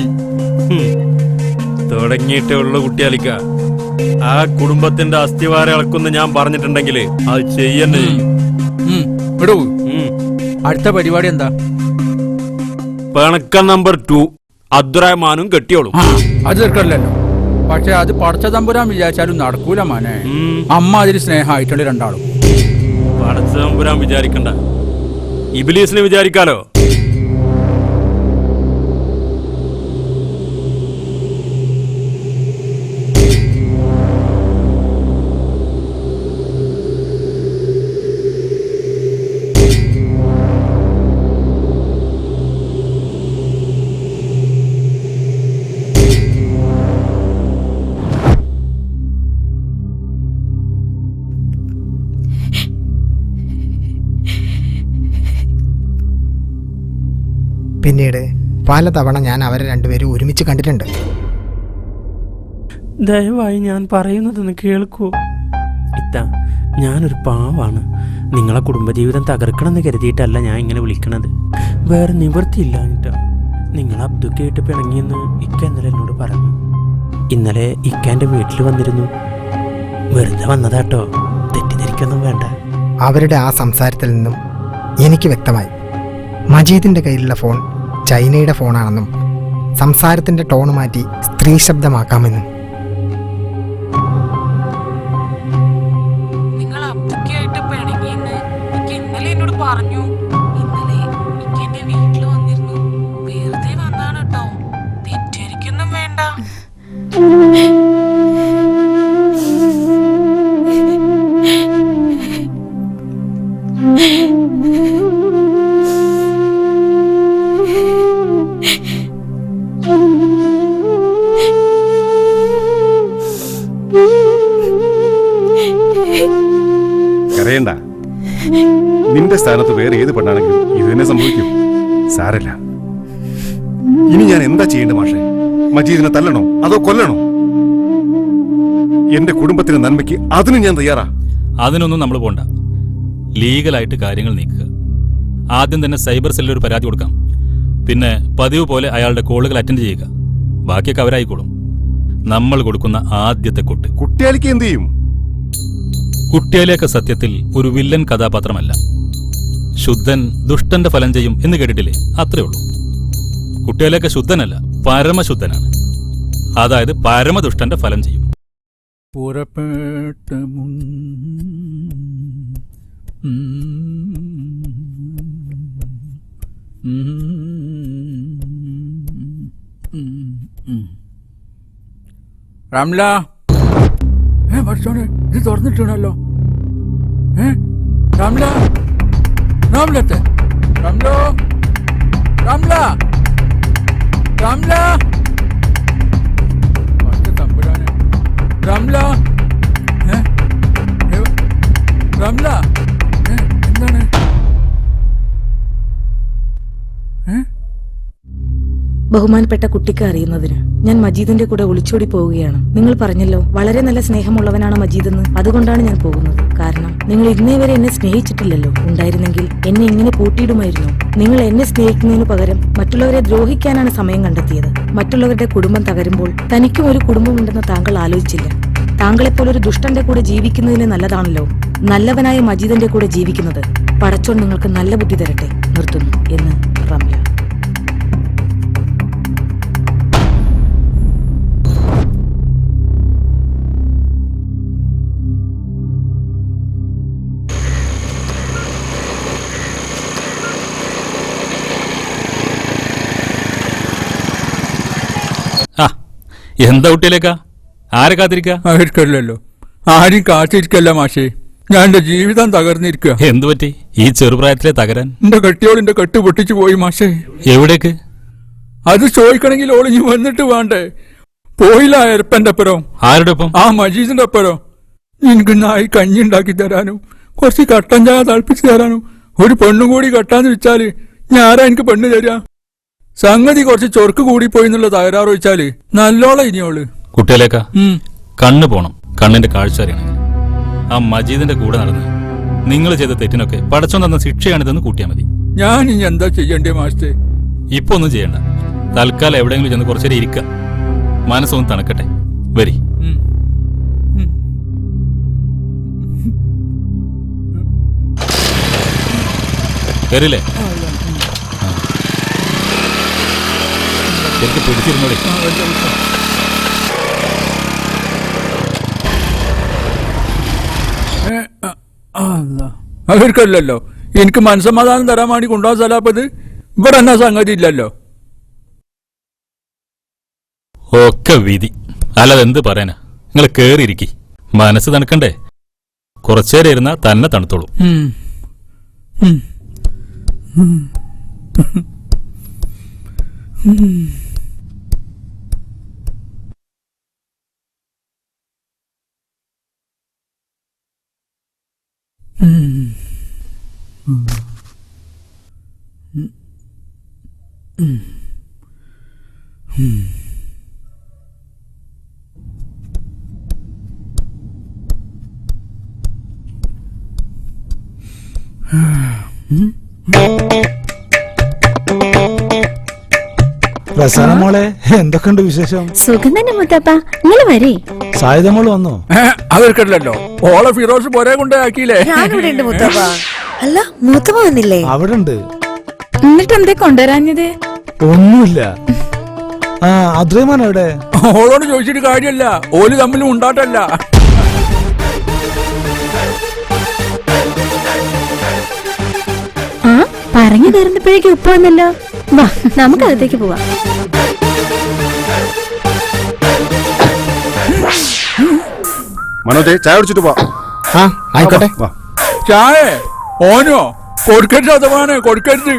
തുടങ്ങിയിട്ടേ ഉള്ളു കുട്ടിയാലിക്ക. ആ കുടുംബത്തിന്റെ അസ്ഥിവാരം ഇളക്കുന്ന് ഞാൻ പറഞ്ഞിട്ടുണ്ടെങ്കിൽ അത് ചെയ്യന്നെ ചെയ്യും. വിടൂ. അടുത്ത പരിപാടി എന്താ? പിണക്കം നമ്പർ 2 അബ്ദുറഹ്മാനും കെട്ടിയോളും. അത് തീർക്കല്ലോ. പക്ഷെ അത് പടച്ച തമ്പുരാൻ വിചാരിച്ചാലും നടക്കൂല മോനെ. അമ്മ അതിൽ സ്നേഹമായിട്ടുണ്ട് രണ്ടാളും. പടച്ച തമ്പുരാൻ വിചാരിക്കണ്ട, ഇബ്ലീസിനെ വിചാരിക്കാലോ. പിന്നീട് പലതവണ ഞാൻ അവരെ രണ്ടുപേരും ഒരുമിച്ച് കണ്ടിട്ടുണ്ട്. ദയവായി ഞാൻ പറയുന്നതൊന്ന് കേൾക്കൂ. ഞാനൊരു പാവാണ്. നിങ്ങളെ കുടുംബജീവിതം തകർക്കണമെന്ന് കരുതിയിട്ടല്ല ഞാൻ ഇങ്ങനെ വിളിക്കണത്. വേറെ നിവൃത്തിയില്ല എന്നിട്ടാ. നിങ്ങൾ അബ്ദുക്കായിട്ട് പിണങ്ങിയെന്ന് ഇക്ക ഇന്നലെ എന്നോട് പറഞ്ഞു. ഇന്നലെ ഇക്കാൻ്റെ വീട്ടിൽ വന്നിരുന്നു. വെറുതെ വന്നതാട്ടോ, തെറ്റിദ്ധരിക്കൊന്നും വേണ്ട. അവരുടെ ആ സംസാരത്തിൽ നിന്നും എനിക്ക് വ്യക്തമായി മജീദിന്റെ കയ്യിലുള്ള ഫോൺ ചൈനയുടെ ഫോണാണെന്നും സംസാരത്തിന്റെ ടോൺ മാറ്റി സ്ത്രീ ശബ്ദമാക്കാമെന്നും. നിങ്ങൾ അബ്ദുക്കായിട്ട് പിണങ്ങിയെന്ന് എനിക്ക് ഇന്നലെ എന്നോട് പറഞ്ഞു. ഇന്നലെ എനിക്ക് എന്റെ വീട്ടിൽ വന്നിരുന്നു. വെറുതെ വന്നാണ് കേട്ടോ, തെറ്റിദ്ധരിക്കൊന്നും വേണ്ട. കരയണ്ട. നിന്റെ സ്ഥാനത്ത് വേറെ ഏത് പെണ്ണാണെങ്കിലും ഇത് തന്നെ സംഭവിക്കും. സാരല്ല. ഇനി ഞാൻ എന്താ ചെയ്യേണ്ട മാഷേ? മജീദിനെ തല്ലണോ അതോ കൊല്ലണോ? എന്റെ കുടുംബത്തിന്റെ നന്മയ്ക്ക് അതിന് ഞാൻ തയ്യാറാ. അതിനൊന്നും നമ്മൾ പോണ്ട. ലീഗലായിട്ട് കാര്യങ്ങൾ നീക്കുക. ആദ്യം തന്നെ സൈബർ സെല്ലിൽ ഒരു പരാതി കൊടുക്കാം. പിന്നെ പതിവ് പോലെ അയാളുടെ കോളുകൾ അറ്റൻഡ് ചെയ്യുക. ബാക്കിയൊക്കെ അവരായിക്കോളും. നമ്മൾ കൊടുക്കുന്ന ആദ്യത്തെ കൊട്ട്. കുട്ടിയാലിക്ക് എന്ത് ചെയ്യും? കുട്ടിയാലിയൊക്കെ സത്യത്തിൽ ഒരു വില്ലൻ കഥാപാത്രമല്ല. ശുദ്ധൻ ദുഷ്ടന്റെ ഫലം ചെയ്യും എന്ന് കേട്ടിട്ടില്ലേ? അത്രേ ഉള്ളൂ. കുട്ടിയാലിയൊക്കെ ശുദ്ധനല്ല, പരമശുദ്ധനാണ്. അതായത് പരമദുഷ്ടന്റെ ഫലം ചെയ്യും. പുറപ്പെട്ട റംല, ഇത് തുറന്നിട്ടാണല്ലോ. റംല, റംലത്തെ റംലോ, റംല, റംല, തമ്പുരാനെ, റംല, റംല, എന്താണ്? ബഹുമാനപ്പെട്ട കുട്ടിക്ക് അറിയുന്നതിന് ഞാൻ മജീദിന്റെ കൂടെ ഒളിച്ചോടി പോവുകയാണ്. നിങ്ങൾ പറഞ്ഞല്ലോ വളരെ നല്ല സ്നേഹമുള്ളവനാണ് മജീദ് എന്ന്. അതുകൊണ്ടാണ് ഞാൻ പോകുന്നത്. കാരണം നിങ്ങൾ ഇന്നേ വരെ എന്നെ സ്നേഹിച്ചിട്ടില്ലല്ലോ. ഉണ്ടായിരുന്നെങ്കിൽ എന്നെ ഇങ്ങനെ പൂട്ടിയിടുമായിരുന്നു. നിങ്ങൾ എന്നെ സ്നേഹിക്കുന്നതിന് പകരം മറ്റുള്ളവരെ ദ്രോഹിക്കാനാണ് സമയം കണ്ടെത്തിയത്. മറ്റുള്ളവരുടെ കുടുംബം തകരുമ്പോൾ തനിക്കും ഒരു കുടുംബമുണ്ടെന്ന് താങ്കൾ ആലോചിച്ചില്ല. താങ്കളെപ്പോലെ ഒരു ദുഷ്ടന്റെ കൂടെ ജീവിക്കുന്നതിന് നല്ലതാണല്ലോ നല്ലവനായ മജീദിന്റെ കൂടെ ജീവിക്കുന്നത്. പടച്ചോൻ നിങ്ങൾക്ക് നല്ല ബുദ്ധി തരട്ടെ. നിർത്തുന്നു എന്ന് റംല. എന്താ കുട്ടിയിലേക്കാ? ആരെ കാത്തിരിക്ക? ആയിരിക്കല്ലോ, ആരും കാത്തിരിക്കല്ല മാഷേ. ഞാൻ എന്റെ ജീവിതം തകർന്നിരിക്കുക. എന്തു പറ്റി ഈ ചെറുപ്രായത്തിലെ തകരാൻ? എന്റെ കെട്ടിയോളിന്റെ കെട്ട് പൊട്ടിച്ചു പോയി മാഷേ. എവിടേക്ക്? അത് ചോദിക്കണമെങ്കിൽ ഓളിഞ്ഞ് വന്നിട്ട് വേണ്ടേ? പോയില്ല എരപ്പന്റെ അപ്പുറം. ആരുടെ ഒപ്പം? ആ മജീദിന്റെ അപ്പുറം. എനിക്ക് നായി കഞ്ഞി ഉണ്ടാക്കി തരാനും കുറച്ച് കട്ടൻ ചായ തളപ്പിച്ച് തരാനും ഒരു പെണ്ണും കൂടി കെട്ടാന്ന് വെച്ചാല് ഞാനാ എനിക്ക് പെണ്ണ് തരാ? സംഗതി കുറച്ച് ചൊർക്ക് കൂടിപ്പോയി എന്നുള്ള തകരാറ് വെച്ചാല് നല്ലോളം ഇനിയോള്. കുട്ടിയിലേക്കാ കണ്ണ് പോണം. കണ്ണിന്റെ കാഴ്ച അറിയണമെങ്കിൽ ആ മജീദിന്റെ കൂടെ നടന്ന് നിങ്ങൾ ചെയ്ത തെറ്റിനൊക്കെ പടച്ചോൻ തന്ന ശിക്ഷയാണിതെന്ന് കൂട്ടിയാൽ മതി. ഞാൻ ഇനി എന്താ ചെയ്യണ്ടേ മാസ്റ്റേ? ഇപ്പൊ ഒന്നും ചെയ്യണ്ട. തൽക്കാലം എവിടെയെങ്കിലും ചെന്ന് കുറച്ചേരം ഇരിക്കുക. മനസ്സൊന്ന് തണുക്കട്ടെ. വരി. വരില്ലേ? ശരിക്കും പിടിച്ചിരുന്നോളി. അവർക്കല്ലല്ലോ എനിക്ക് മനസ്സമാധാനം തരാൻ വേണ്ടി കൊണ്ടുപോകാൻ സ്ഥലപ്പത് ഇവിടെ എന്നാ സംഗതി ഇല്ലല്ലോ. ഒക്കെ വിധി. അല്ലാതെ എന്ത് പറയാനാ? നിങ്ങൾ കേറിയിരിക്കി, മനസ്സ് തണുക്കണ്ടേ? കുറച്ചേരം ഇരുന്നാ തന്നെ തണുത്തോളൂ. റസാന മോളെ, എന്തൊക്കെയുണ്ട് വിശേഷം? സുഖം തന്നെ മുത്തപ്പ. നിങ്ങൾ വരേ. സായുധ മോള് വന്നോ? അവർക്കല്ലല്ലോ ഓളെ ഫിറോസ് പോരെ കൊണ്ടാക്കിയില്ലേ? ഞാനിവിടെ ഉണ്ട് മുത്തപ്പ. അല്ല മൂത്തമ്മ വന്നില്ലേ? അവിടെ ഉണ്ട്. എന്നിട്ട് എന്തേ കൊണ്ടുവരാഞ്ഞത്? ഒന്നുമില്ല. ആ അദ്രൈമാൻ എവിടെ? ഓളോട് ചോദിച്ചിട്ട് കാര്യമല്ല, ഓല് തമ്മിൽ ഉണ്ടാട്ടല്ല. ആ പറഞ്ഞു തീർന്നപ്പോഴേക്കും ഉപ്പ് വന്നല്ലോ. വാ നമുക്ക് അകത്തേക്ക് പോവാം. മനോജെ ചായ കുടിച്ചിട്ട് പോ. ആയിക്കോട്ടെ. ചായ ഓനോ കൊടുക്കരുത്, അഥവാണ് കൊടുക്കരുത്.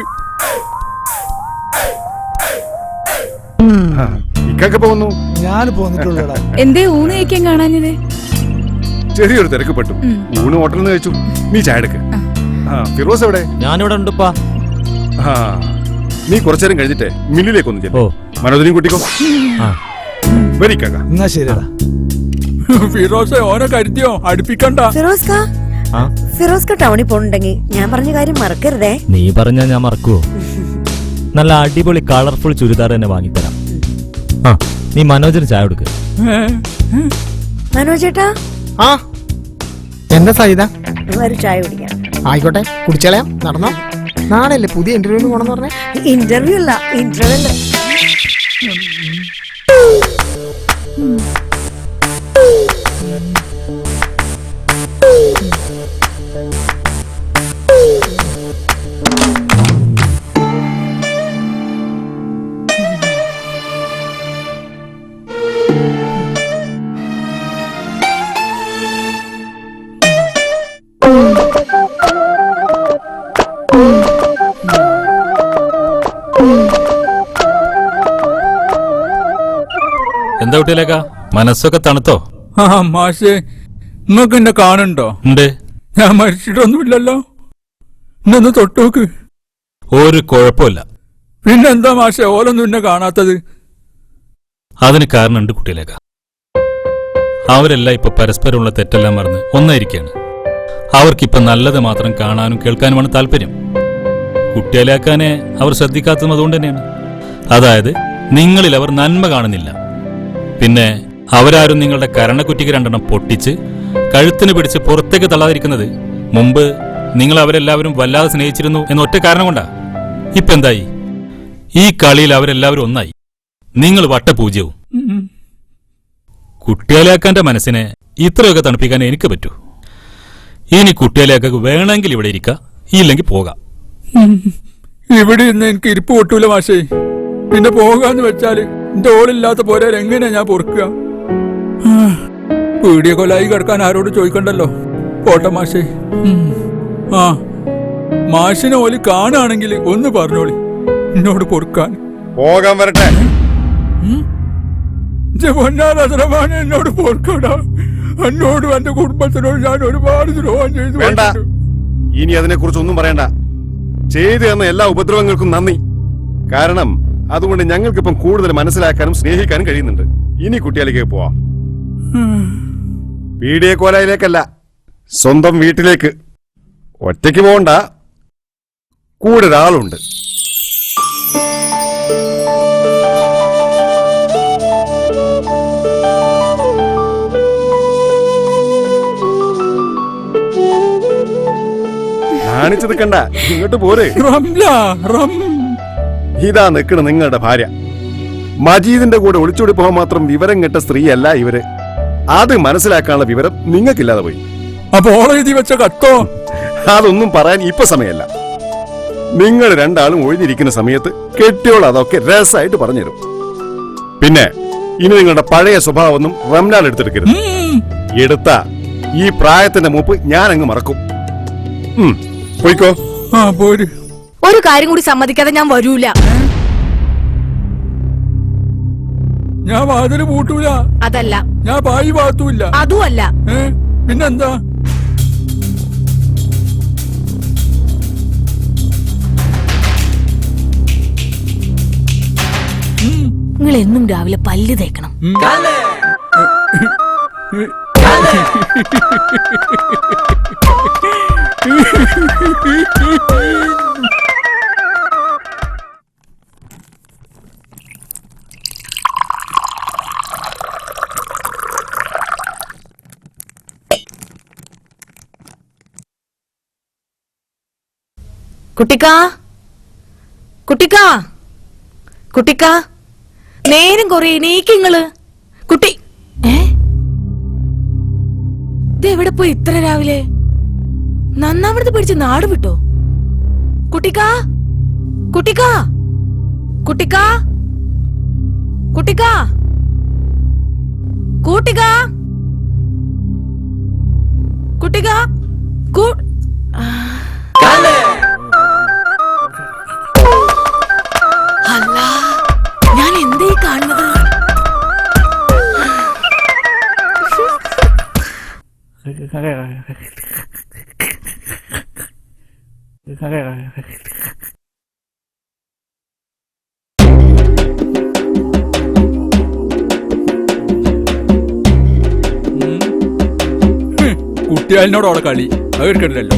ഇക്കൊക്കെ പോന്നു. ഞാൻ പോന്നിട്ടുള്ളടാ. എന്തേ ഊണ് കഴിക്കാൻ കാണാഞ്ഞത്? ചെറിയൊരു തിരക്ക് പെട്ടു. ഊണ് ഹോട്ടലിൽ നിന്ന് കഴിച്ചു. നീ ചായ എടുക്ക. ഫിറോസ് എവിടെ? ഞാനിവിടെ ഉണ്ടുപ്പാ. നീ കുറച്ചേരം കഴിഞ്ഞിട്ടേ മില്ലിലേക്കൊന്ന് ചെല്ലു. മനോജനെയും കൂട്ടിക്കോ. വരിക്കാക്ക. എന്നാ ശരിയടാ. ഫിറോസ് ഓനെ കരുതിയോ? അടുപ്പിക്കണ്ട. ഫിറോസ്ക ടൗണിൽ പോണുണ്ടെങ്കിൽ ഞാൻ പറഞ്ഞ കാര്യം മറക്കരുതേ. നീ പറഞ്ഞാ ഞാൻ മറക്കുവോ? നല്ല അടിപൊളി കളർഫുൾ ചുരിദാർ തന്നെ വാങ്ങിത്തരാം. ആ നീ മനോജിന് ചായ കൊടുക്ക്. മനോജേട്ടാ. എന്താ സഹിത? ഒരു ചായ കുടിക്കാം. ആയിക്കോട്ടെ, കുടിച്ചളയാം. നടന്നോ. നാളെ അല്ലേ പുതിയ ഇന്റർവ്യൂവിന് പോണെന്ന് പറഞ്ഞേ? ഇന്റർവ്യൂ അല്ല, ഇന്റർവെല്. എന്താ കുട്ടിയിലേക്കാ മനസ്സൊക്കെ തണുത്തോ? മാഷേ, നിങ്ങൾക്ക് എന്നെ കാണുന്നുണ്ടോ? ഉണ്ട്. ഞാൻ മരിച്ചിട്ടൊന്നുമില്ലല്ലോ. ഇന്നൊന്ന് തൊട്ടുനോക്ക്. ഒരു കുഴപ്പമില്ല. പിന്നെന്താ മാഷേ ഓലൊന്നും എന്നെ കാണാത്തത്? അതിന് കാരണമുണ്ട് കുട്ടിയിലേക്ക. അവരെല്ലാം ഇപ്പൊ പരസ്പരമുള്ള തെറ്റെല്ലാം മറന്ന് ഒന്നായിരിക്കാണ്. അവർക്കിപ്പൊ നല്ലത് മാത്രം കാണാനും കേൾക്കാനുമാണ് താല്പര്യം. കുട്ടിയിലേക്കാനെ അവർ ശ്രദ്ധിക്കാത്തതും അതുകൊണ്ട് തന്നെയാണ്. അതായത് നിങ്ങളിൽ അവർ നന്മ കാണുന്നില്ല. പിന്നെ അവരാരും നിങ്ങളുടെ കരണക്കുറ്റിക്ക് 2 പൊട്ടിച്ച് കഴുത്തിന് പിടിച്ച് പുറത്തേക്ക് തള്ളാതിരിക്കുന്നത് മുമ്പ് നിങ്ങൾ അവരെല്ലാവരും വല്ലാതെ സ്നേഹിച്ചിരുന്നു എന്നൊറ്റ കാരണം കൊണ്ടാ. ഇപ്പൊ എന്തായി? ഈ കളിയിൽ അവരെല്ലാവരും ഒന്നായി. നിങ്ങൾ വട്ടപൂജ്യവും. കുട്ടിയാലേക്കാന്റെ മനസ്സിനെ ഇത്രയൊക്കെ തണുപ്പിക്കാൻ എനിക്ക് പറ്റൂ. ഇനി കുട്ടിയാലേക്കൊക്കെ വേണമെങ്കിൽ ഇവിടെ ഇരിക്കുക, ഇല്ലെങ്കിൽ പോകാം. ഇവിടെ ഇന്ന് എനിക്ക് ഇരിപ്പ് പൊട്ടൂല മാഷേ. പിന്നെ പോകാന്ന് വെച്ചാല് എന്റെ ഓളില്ലാത്ത പോരെ എങ്ങനെയാ ഞാൻ പൊറുക്കുക? വീഡിയോ കോളായി കിടക്കാൻ ആരോട് ചോദിക്കണ്ടല്ലോ. പോട്ടെ മാഷേ. ആ മാഷിനെ ഓല് കാണുകയാണെങ്കിൽ ഒന്ന് പറഞ്ഞോളി എന്നോട് പൊറുക്കാൻ. പോകാൻ വരട്ടെ. പൊന്നാരസരമാണ് എന്നോട് പൊറുക്കടാ. എന്നോടും എന്റെ കുടുംബത്തിനോട് ഞാൻ ഒരുപാട് ദ്രോഹം ചെയ്തു. വേണ്ട, ഇനി അതിനെ കുറിച്ച് ഒന്നും പറയണ്ട. ചെയ്തു തന്ന എല്ലാ ഉപദ്രവങ്ങൾക്കും നന്ദി. കാരണം അതുകൊണ്ട് ഞങ്ങൾക്കിപ്പം കൂടുതൽ മനസ്സിലാക്കാനും സ്നേഹിക്കാനും കഴിയുന്നുണ്ട്. ഇനി കുട്ടികളിലേക്ക് പോവാം. വീഡിയോ കോലയിലേക്കല്ല, സ്വന്തം വീട്ടിലേക്ക്. ഒറ്റയ്ക്ക് പോകണ്ട, കൂടെ ഒരാളുണ്ട്. കാണിച്ചു നിൽക്കണ്ട, ഇങ്ങോട്ട് പോരെ. ഇതാ നിൽക്കണ നിങ്ങളുടെ ഭാര്യ. മജീദിന്റെ കൂടെ ഒളിച്ചോടി പോകാൻ മാത്രം വിവരം കെട്ട സ്ത്രീയല്ല ഇവര്. അത് മനസ്സിലാക്കാനുള്ള വിവരം നിങ്ങൾക്കില്ലാതെ പോയി. അപ്പൊ ഓളെ എഴുതി വെച്ച കത്തോ? അതൊന്നും പറയാൻ ഇപ്പൊ സമയമല്ല. നിങ്ങൾ രണ്ടാളും ഒഴിഞ്ഞിരിക്കുന്ന സമയത്ത് കെട്ടിയോൾ അതൊക്കെ രസമായിട്ട് പറഞ്ഞുതരും. പിന്നെ ഇനി നിങ്ങളുടെ പഴയ സ്വഭാവമൊന്നും റംലാൻ എടുത്തെടുക്കരുത്. എടുത്ത ഈ പ്രായത്തിന്റെ മൂപ്പ് ഞാൻ അങ്ങ് മറക്കും. പോയിക്കോ. ഒരു കാര്യം കൂടി സമ്മതിക്കാതെ ഞാൻ വരൂല. ഞാൻ വാതില് പൂട്ടൂല. അതല്ല. ഞാൻ പായി പാത്തൂല്ല. അതുമല്ല. പിന്നെന്താ? നിങ്ങൾ എന്നും രാവിലെ പല്ല് തേക്കണം. കുട്ടിക്കാ, കുട്ടിക്കാ, കുട്ടിക്കാ, നേരം കൊറേ നീക്കിങ്ങള്. കുട്ടി എവിടെ പോയി ഇത്ര രാവിലെ? നന്നാമടുത്ത് പിടിച്ച് നാട് വിട്ടോ? കുട്ടിക്കാ, കുട്ടിക്കാ, കുട്ടിക്കാ, കുട്ടിക്കാ, കൂട്ടിക്കാ, കുട്ടിക്കാ, അല്ല, ഞാൻ എന്തേ കാണുന്നത്? കുട്ടിയാലിനോട് അവളെ കളി അത് എടുക്കണ്ടല്ലോ.